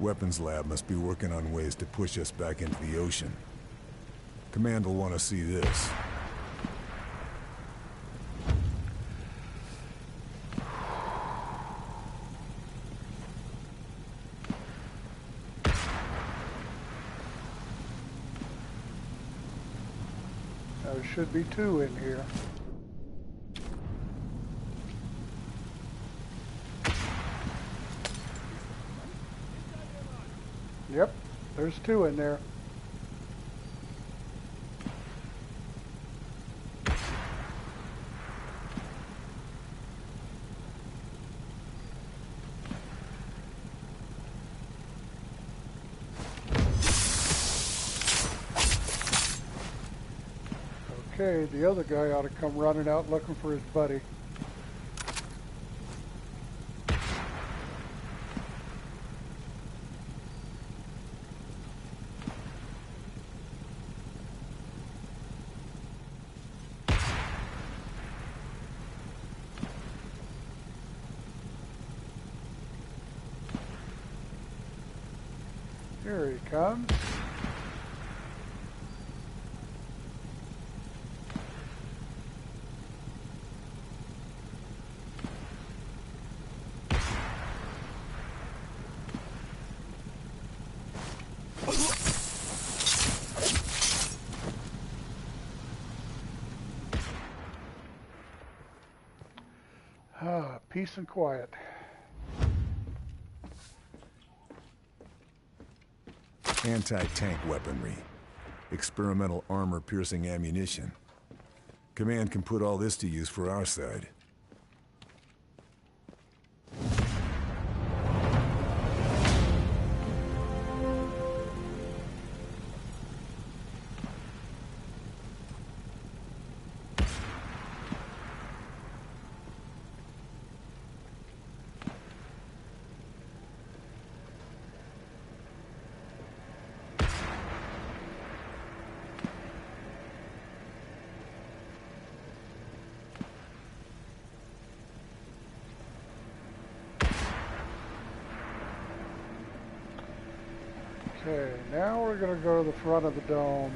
Weapons lab must be working on ways to push us back into the ocean. Command will want to see this. There should be 2 in here. Yep, there's 2 in there. Okay, the other guy ought to come running out looking for his buddy. Here he comes. Peace and quiet. Anti-tank weaponry. Experimental armor-piercing ammunition. Command can put all this to use for our side. Okay, now we're going to go to the front of the dome.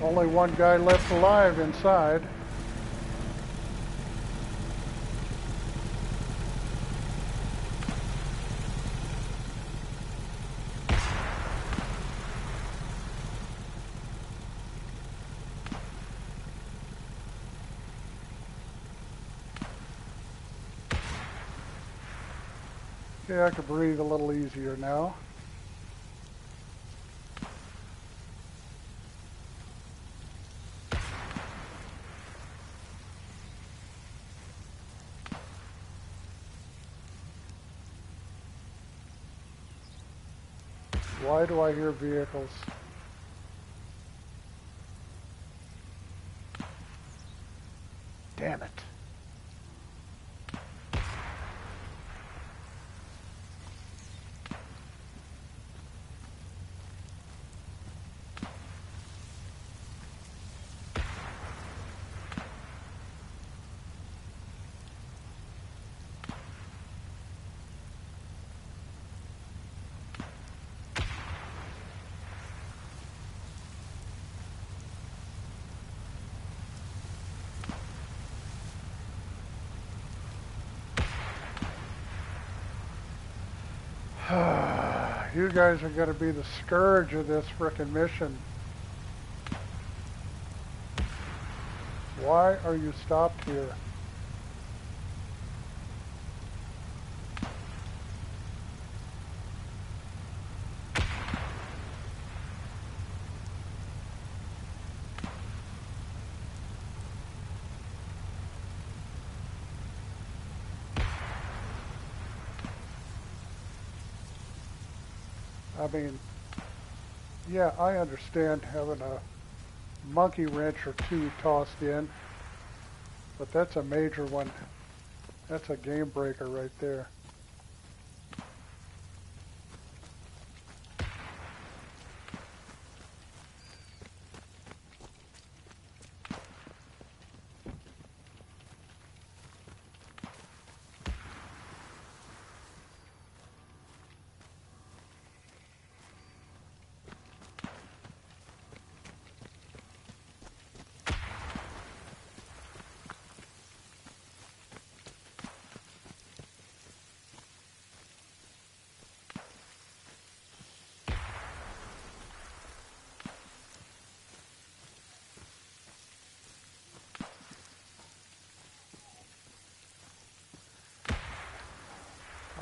Only one guy left alive inside. Okay, I can breathe a little easier now. Why do I hear vehicles? Damn it. You guys are going to be the scourge of this frickin' mission. Why are you stopped here? I mean, yeah, I understand having a monkey wrench or two tossed in, but that's a major one. That's a game breaker right there.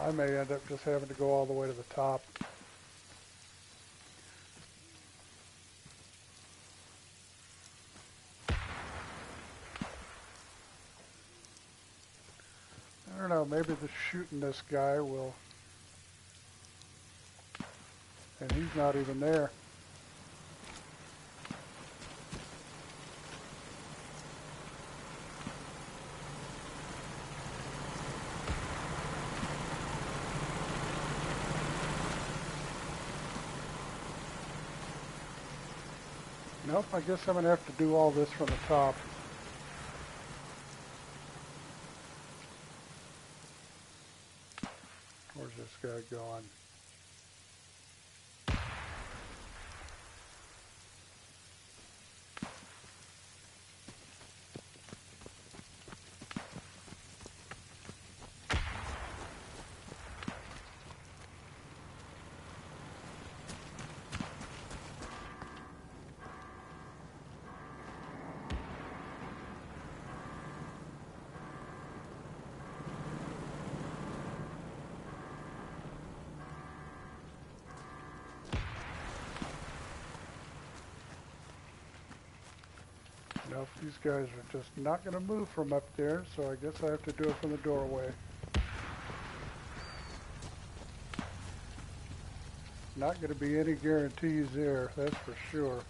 I may end up just having to go all the way to the top. I don't know, maybe the shooting this guy will... And he's not even there. Nope, I guess I'm going to have to do all this from the top. Where's this guy going? Nope, these guys are just not going to move from up there, so I guess I have to do it from the doorway. Not going to be any guarantees there, that's for sure.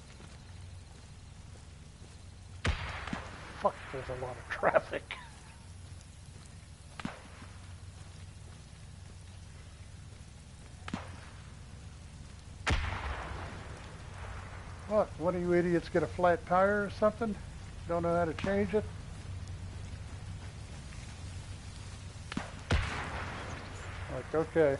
Fuck, there's a lot of traffic. What, one of you idiots get a flat tire or something? Don't know how to change it? Like, okay.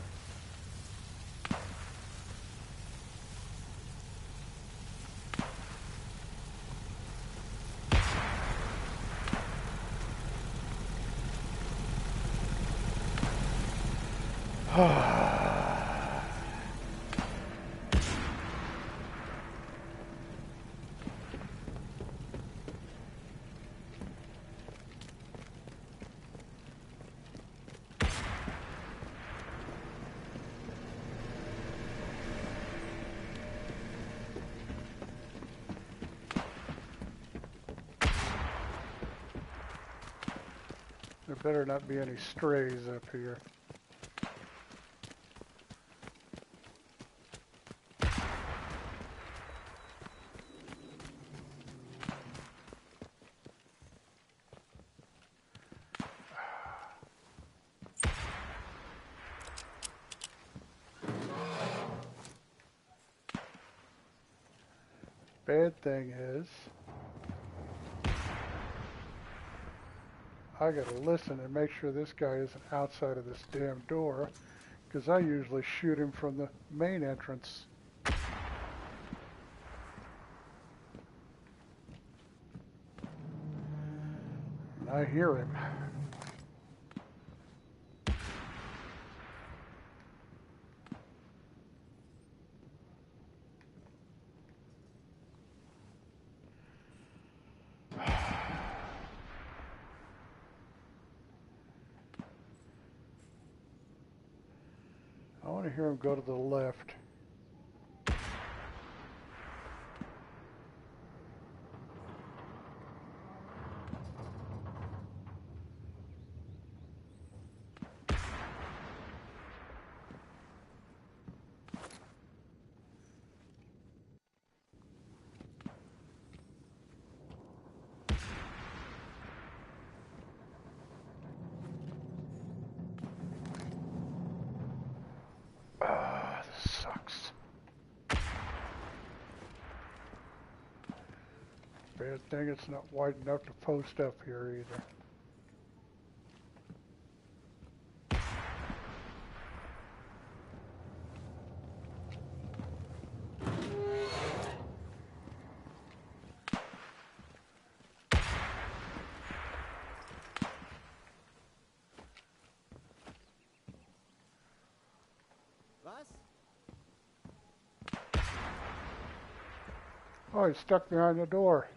There better not be any strays up here. Bad thing is, I gotta listen and make sure this guy isn't outside of this damn door, because I usually shoot him from the main entrance. And I hear him. I want to hear him go to the left. This sucks. Bad thing it's not wide enough to post up here either. Was? Oh, he's stuck behind the door.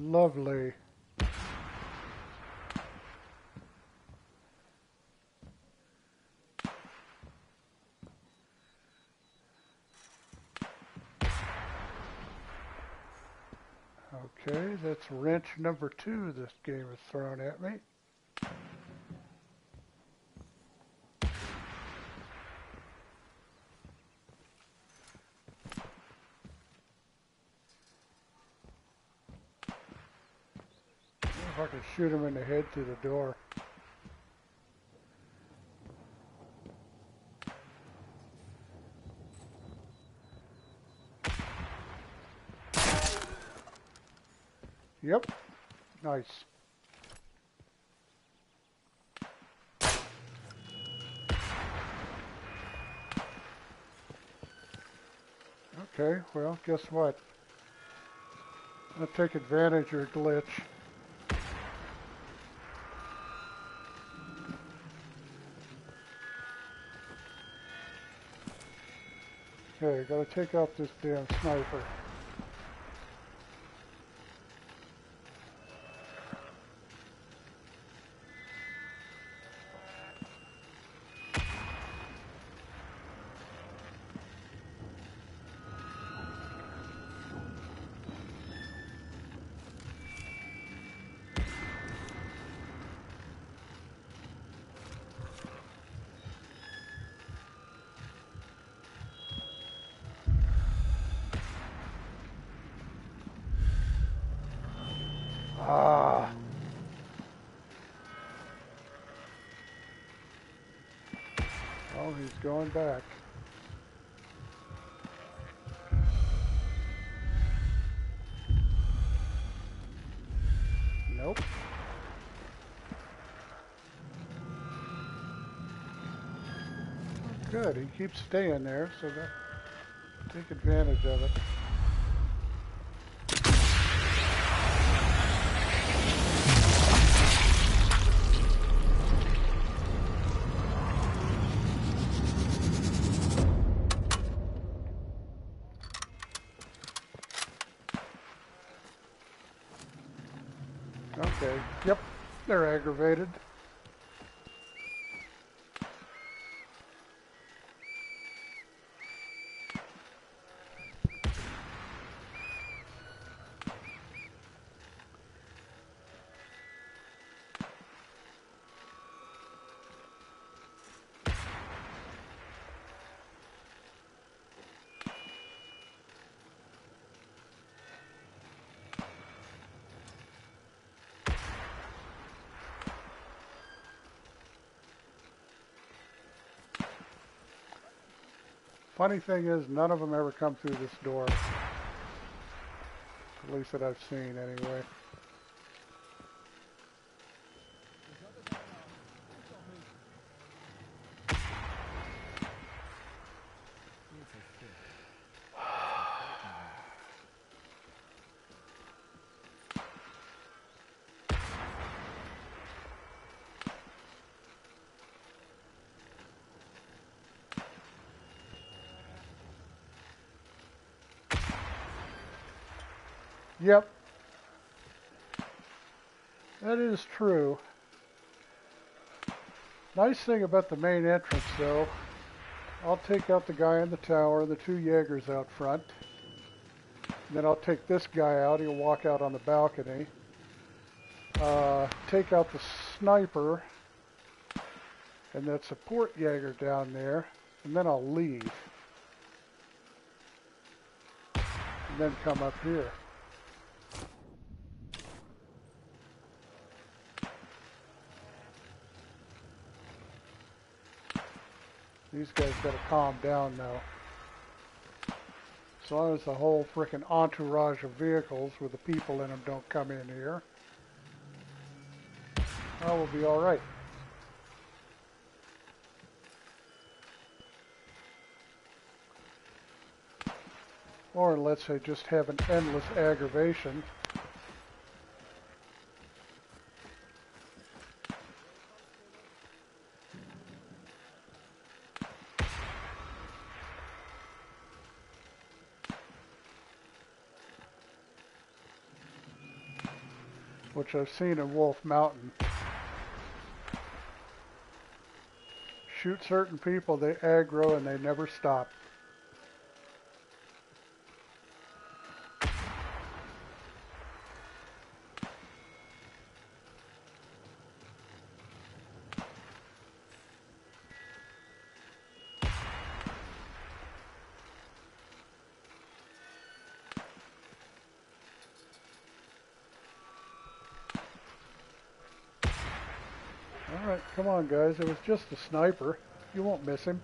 Lovely. Okay, that's wrench number 2 this game has thrown at me. If I could shoot him in the head through the door. Yep. Nice. Okay, well, guess what? I'll take advantage of your glitch. Okay, gotta take out this damn sniper. Ah. Oh, he's going back. Nope. Good, he keeps staying there, so that take advantage of it. Okay, yep, they're aggravated. Funny thing is, none of them ever come through this door. At least that I've seen, anyway. Yep. That is true. Nice thing about the main entrance, though, I'll take out the guy in the tower, the two Jaegers out front. And then I'll take this guy out. He'll walk out on the balcony. Take out the sniper and that support Jaeger down there. And then I'll leave. And then come up here. These guys gotta calm down now. As long as the whole frickin' entourage of vehicles with the people in them don't come in here, I will be alright. Or let's say just have an endless aggravation. Which I've seen in Wolf Mountain. Shoot certain people, they aggro and they never stop. Alright, come on guys, it was just a sniper. You won't miss him.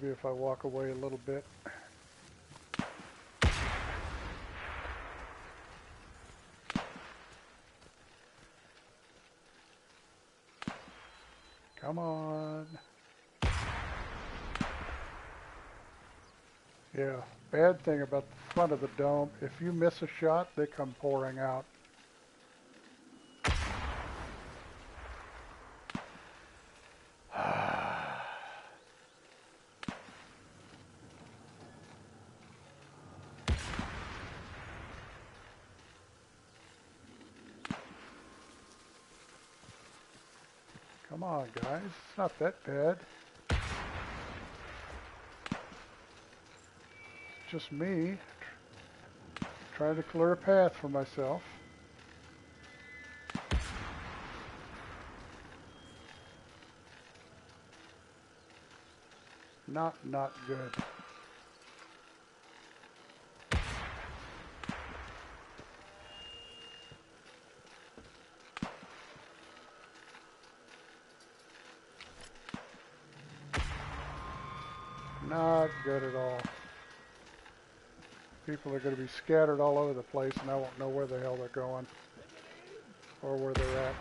Maybe if I walk away a little bit. Come on. Yeah, bad thing about the front of the dome, if you miss a shot, they come pouring out. Come on, guys. It's not that bad. It's just me trying to clear a path for myself. Not good. Not good at all. People are going to be scattered all over the place and I won't know where the hell they're going or where they're at.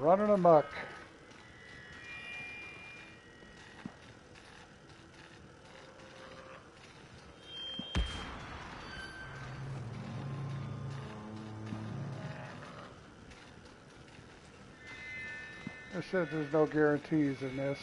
Running amok. I said there's no guarantees in this.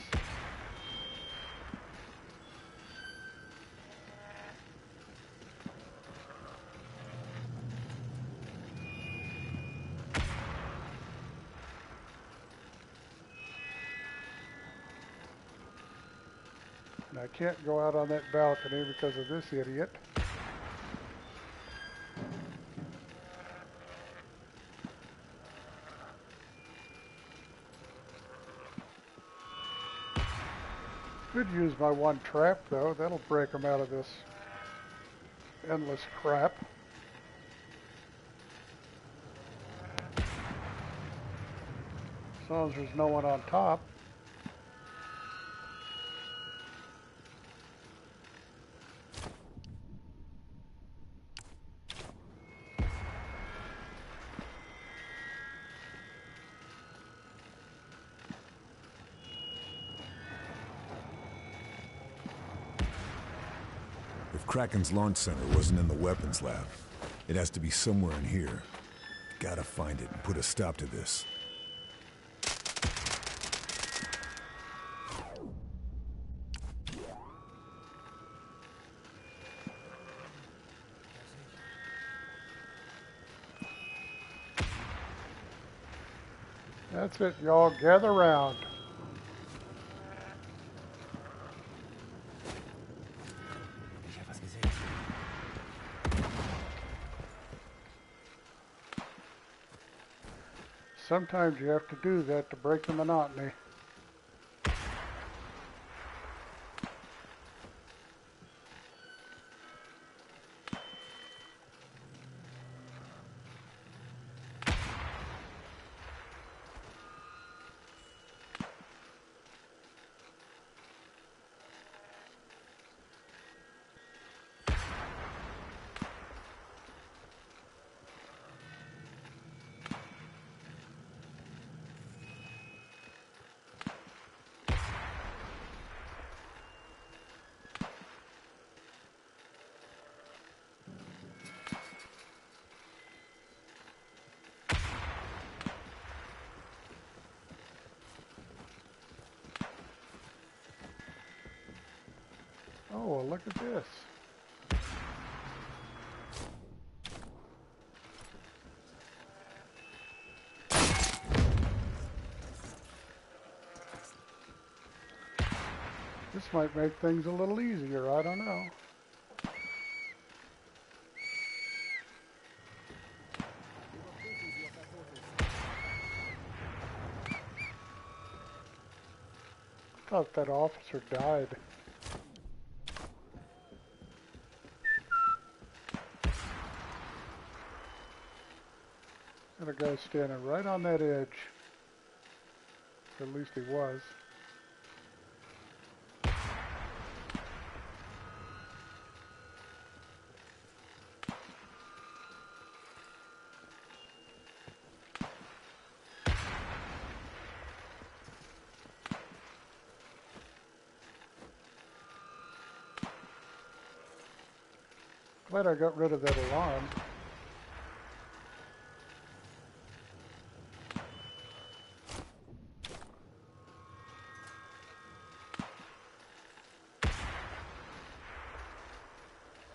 And I can't go out on that balcony because of this idiot. Could use my one trap though, that'll break them out of this endless crap. As long as there's no one on top. If Kraken's launch center wasn't in the weapons lab, it has to be somewhere in here. Gotta find it and put a stop to this. That's it, y'all. Gather round. Sometimes you have to do that to break the monotony. Oh, well, look at this. This might make things a little easier, I don't know. I thought that officer died. And a guy standing right on that edge. At least he was. Glad I got rid of that alarm.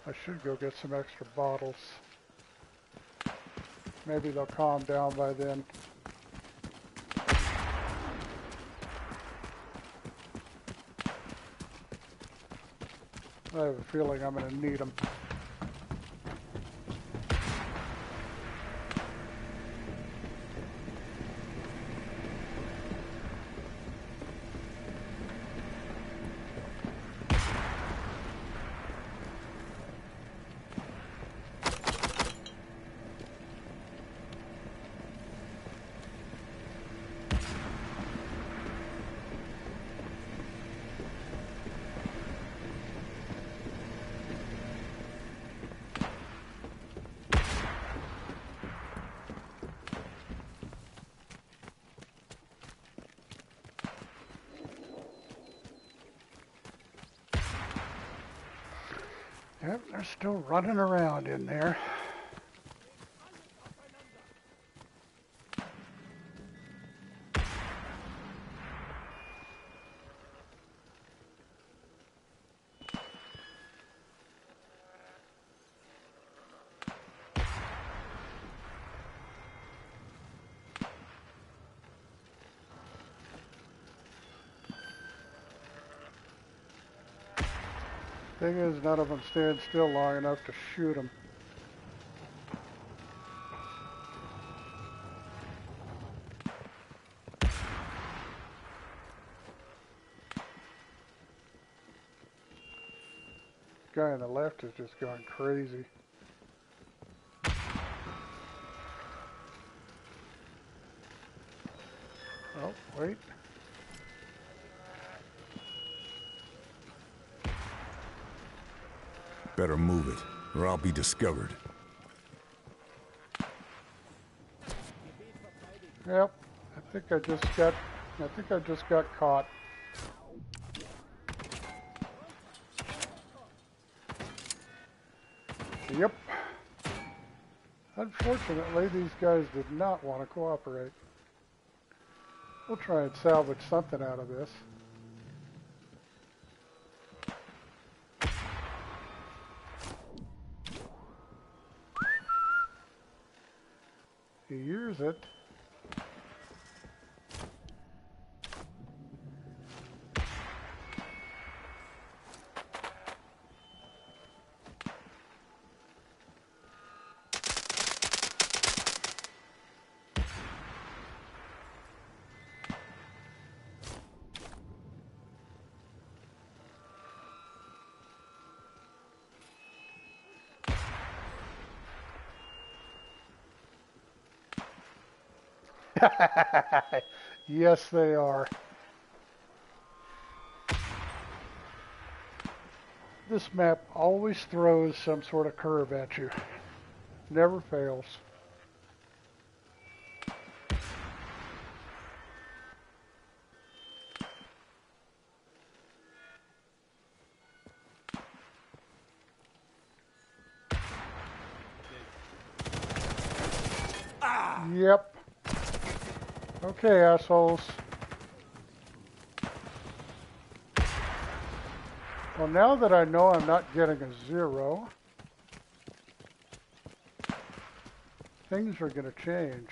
I should go get some extra bottles. Maybe they'll calm down by then. I have a feeling I'm going to need them. Yep, they're still running around in there. Thing is, none of them stand still long enough to shoot them. Guy on the left is just going crazy. Oh, wait. Better move it, or I'll be discovered. Yep, I think I just got caught. Yep. Unfortunately, these guys did not want to cooperate. We'll try and salvage something out of this. He hears it. Yes, they are. This map always throws some sort of curve at you. Never fails. Yep. Okay, assholes. Well, now that I know I'm not getting a 0, things are going to change.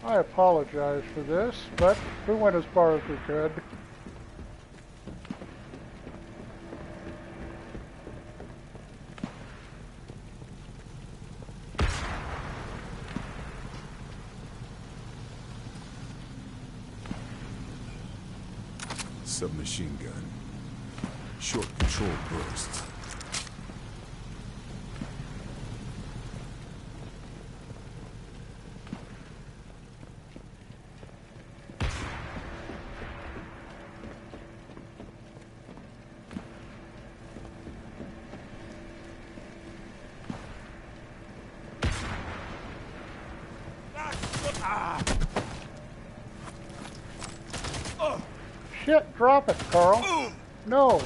I apologize for this, but we went as far as we could. submachine gun. Short control bursts. Shit, drop it, Carl. No.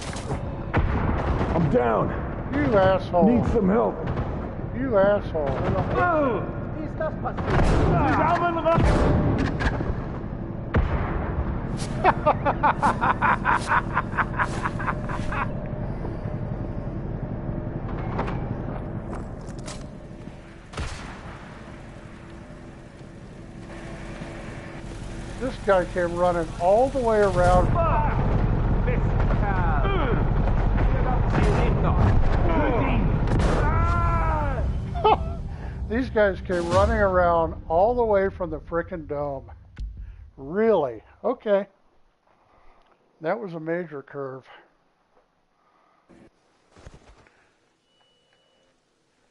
I'm down. You asshole. Need some help. You asshole. Wie ist das passiert? This guy came running all the way around. These guys came running around all the way from the frickin' dome. Really? Okay. That was a major curve.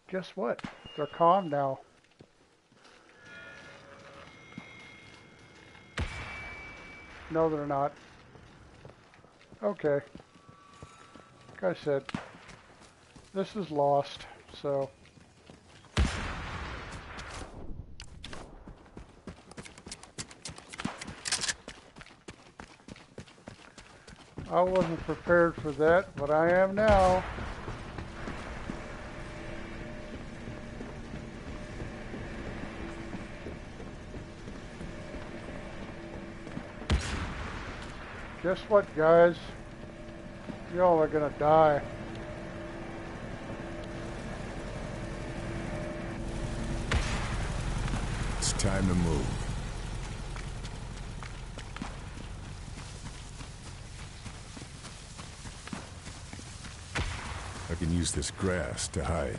Guess what? They're calm now. No, they're not. Okay. Like I said, this is lost, so... I wasn't prepared for that, but I am now. Guess what, guys? Y'all are gonna die. It's time to move. I can use this grass to hide.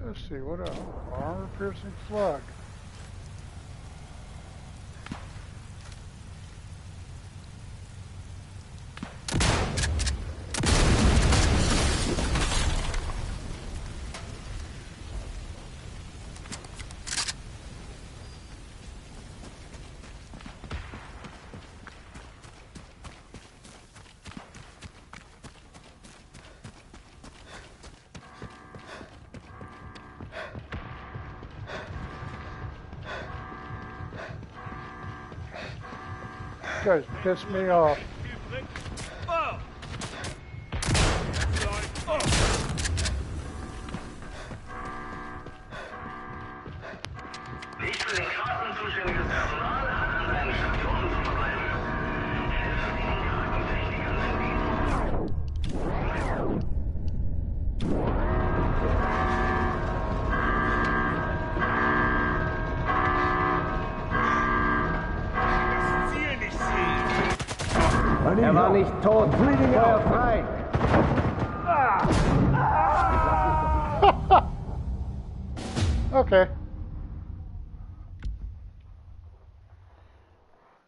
Let's see, what else? Armor-piercing slug. You guys piss me off. Nicht für den Karten zuständiges Personal hat an seinen Stationen zu verbleiben. Helfen den Kartentechnikern in Er war nicht tot. Feuer frei. Okay.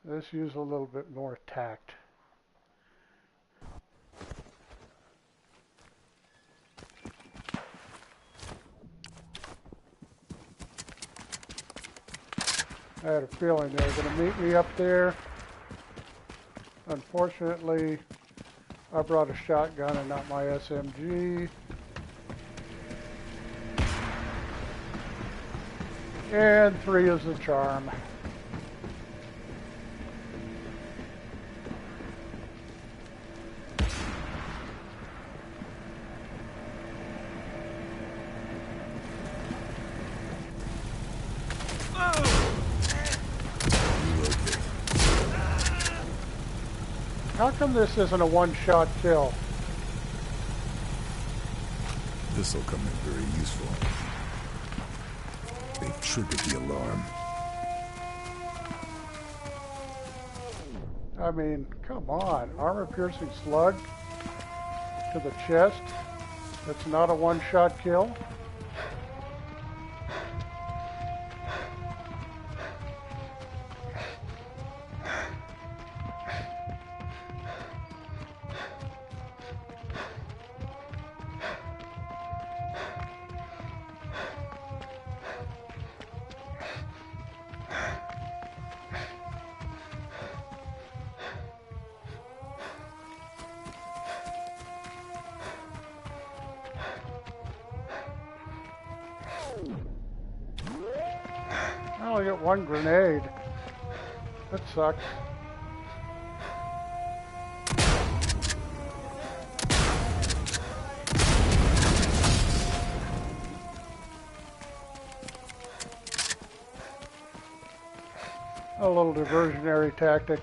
Let's use a little bit more tact. I had a feeling they were going to meet me up there. Unfortunately, I brought a shotgun and not my SMG. And 3 is the charm. How come this isn't a one-shot kill? This'll come in very useful. They've triggered the alarm. I mean, come on. Armor-piercing slug to the chest. That's not a one-shot kill. only get one grenade. That sucks. A little diversionary tactic.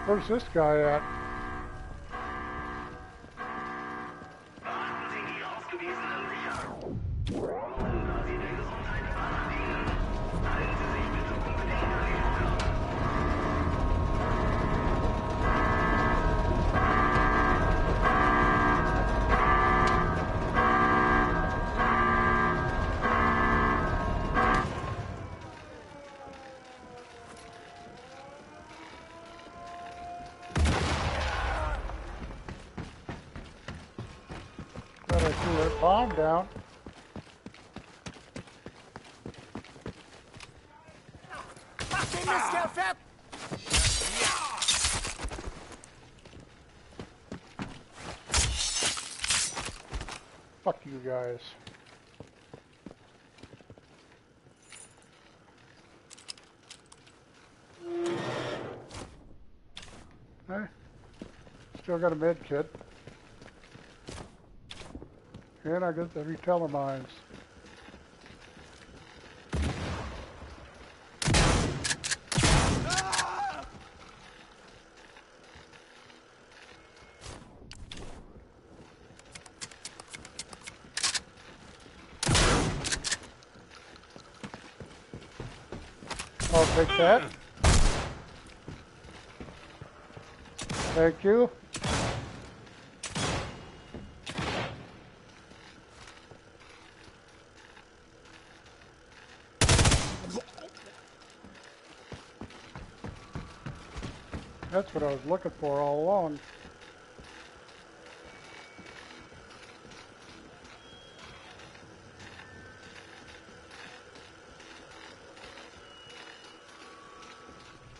Where's this guy at? Beachten Sie die ausgewiesenen Sicherheiten. Und da Sie der Gesundheit aller dienen, halten Sie sich bitte unbedingt an die Vorgaben. Glad I threw that bomb down. Mach den Mistkerl fertig! Fuck you guys. Hey, still got a med kit. And I got the reteller mines. I'll take that. Thank you. That's what I was looking for all along.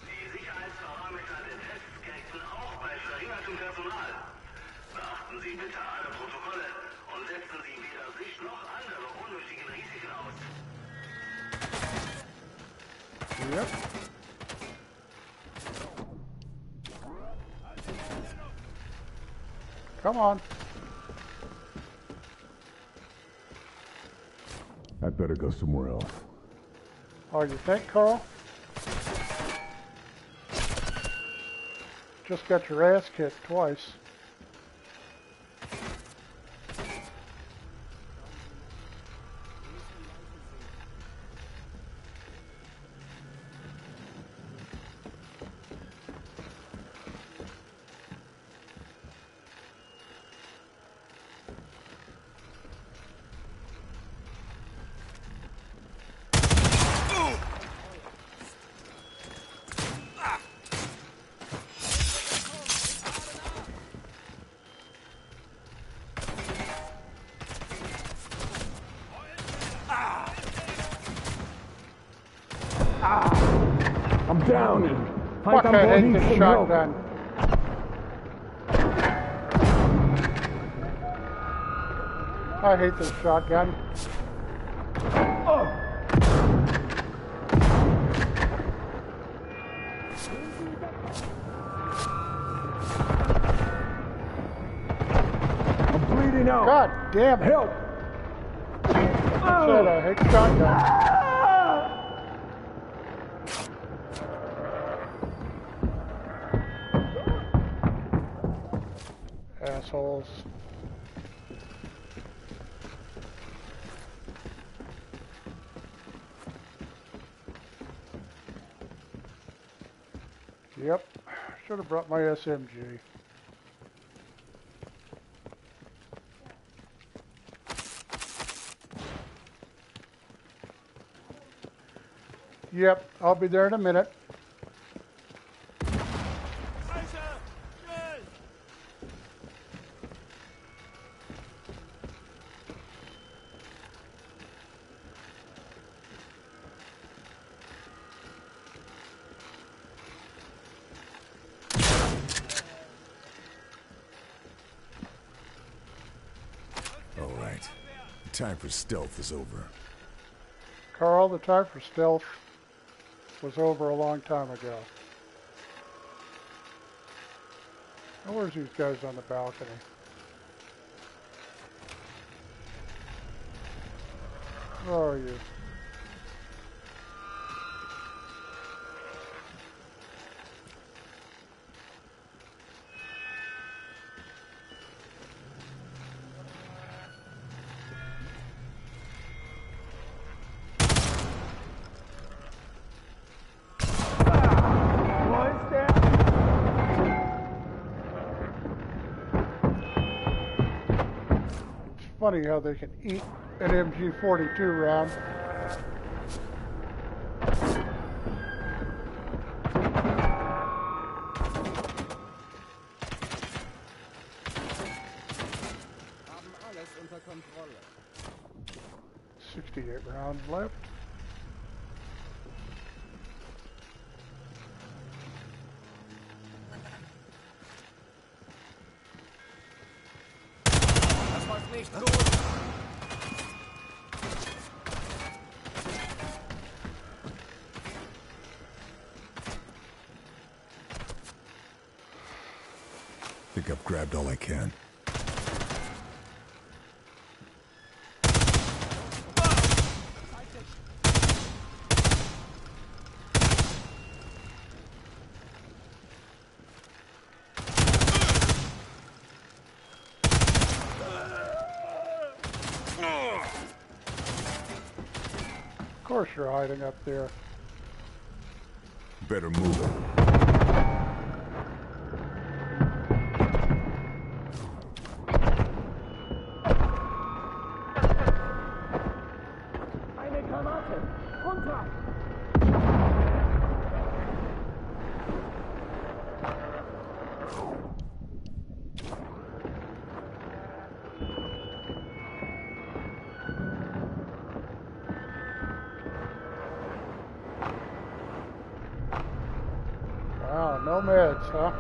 Die Sicherheitsparameter der Tests gelten auch bei verringertem Personal. Beachten Sie bitte alle Protokolle und setzen Sie weder sich noch andere unnötigen Risiken aus. Yep. Come on. I'd better go somewhere else. Oh, you think, Carl? Just got your ass kicked twice. I'm down. Fuck, I hate this shotgun. I hate this shotgun. I'm bleeding out. God damn it. Help! I said I hate shotguns. Assholes. Yep, should have brought my SMG. Yep, I'll be there in a minute. time for stealth is over. Carl, the time for stealth was over a long time ago. Now, where's these guys on the balcony? Where are you? Funny how they can eat an MG42 round. Haben alles unter Kontrolle. 68 rounds left. Das läuft nicht gut. Think I've grabbed all I can. Of course you're hiding up there. Better move it. Eine Granate! Runter! Wow, no meds, huh?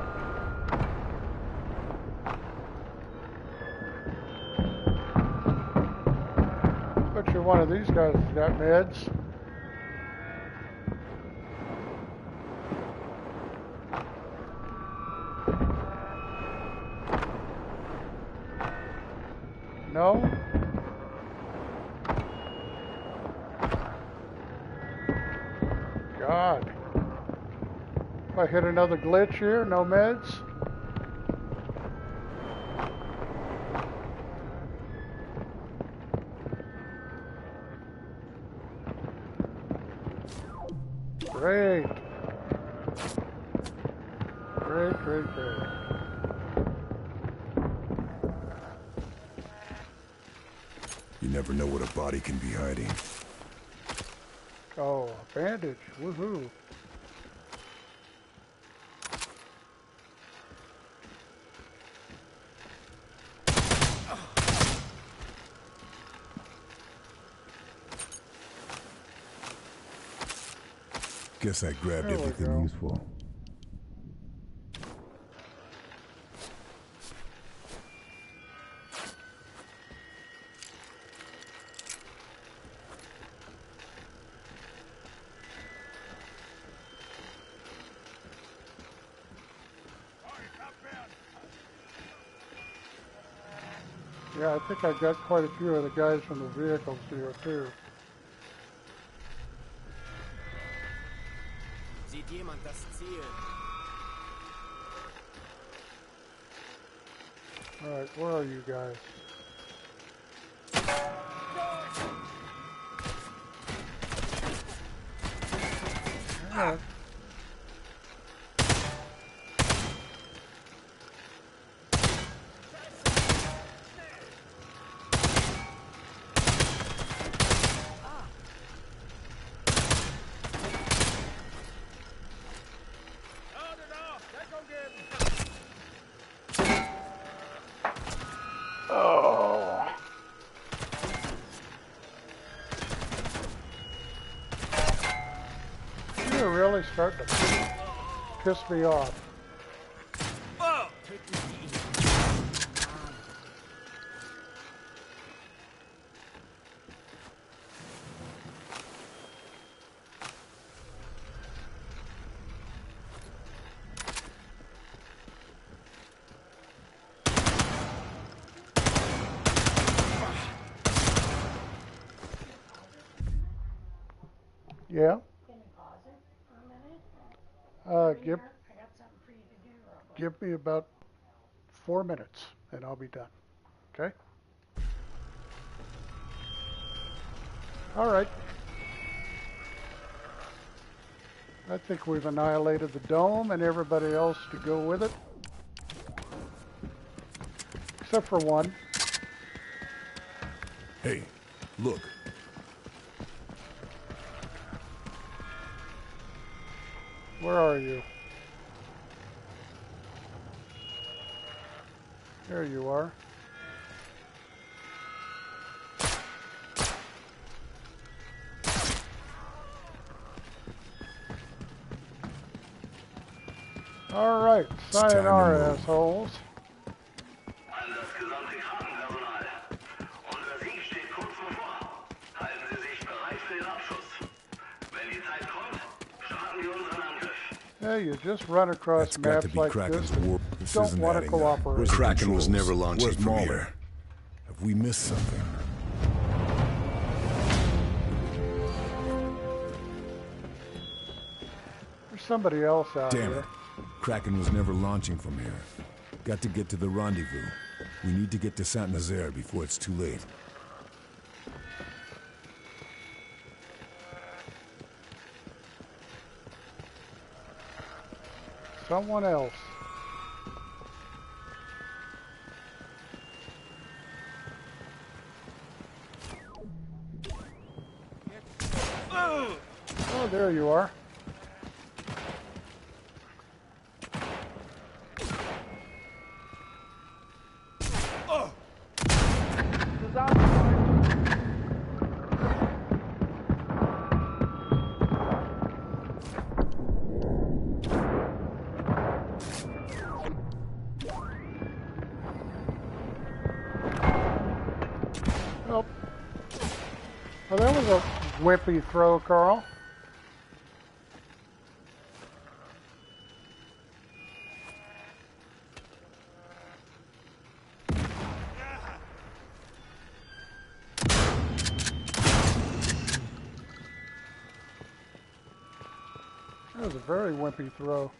Bet you one of these guys has got meds. No? God. If I hit another glitch here, no meds. Great. Great, great, great. You never know what a body can be hiding. Oh, a bandage. Woohoo. Guess I grabbed There we everything go. useful. Yeah, I think I got quite a few of the guys from the vehicles here too. Sieht jemand das Ziel? Alright, where are you guys? Alright. Oh. You're really starting to piss me off. Yeah? Can you pause it for a minute? Give I got something for you to do real quick. give me about 4 minutes, and I'll be done. Okay? All right. I think we've annihilated the dome and everybody else to go with it. Except for one. Hey, look. Where are you? There you are. All right, time to sayonara, move. assholes. An das gesamte Krankenpersonal. Unser Sieg steht kurz bevor. Halten Sie sich bereit für den Abschuss. Wenn die Zeit kommt, starten wir unseren Angriff. Hey, you just run across That's got to maps be like Kraken's this. war. This Don't isn't want to adding up. cooperate. Where's the Kraken was controls? never launching Where's from Mahler? here. Have we missed something? There's somebody else out Damn here. it. Kraken was never launching from here. Got to get to the rendezvous. We need to get to Saint-Nazaire before it's too late. Someone else. Oh, there you are. Oh. Well, that was a wimpy throw, Carl. That was a very wimpy throw.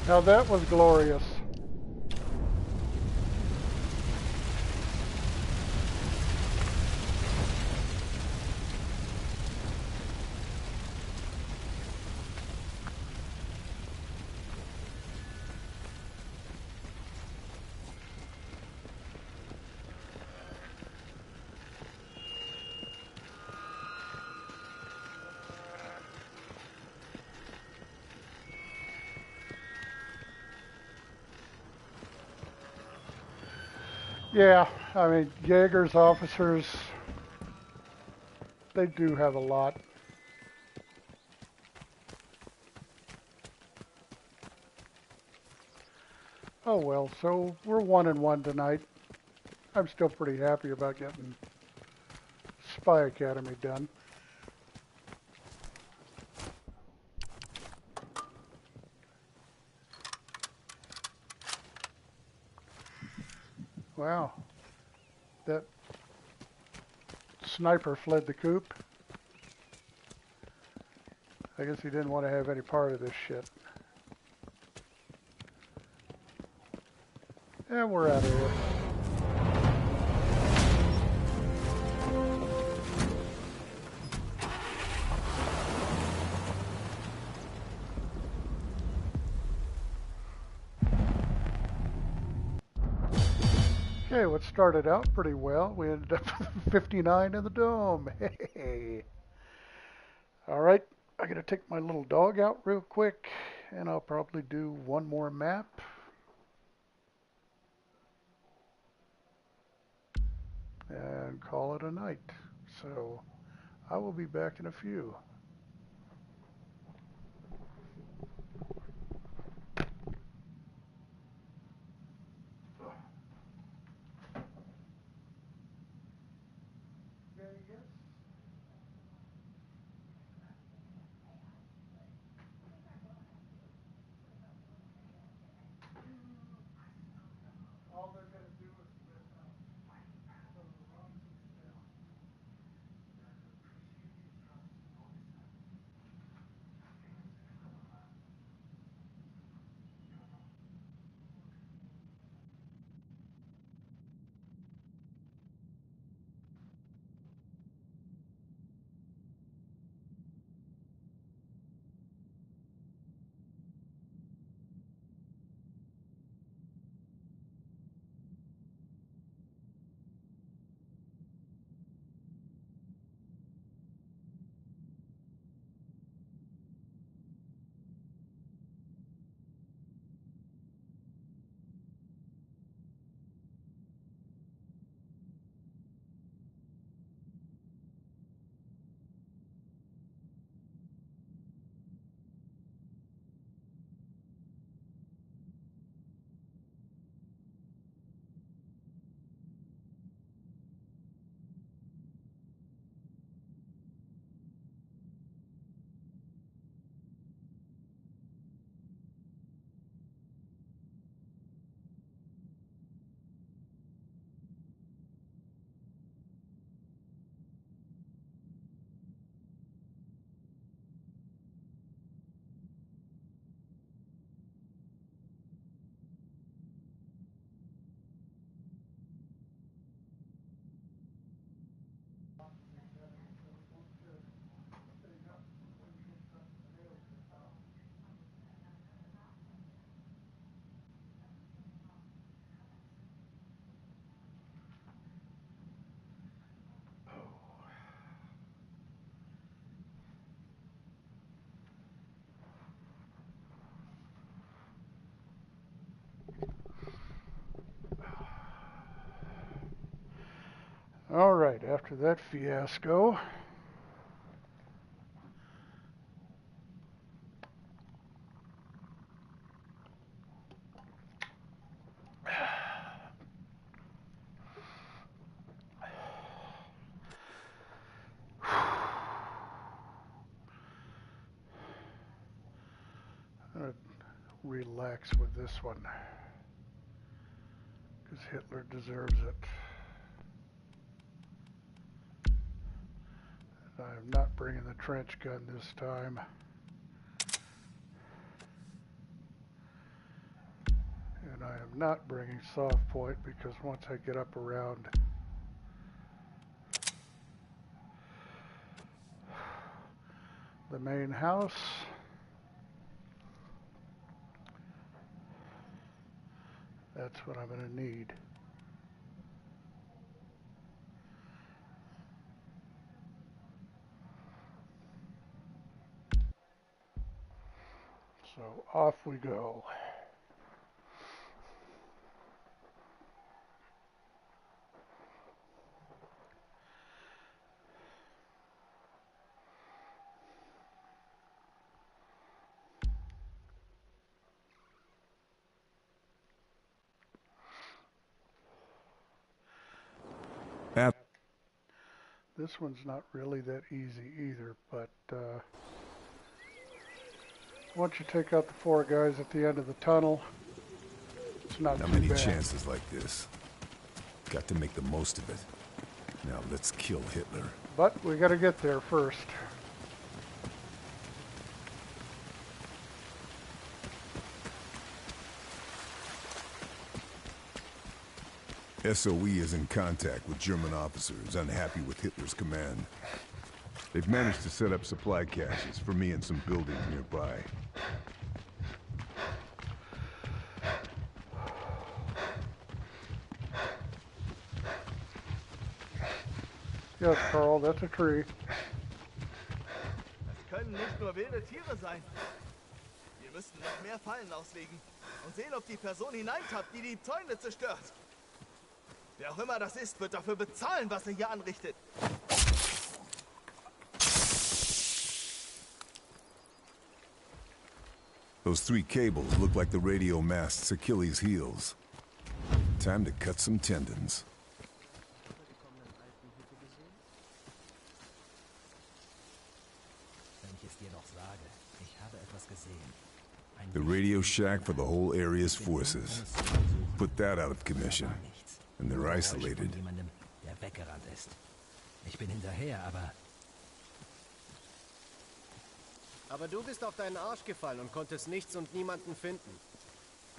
Now that was glorious. Yeah, I mean, Jaegers, officers, they do have a lot. Oh well, so we're 1-1 tonight. I'm still pretty happy about getting Spy Academy done. Wow, that sniper fled the coop. I guess he didn't want to have any part of this shit. And we're out of here. Okay, what started out pretty well, we ended up with 59 in the dome. Hey. All right, I gotta take my little dog out real quick, and I'll probably do one more map. and call it a night. So I will be back in a few. All right, after that fiasco, I'm going to relax with this one because Hitler deserves it. I am not bringing the trench gun this time. And I am not bringing soft point because once I get up around the main house, that's what I'm going to need. So off we go. This one's not really that easy either, but once you take out the 4 guys at the end of the tunnel, it's not too bad. Not many chances like this. Got to make the most of it. Now let's kill Hitler. But we got to get there first. SOE is in contact with German officers unhappy with Hitler's command. They've managed to set up supply caches for me in some buildings nearby. Yes, Carl, that's a tree. Es können nicht nur wilde Tiere sein. Wir müssten noch mehr Fallen auslegen und sehen, ob die Person hineintappt, die die Zäune zerstört. Wer auch immer das ist, wird dafür bezahlen, was er hier anrichtet. Those 3 cables look like the radio mast's Achilles' heels. Time to cut some tendons. Wenn ich es dir doch sage, ich habe etwas gesehen. The radio shack for the whole area's forces. Put that out of commission. And they're isolated. Jemandem, der weggerannt ist. Ich bin hinterher, aber Aber du bist auf deinen Arsch gefallen und konntest nichts und niemanden finden.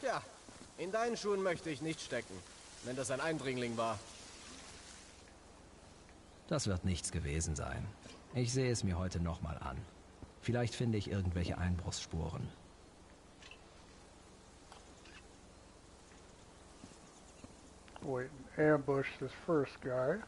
Tja, in deinen Schuhen möchte ich nicht stecken, wenn das ein Eindringling war. das wird nichts gewesen sein. Ich sehe es mir heute nochmal an. Vielleicht finde ich irgendwelche Einbruchsspuren. Wait and ambush this first guy.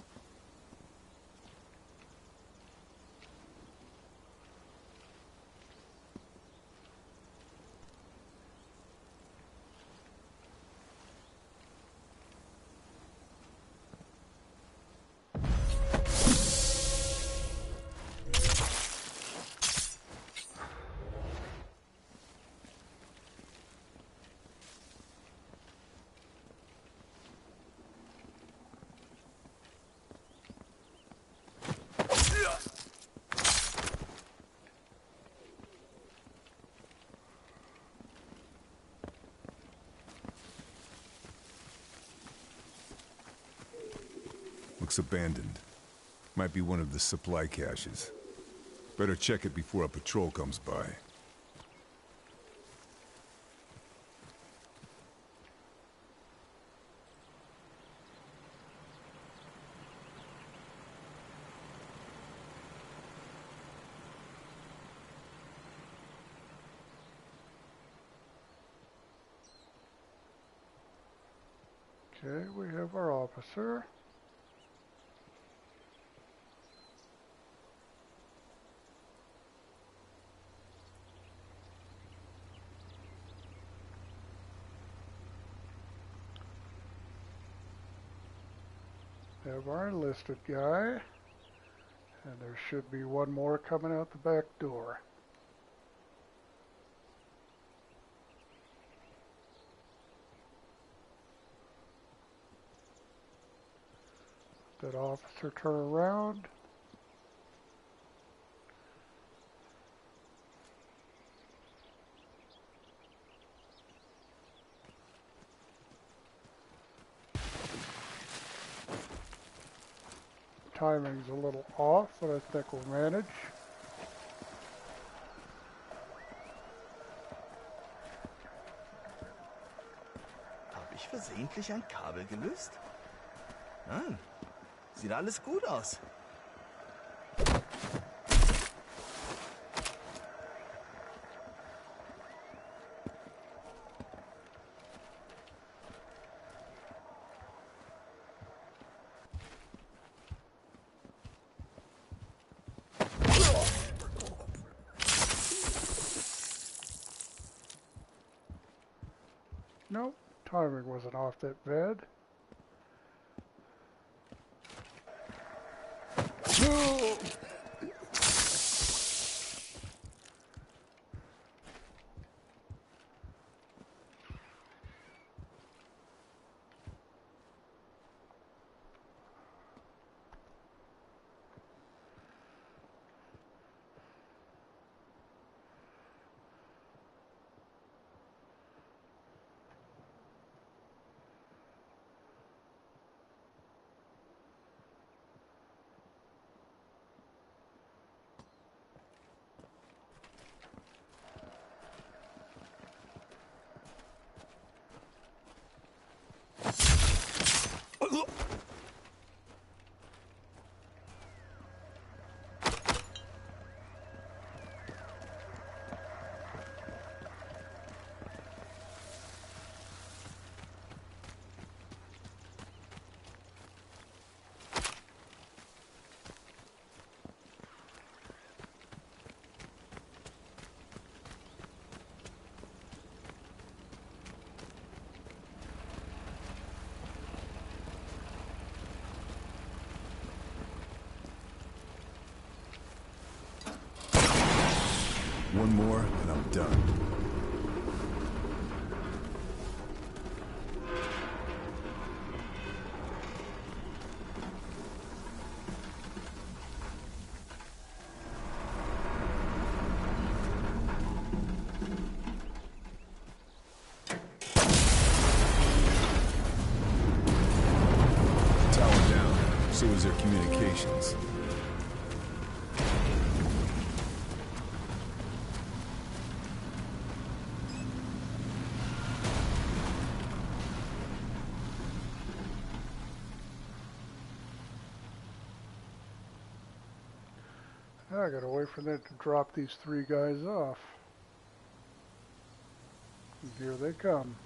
Looks abandoned. Might be one of the supply caches. Better check it before a patrol comes by. Okay, we have our officer. Have our enlisted guy, and there should be one more coming out the back door. That officer turn around. Timing's a little off, but I think we'll manage. Habe ich versehentlich ein Kabel gelöst? Nein, sieht alles gut aus. Nope, timing wasn't off that bad. One more, and I'm done. Tower down. So is their communications. I gotta wait for them to drop these 3 guys off. And here they come.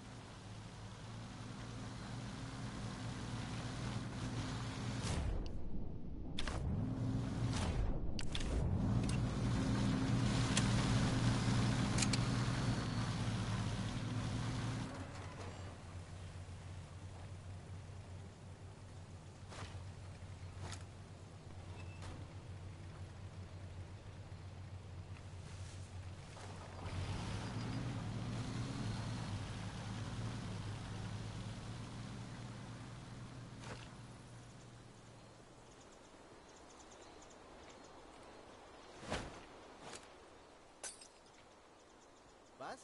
Was?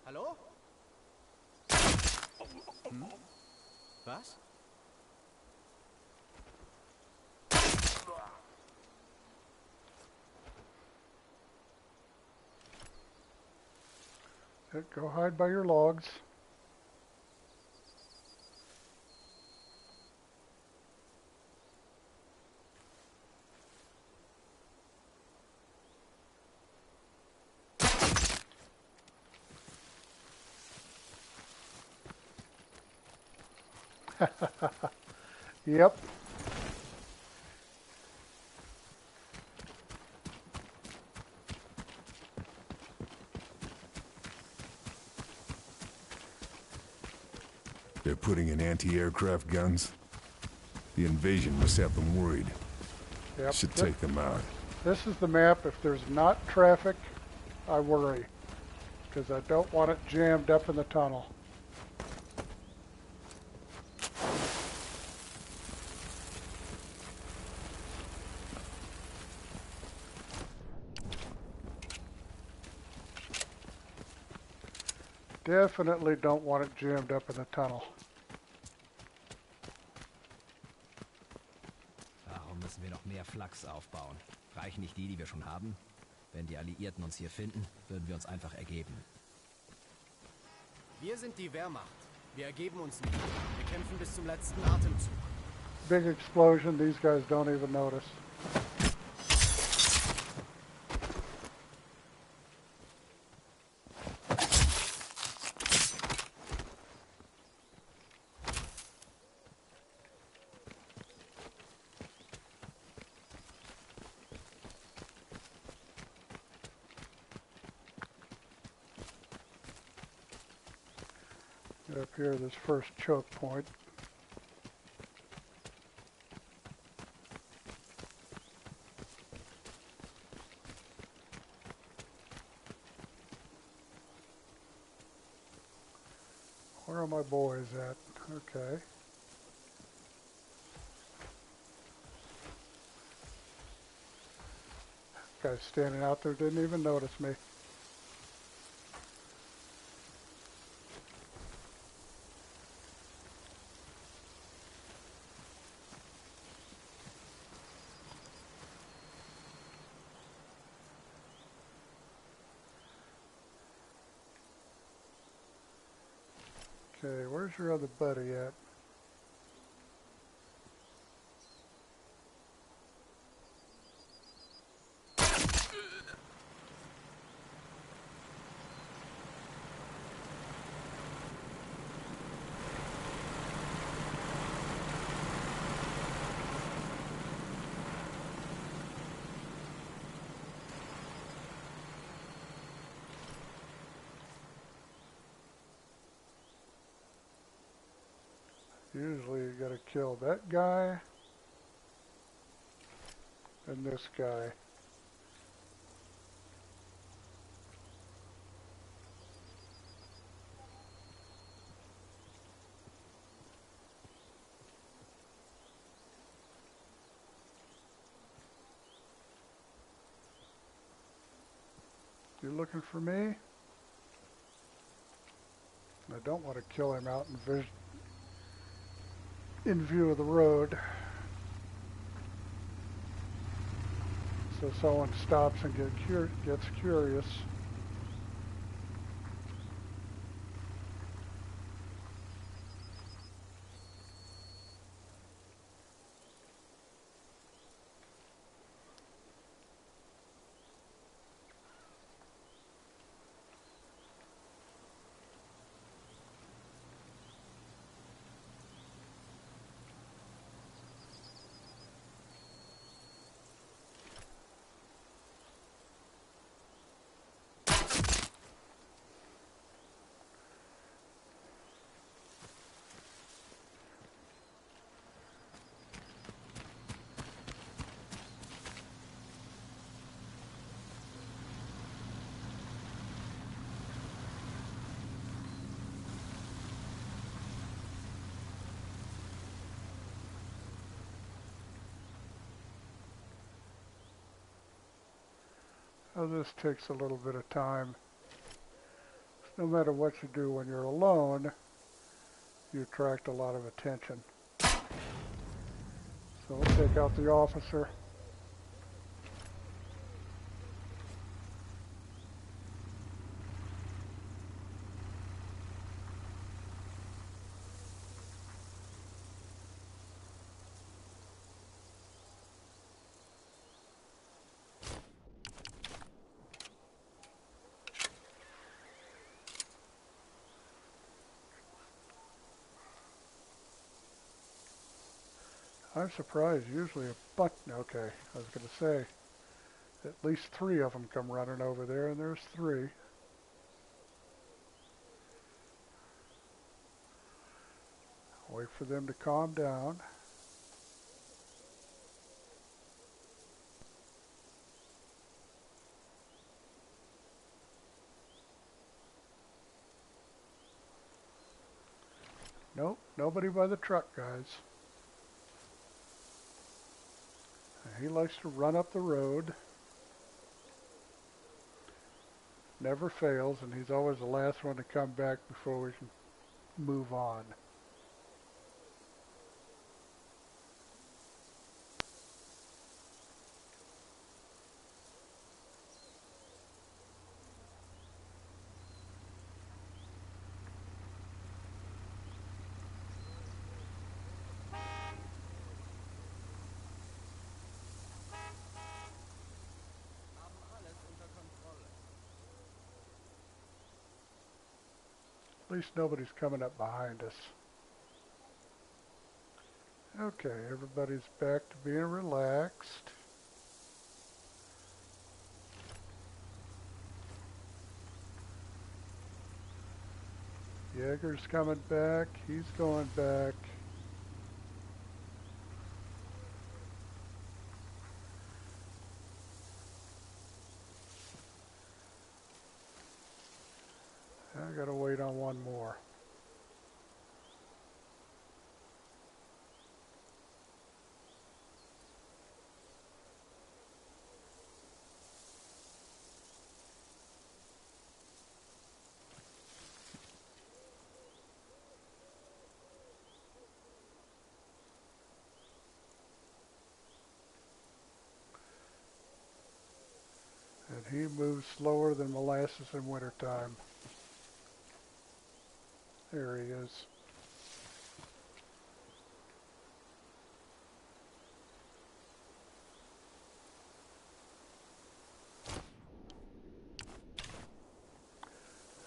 Hallo? Hm? Was? Go hide by your logs. Yep. They're putting in anti-aircraft guns. The invasion must have them worried. Yep. Should take them out. This is the map. If there's not traffic, I worry. Because I don't want it jammed up in the tunnel. Definitely don't want it jammed up in the tunnel. Warum müssen wir noch mehr Flaks aufbauen? Reichen nicht die wir schon haben? Wenn die Alliierten uns hier finden, würden wir uns einfach ergeben. Wir sind die Wehrmacht. Wir ergeben uns nicht. Wir kämpfen bis zum letzten Atemzug. Big explosion, these guys don't even notice. Up here, this first choke point. Where are my boys at? Okay. Guy standing out there didn't even notice me. Okay, where's your other buddy at? Usually you gotta kill that guy and this guy. You looking for me? I don't want to kill him out in view of the road. So someone stops and gets curious. Oh, this takes a little bit of time. No matter what you do when you're alone, you attract a lot of attention. So we'll take out the officer. I'm surprised. Usually a bunch. Okay, I was going to say, at least 3 of them come running over there, and there's 3. Wait for them to calm down. Nope, nobody by the truck, guys. He likes to run up the road. Never fails, and he's always the last one to come back before we can move on. At least nobody's coming up behind us. Okay, everybody's back to being relaxed. Jaeger's coming back. He's going back. I gotta wait on one more. And he moves slower than molasses in wintertime. There he is.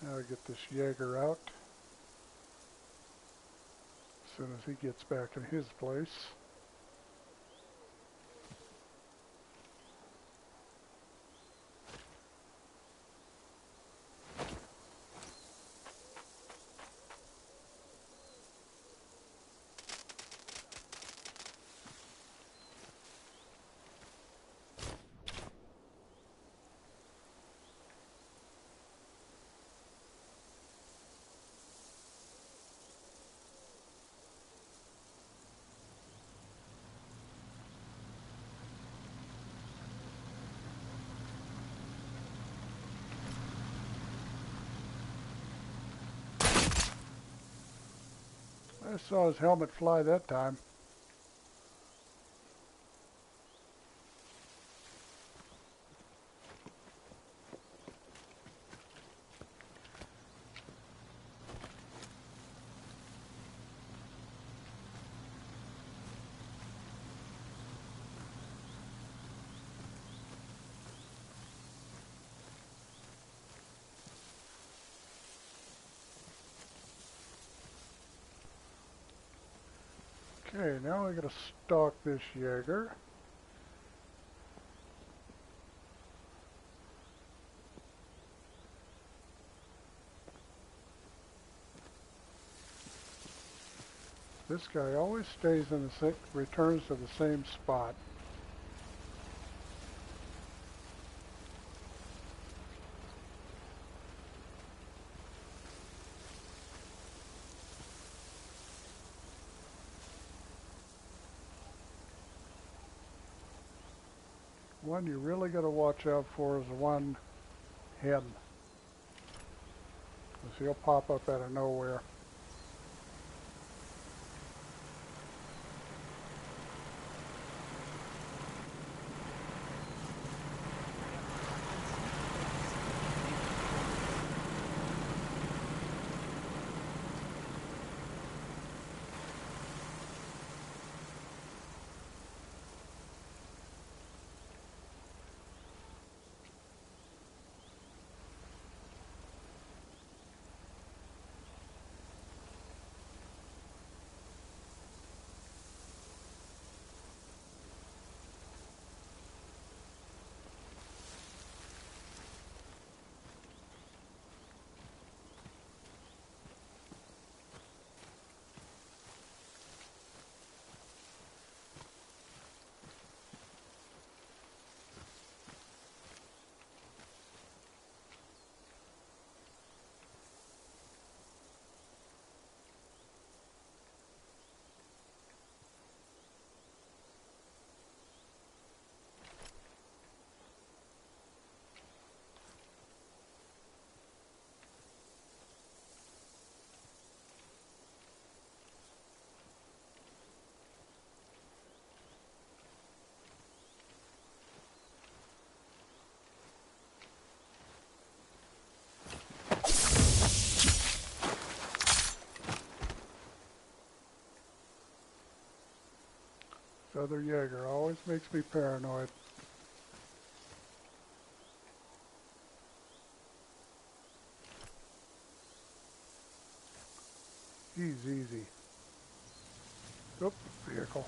Now I get this Jaeger out. As soon as he gets back in his place. I saw his helmet fly that time. Okay, now we gotta stalk this Jaeger. This guy always stays in the returns to the same spot. One you really got to watch out for is the one hidden. Because he'll pop up out of nowhere. This other Jaeger always makes me paranoid. He's easy. Oop, vehicle.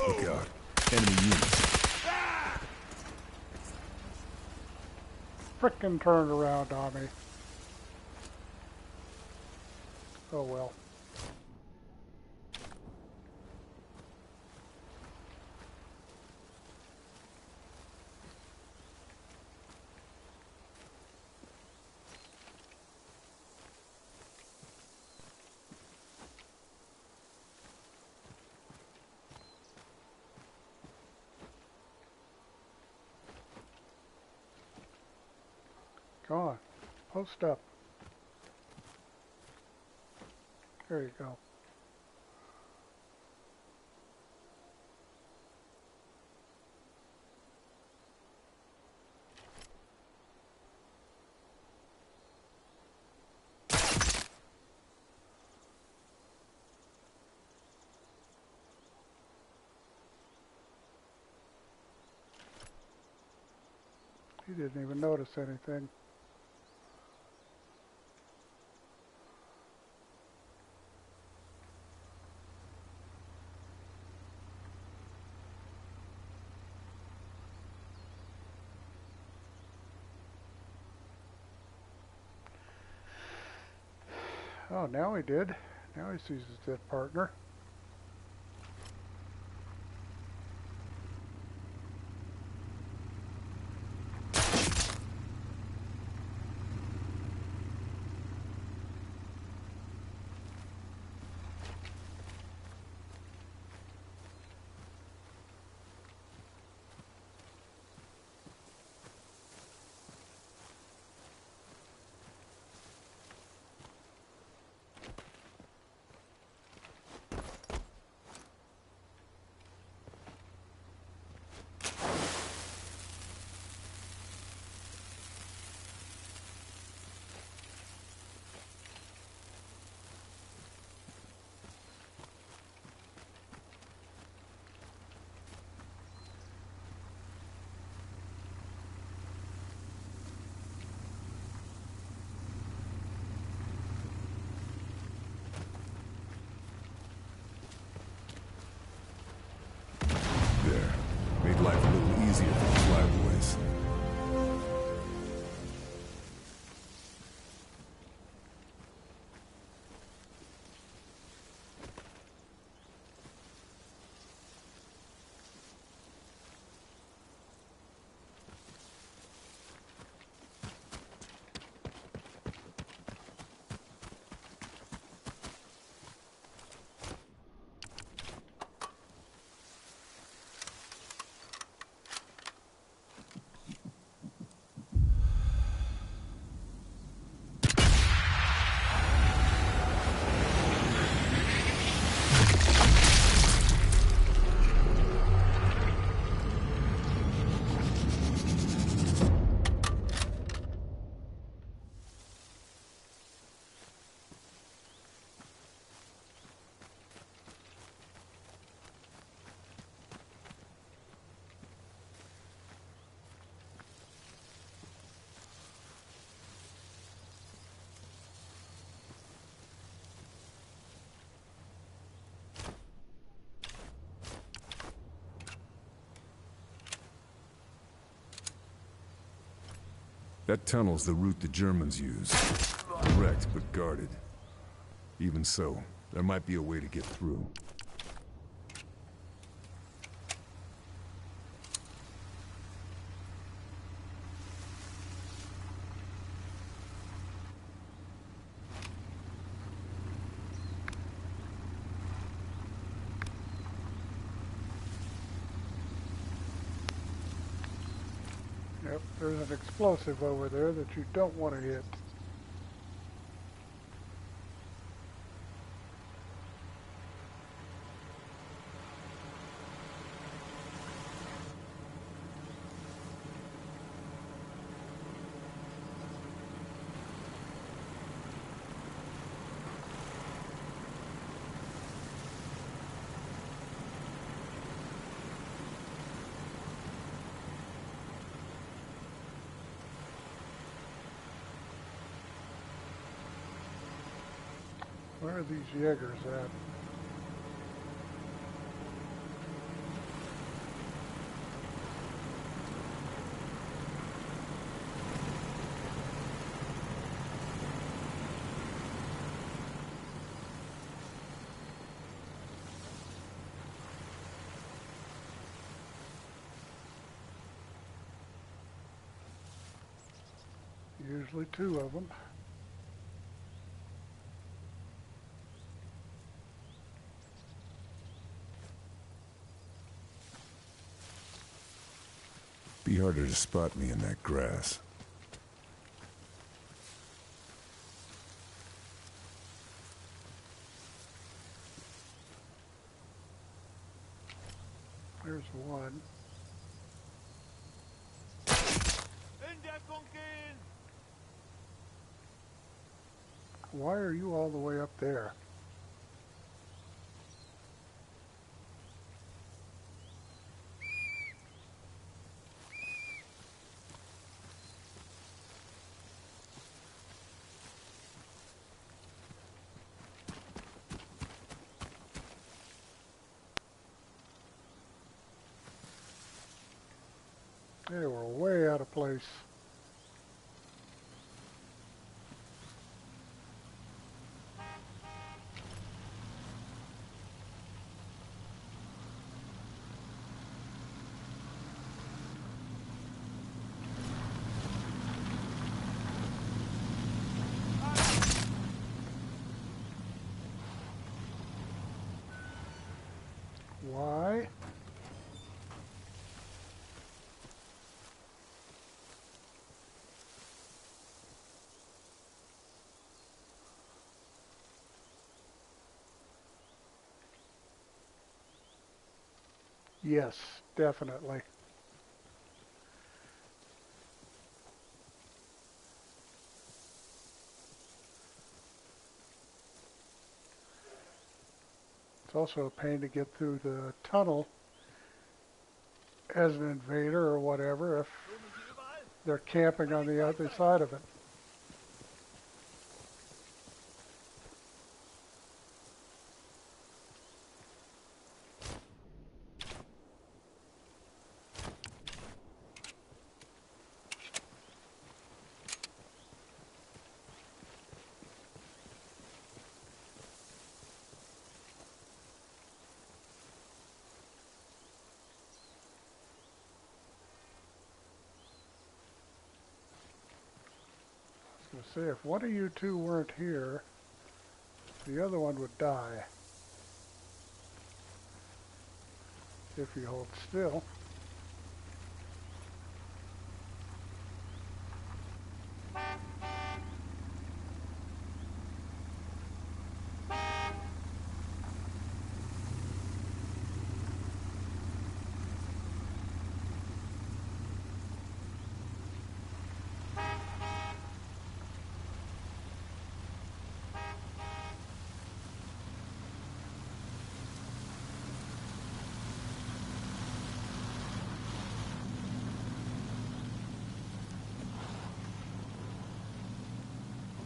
Look out. Enemy units. Frickin' turned around on me. Oh well. Come on. Post up. There you go. He didn't even notice anything. Oh, now he did. Now he sees his dead partner. There. Made life a little easier for the flyboys. That tunnel's the route the Germans use. Direct, but guarded. Even so, there might be a way to get through. Yep, there's an explosive over there that you don't want to hit. Where are these Jaegers at? Usually two of them. Be harder to spot me in that grass. There's one. In Deckung gehen! Why are you all the way up there? They were way out of place. Why? Yes, definitely. It's also a pain to get through the tunnel as an invader or whatever if they're camping on the other side of it. So say if one of you two weren't here, the other one would die. If you hold still.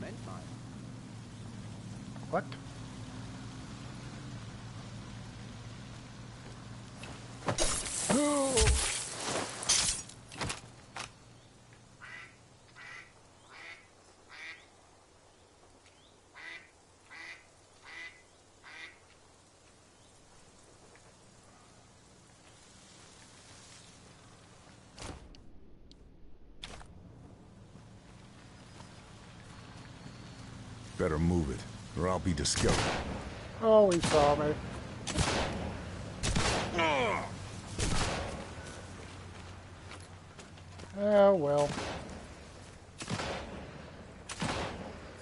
Moment mal. What? No! Better move it, or I'll be discovered. Oh, he saw me. Oh, well.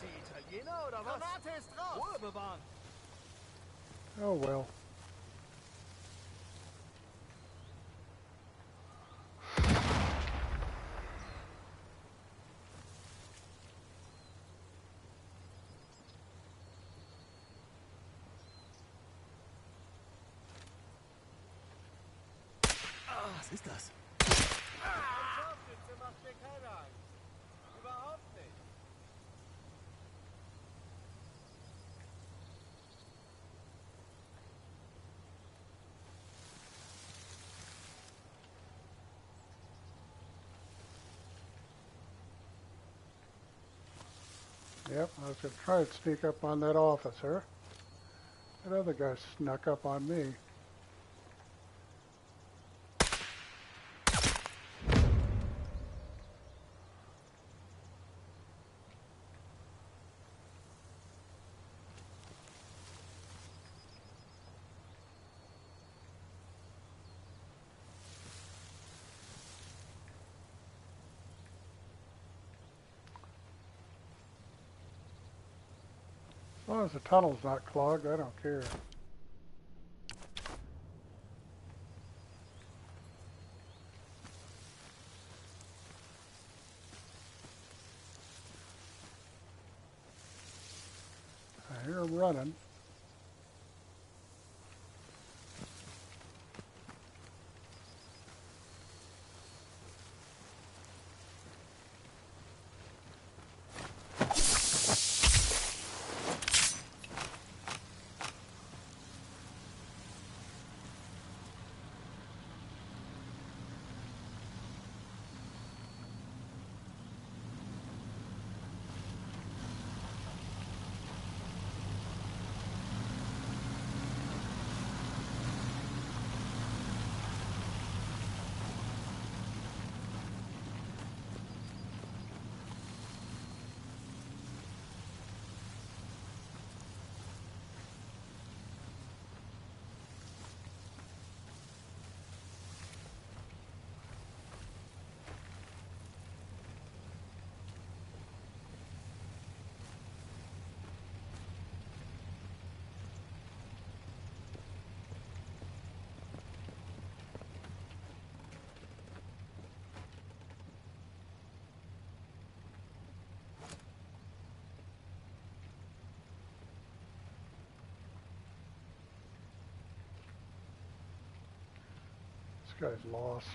Sie Italiener oder was? Granate ist raus! Ruhe bewahren! Oh, well. Was ist das? Scharfschütze macht mir keine Angst. Überhaupt nicht. Yep, I was going to try and sneak up on that officer. That other guy snuck up on me. As long as the tunnel's not clogged, I don't care. from running. This guy's lost.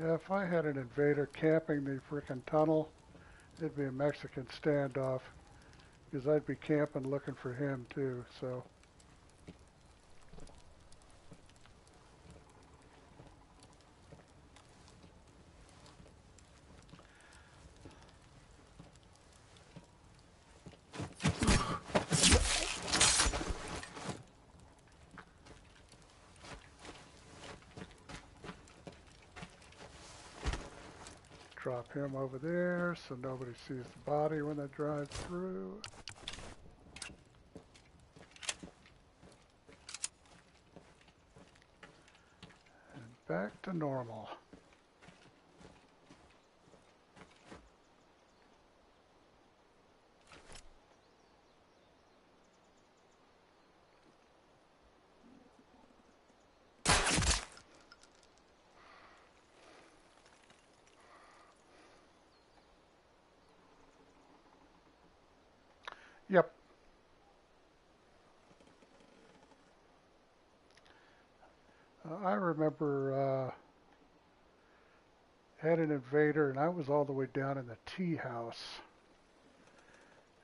Yeah, if I had an invader camping the frickin' tunnel, it'd be a Mexican standoff, because I'd be camping looking for him too, so. Drop him over there so nobody sees the body when they drive through. And back to normal. Yep. I remember had an invader, and I was all the way down in the tea house,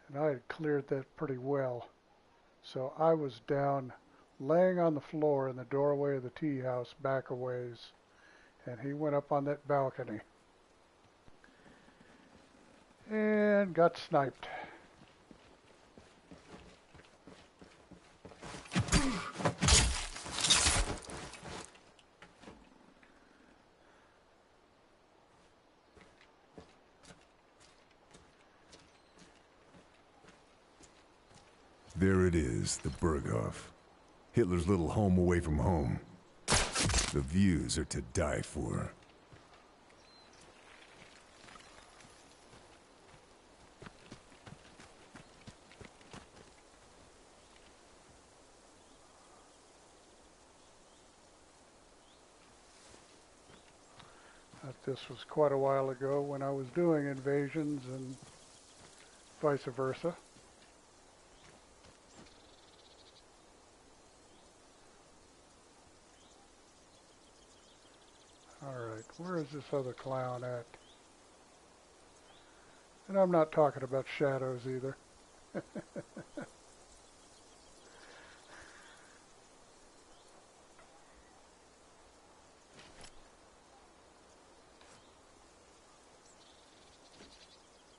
and I had cleared that pretty well. So I was down, laying on the floor in the doorway of the tea house, back a ways, and he went up on that balcony and got sniped. There it is, the Berghof. Hitler's little home away from home. The views are to die for. This was quite a while ago when I was doing invasions and vice versa. Alright, where is this other clown at? And I'm not talking about shadows either.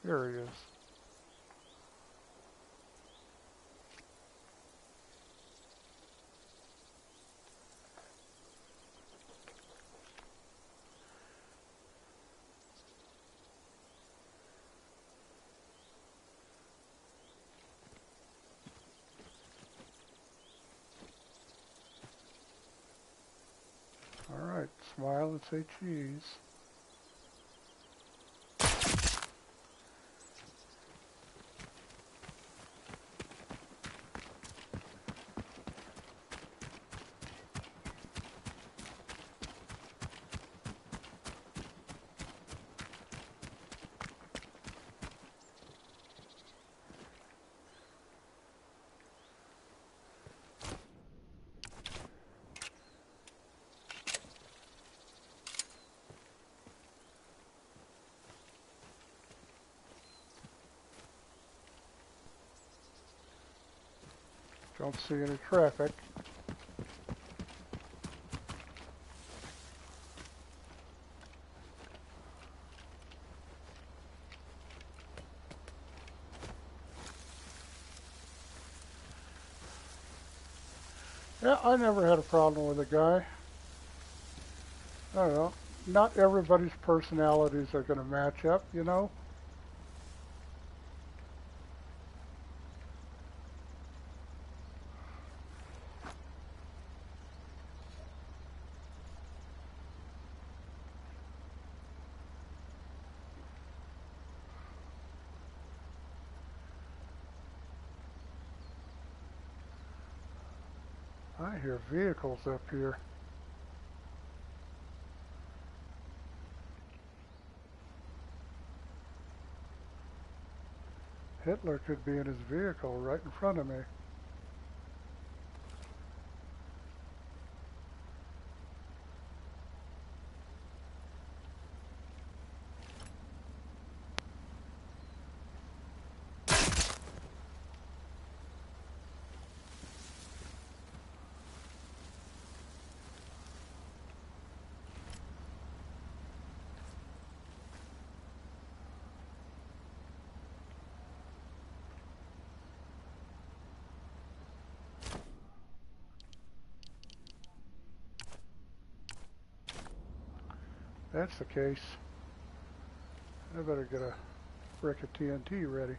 Here he is. Alright, smile and say cheese. Don't see any traffic. Yeah, I never had a problem with the guy. I don't know. Not everybody's personalities are going to match up, you know? I hear vehicles up here. Hitler could be in his vehicle right in front of me. If that's the case, I better get a brick of TNT ready.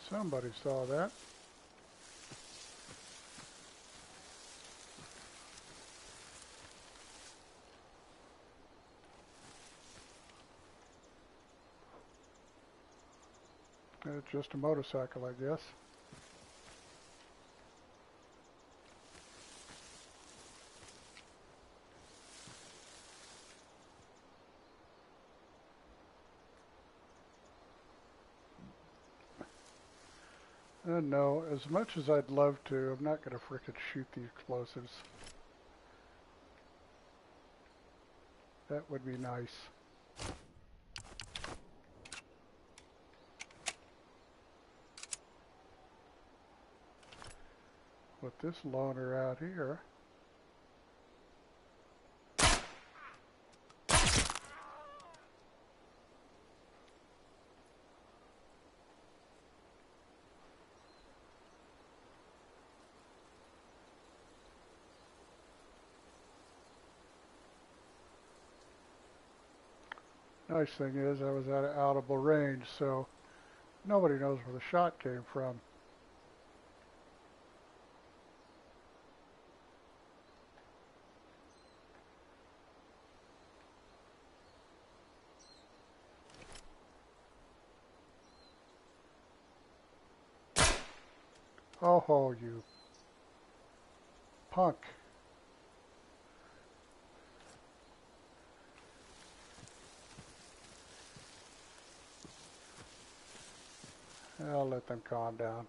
Somebody saw that. It's just a motorcycle, I guess. No, as much as I'd love to, I'm not going to frickin' shoot the explosives. That would be nice. With this loner out here. Nice thing is I was at an audible range, so nobody knows where the shot came from. Oh, you. punk. I'll let them calm down.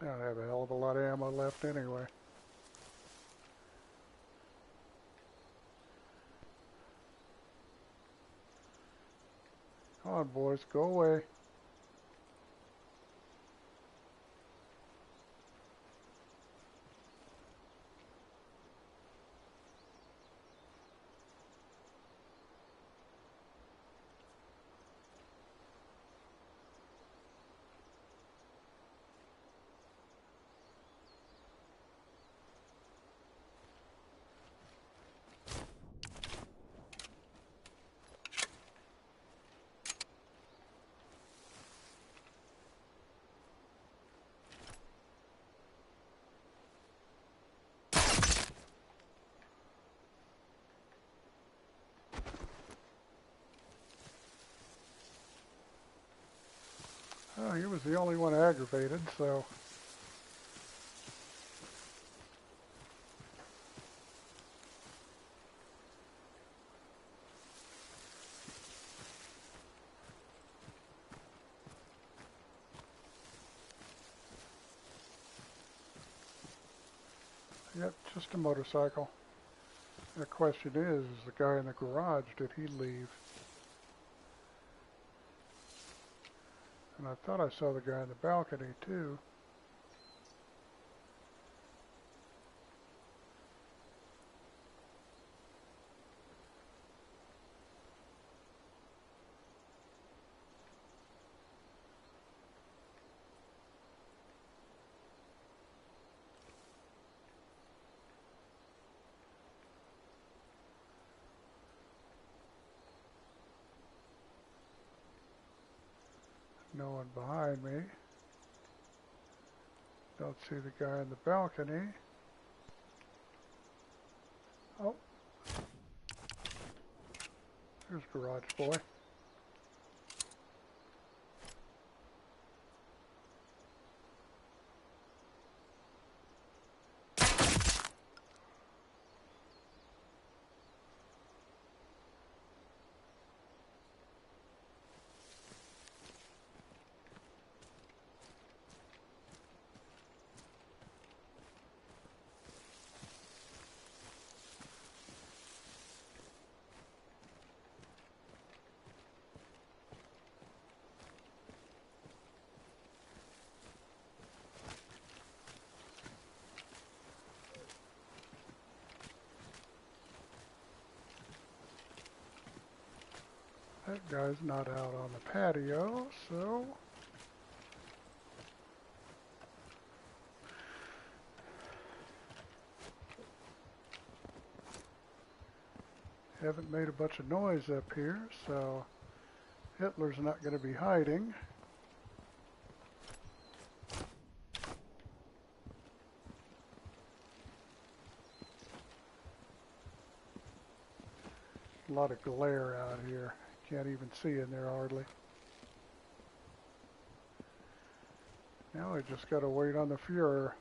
I don't have a hell of a lot of ammo left anyway. Come on, boys, go away. Oh, he was the only one aggravated, so... Yep, just a motorcycle. The question is the guy in the garage, did he leave? And I thought I saw the guy in the balcony, too. No one behind me. Don't see the guy in the balcony. Oh. There's Garage Boy. That guy's not out on the patio, so... Haven't made a bunch of noise up here, so Hitler's not going to be hiding. A lot of glare out here. Can't even see in there hardly. Now I just got to wait on the Fuhrer.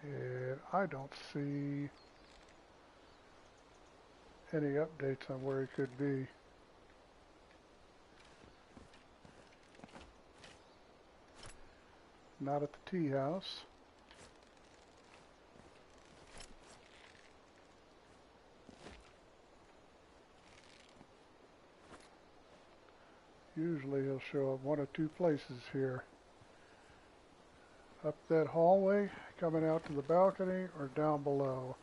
And I don't see any updates on where he could be. Not at the tea house. Usually he'll show up one of two places here. Up that hallway, coming out to the balcony, or down below.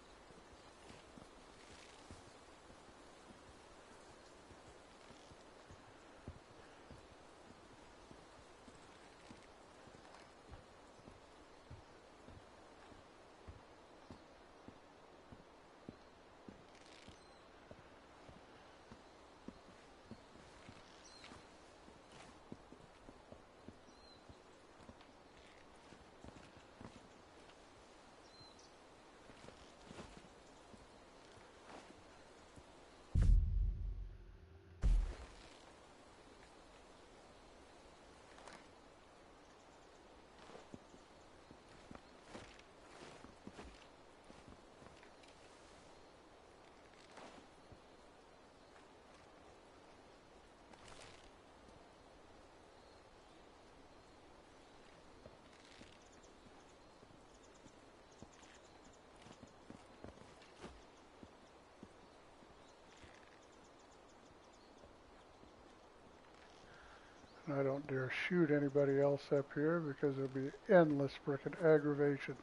And I don't dare shoot anybody else up here because there'll be endless frickin' aggravation.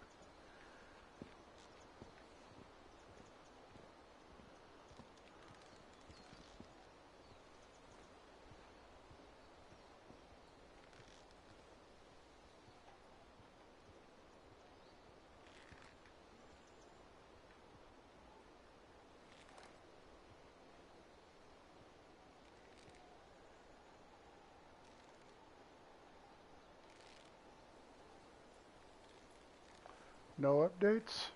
No updates?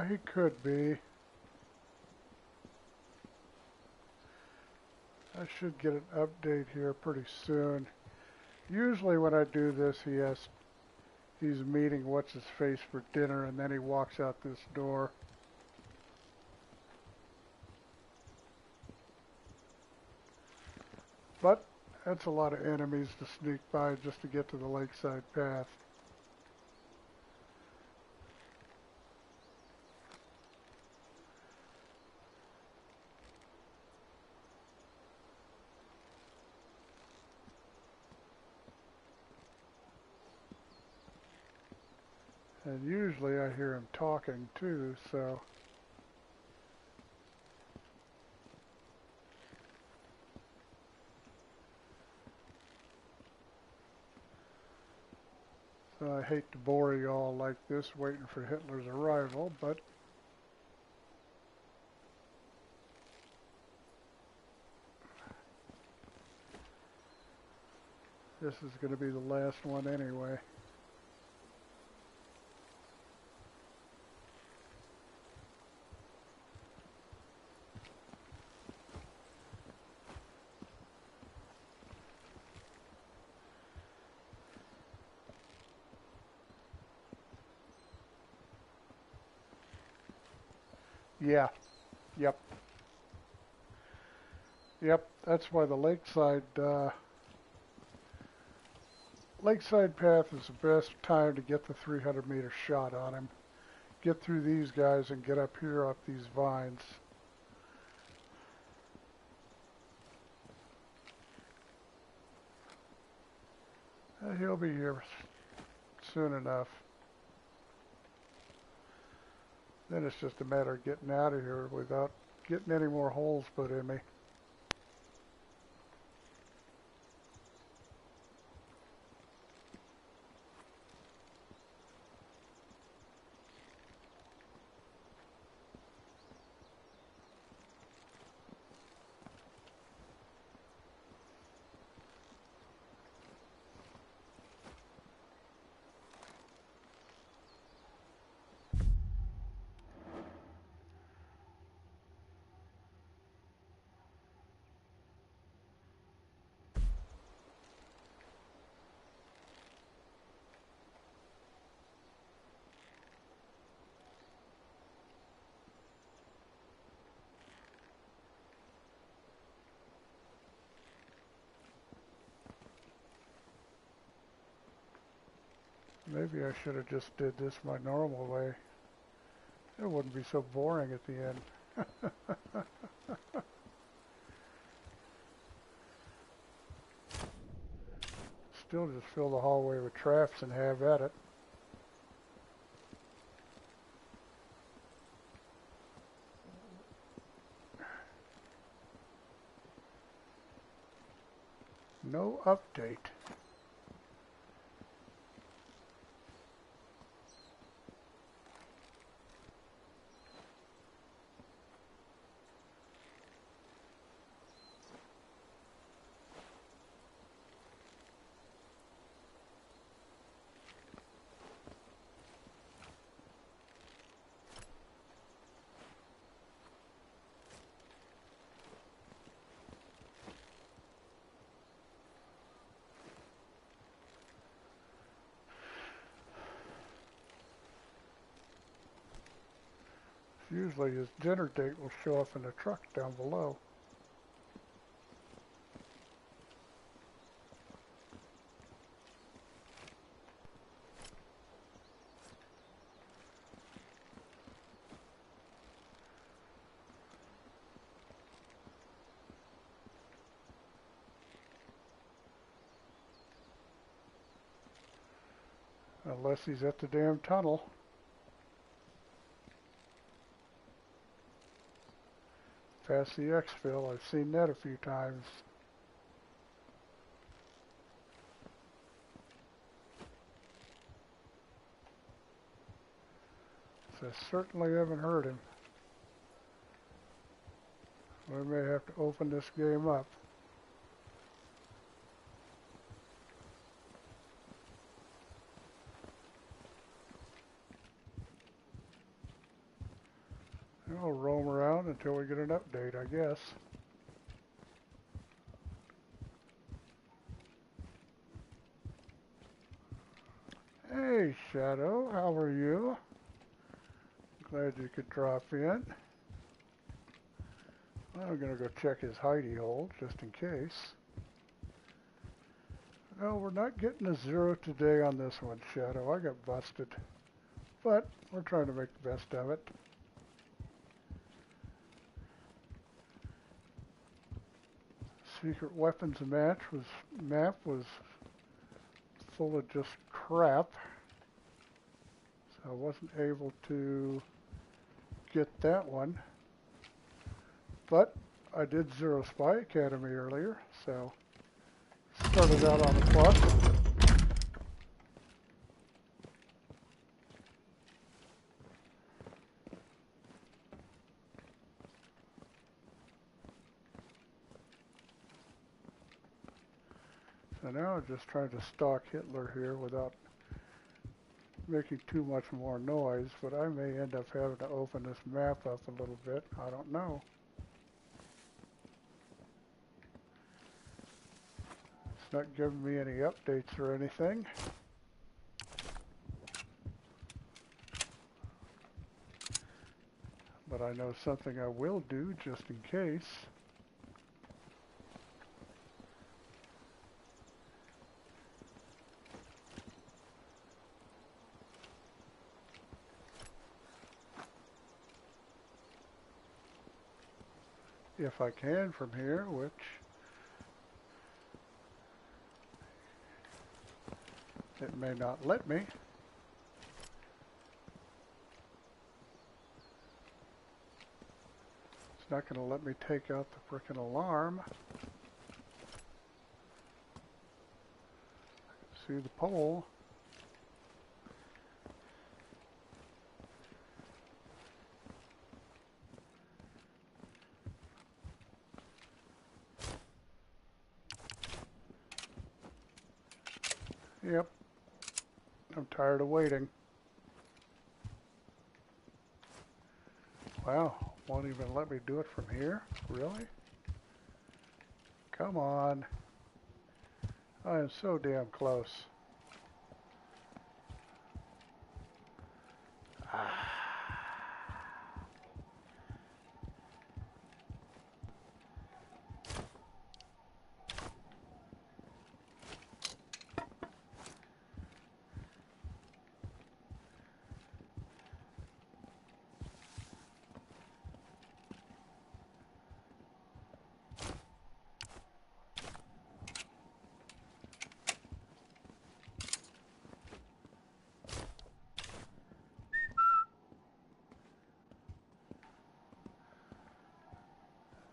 He could be. I should get an update here pretty soon. Usually when I do this, he's meeting what's-his-face for dinner, and then he walks out this door. But that's a lot of enemies to sneak by just to get to the lakeside path. And usually I hear him talking too, so... I hate to bore you all like this waiting for Hitler's arrival, but... this is going to be the last one anyway. Yeah. Yep. Yep, that's why the lakeside path is the best time to get the 300-meter shot on him. Get through these guys and get up here up these vines. He'll be here soon enough. Then it's just a matter of getting out of here without getting any more holes put in me. Maybe I should have just did this my normal way. It wouldn't be so boring at the end. Still just fill the hallway with traps and have at it. No update. Usually his dinner date will show up in the truck down below. Unless he's at the damn tunnel. Past the exfil, I've seen that a few times. So I certainly haven't heard him. We may have to open this game up. I'll roam around until we get an update, I guess. Hey, Shadow, how are you? Glad you could drop in. I'm gonna go check his hidey hole, just in case. No, we're not getting a 0 today on this one, Shadow. I got busted. But we're trying to make the best of it. Secret weapons map was full of just crap. So I wasn't able to get that one. But I did Zero Spy Academy earlier, so started out on the plus. So now I'm just trying to stalk Hitler here without making too much more noise, but I may end up having to open this map up a little bit. I don't know. It's not giving me any updates or anything. But I know something I will do just in case. If I can from here, which it may not let me. It's not going to let me take out the frickin' alarm. See the pole. Yep. I'm tired of waiting. Wow, won't even let me do it from here? Really? Come on. I am so damn close.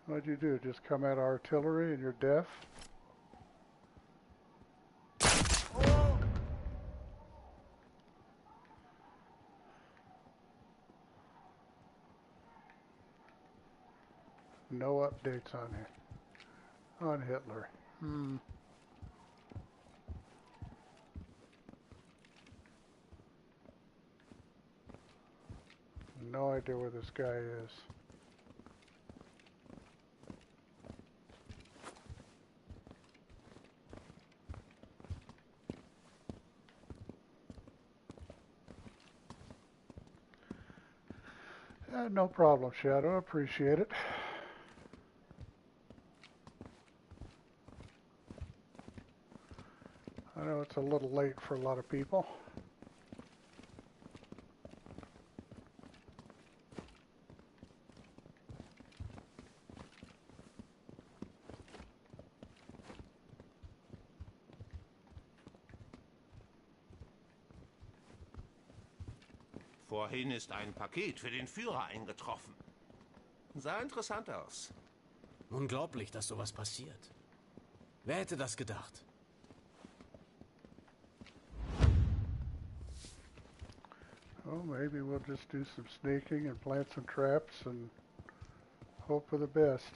What'd you do? Just come at artillery and you're deaf? No updates on it. On Hitler. No idea where this guy is. No problem, Shadow. Appreciate it. I know it's a little late for a lot of people. Vorhin ist ein Paket für den Führer eingetroffen. Sah interessant aus. Unglaublich, dass sowas passiert. Wer hätte das gedacht? Oh, maybe we'll just do some sneaking and plant some traps and hope for the best.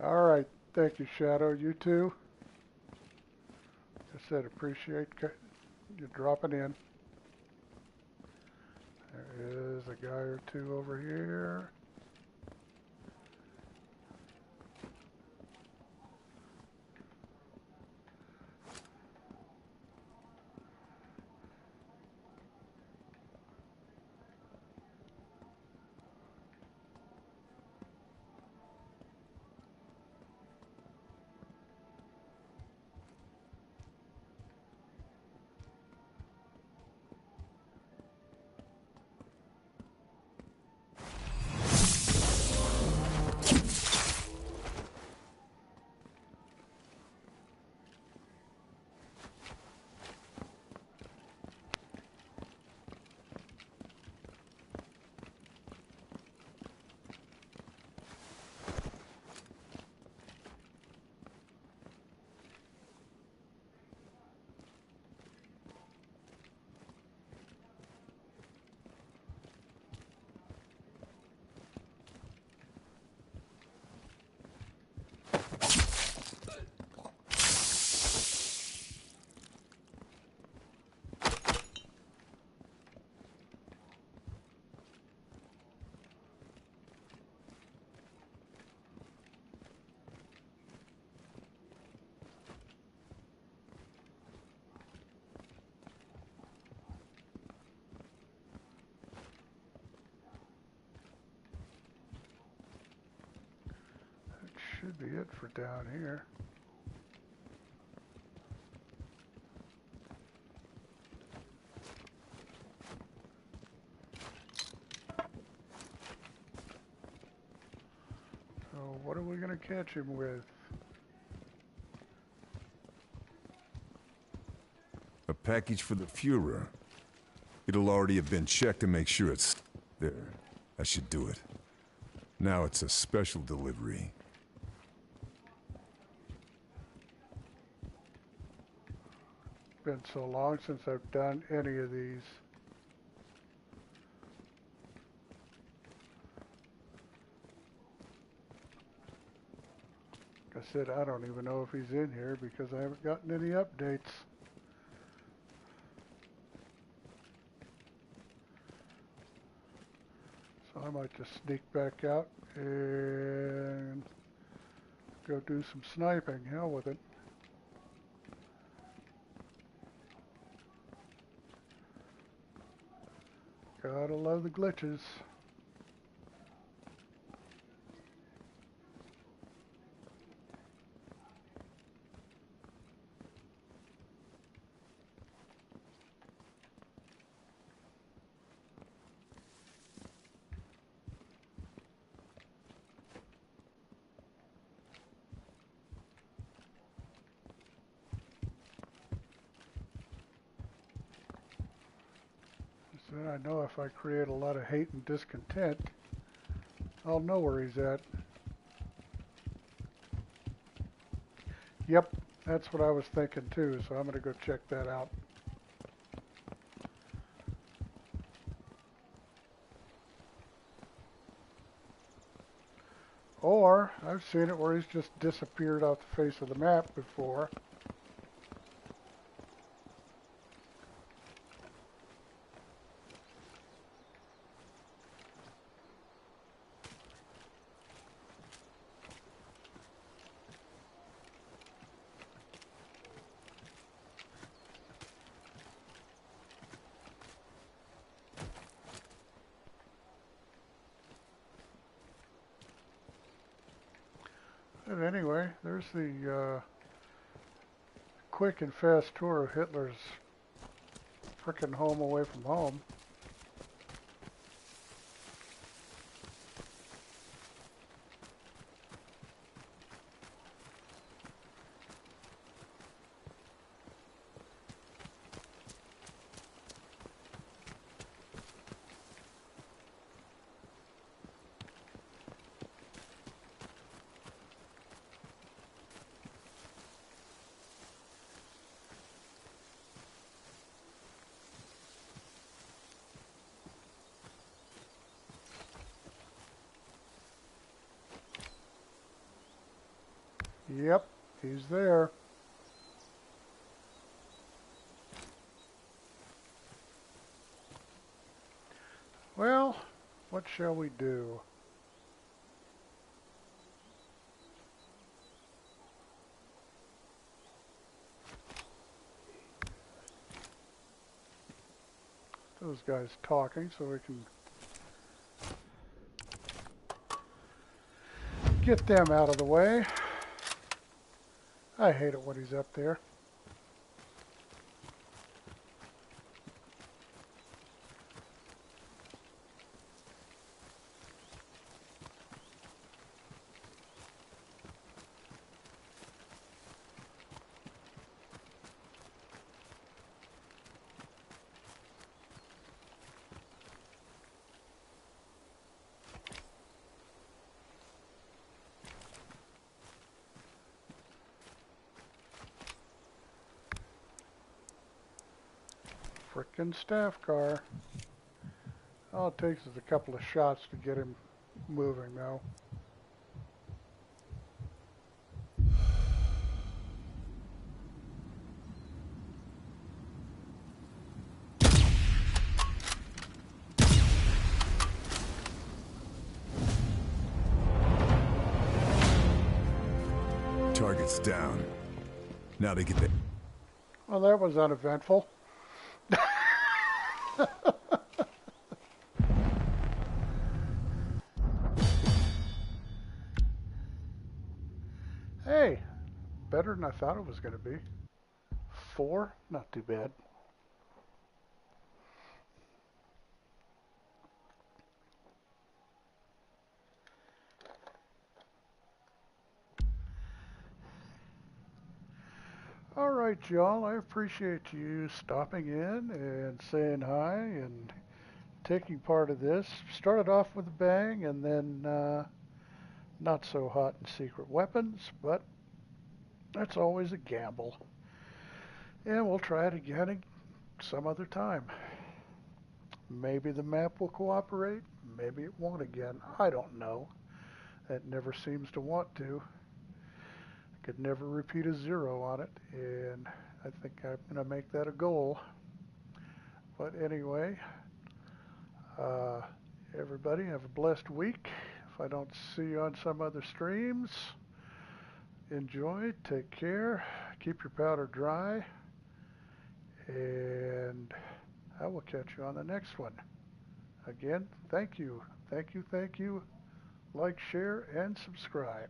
All right. Thank you, Shadow. You too. I said appreciate you dropping in. There is a guy or two over here. Should be it for down here. So what are we going to catch him with? A package for the Führer. It'll already have been checked to make sure it's there. I should do it. Now it's a special delivery. Been so long since I've done any of these. Like I said, I don't even know if he's in here because I haven't gotten any updates. So I might just sneak back out and go do some sniping. Hell with it. Gotta love the glitches. Then I know if I create a lot of hate and discontent, I'll know where he's at. Yep, that's what I was thinking too, so I'm going to go check that out. Or, I've seen it where he's just disappeared off the face of the map before. But anyway, there's the quick and fast tour of Hitler's frickin' home away from home. Yep, he's there. Well, what shall we do? Those guys talking so we can get them out of the way. I hate it when he's up there. Frickin' staff car. All it takes is a couple of shots to get him moving now. Target's down. Now they get the... Well, that was uneventful. Hey, better than I thought it was going to be. 4, not too bad. All right, y'all, I appreciate you stopping in and saying hi and taking part of this. Started off with a bang and then not so hot in secret weapons, but that's always a gamble. And we'll try it again some other time. Maybe the map will cooperate, maybe it won't again. I don't know. It never seems to want to. I could never repeat a 0 on it, and I think I'm going to make that a goal. But anyway, everybody have a blessed week. If I don't see you on some other streams, enjoy, take care, keep your powder dry, and I will catch you on the next one. Again, thank you. Thank you, thank you. Like, share, and subscribe.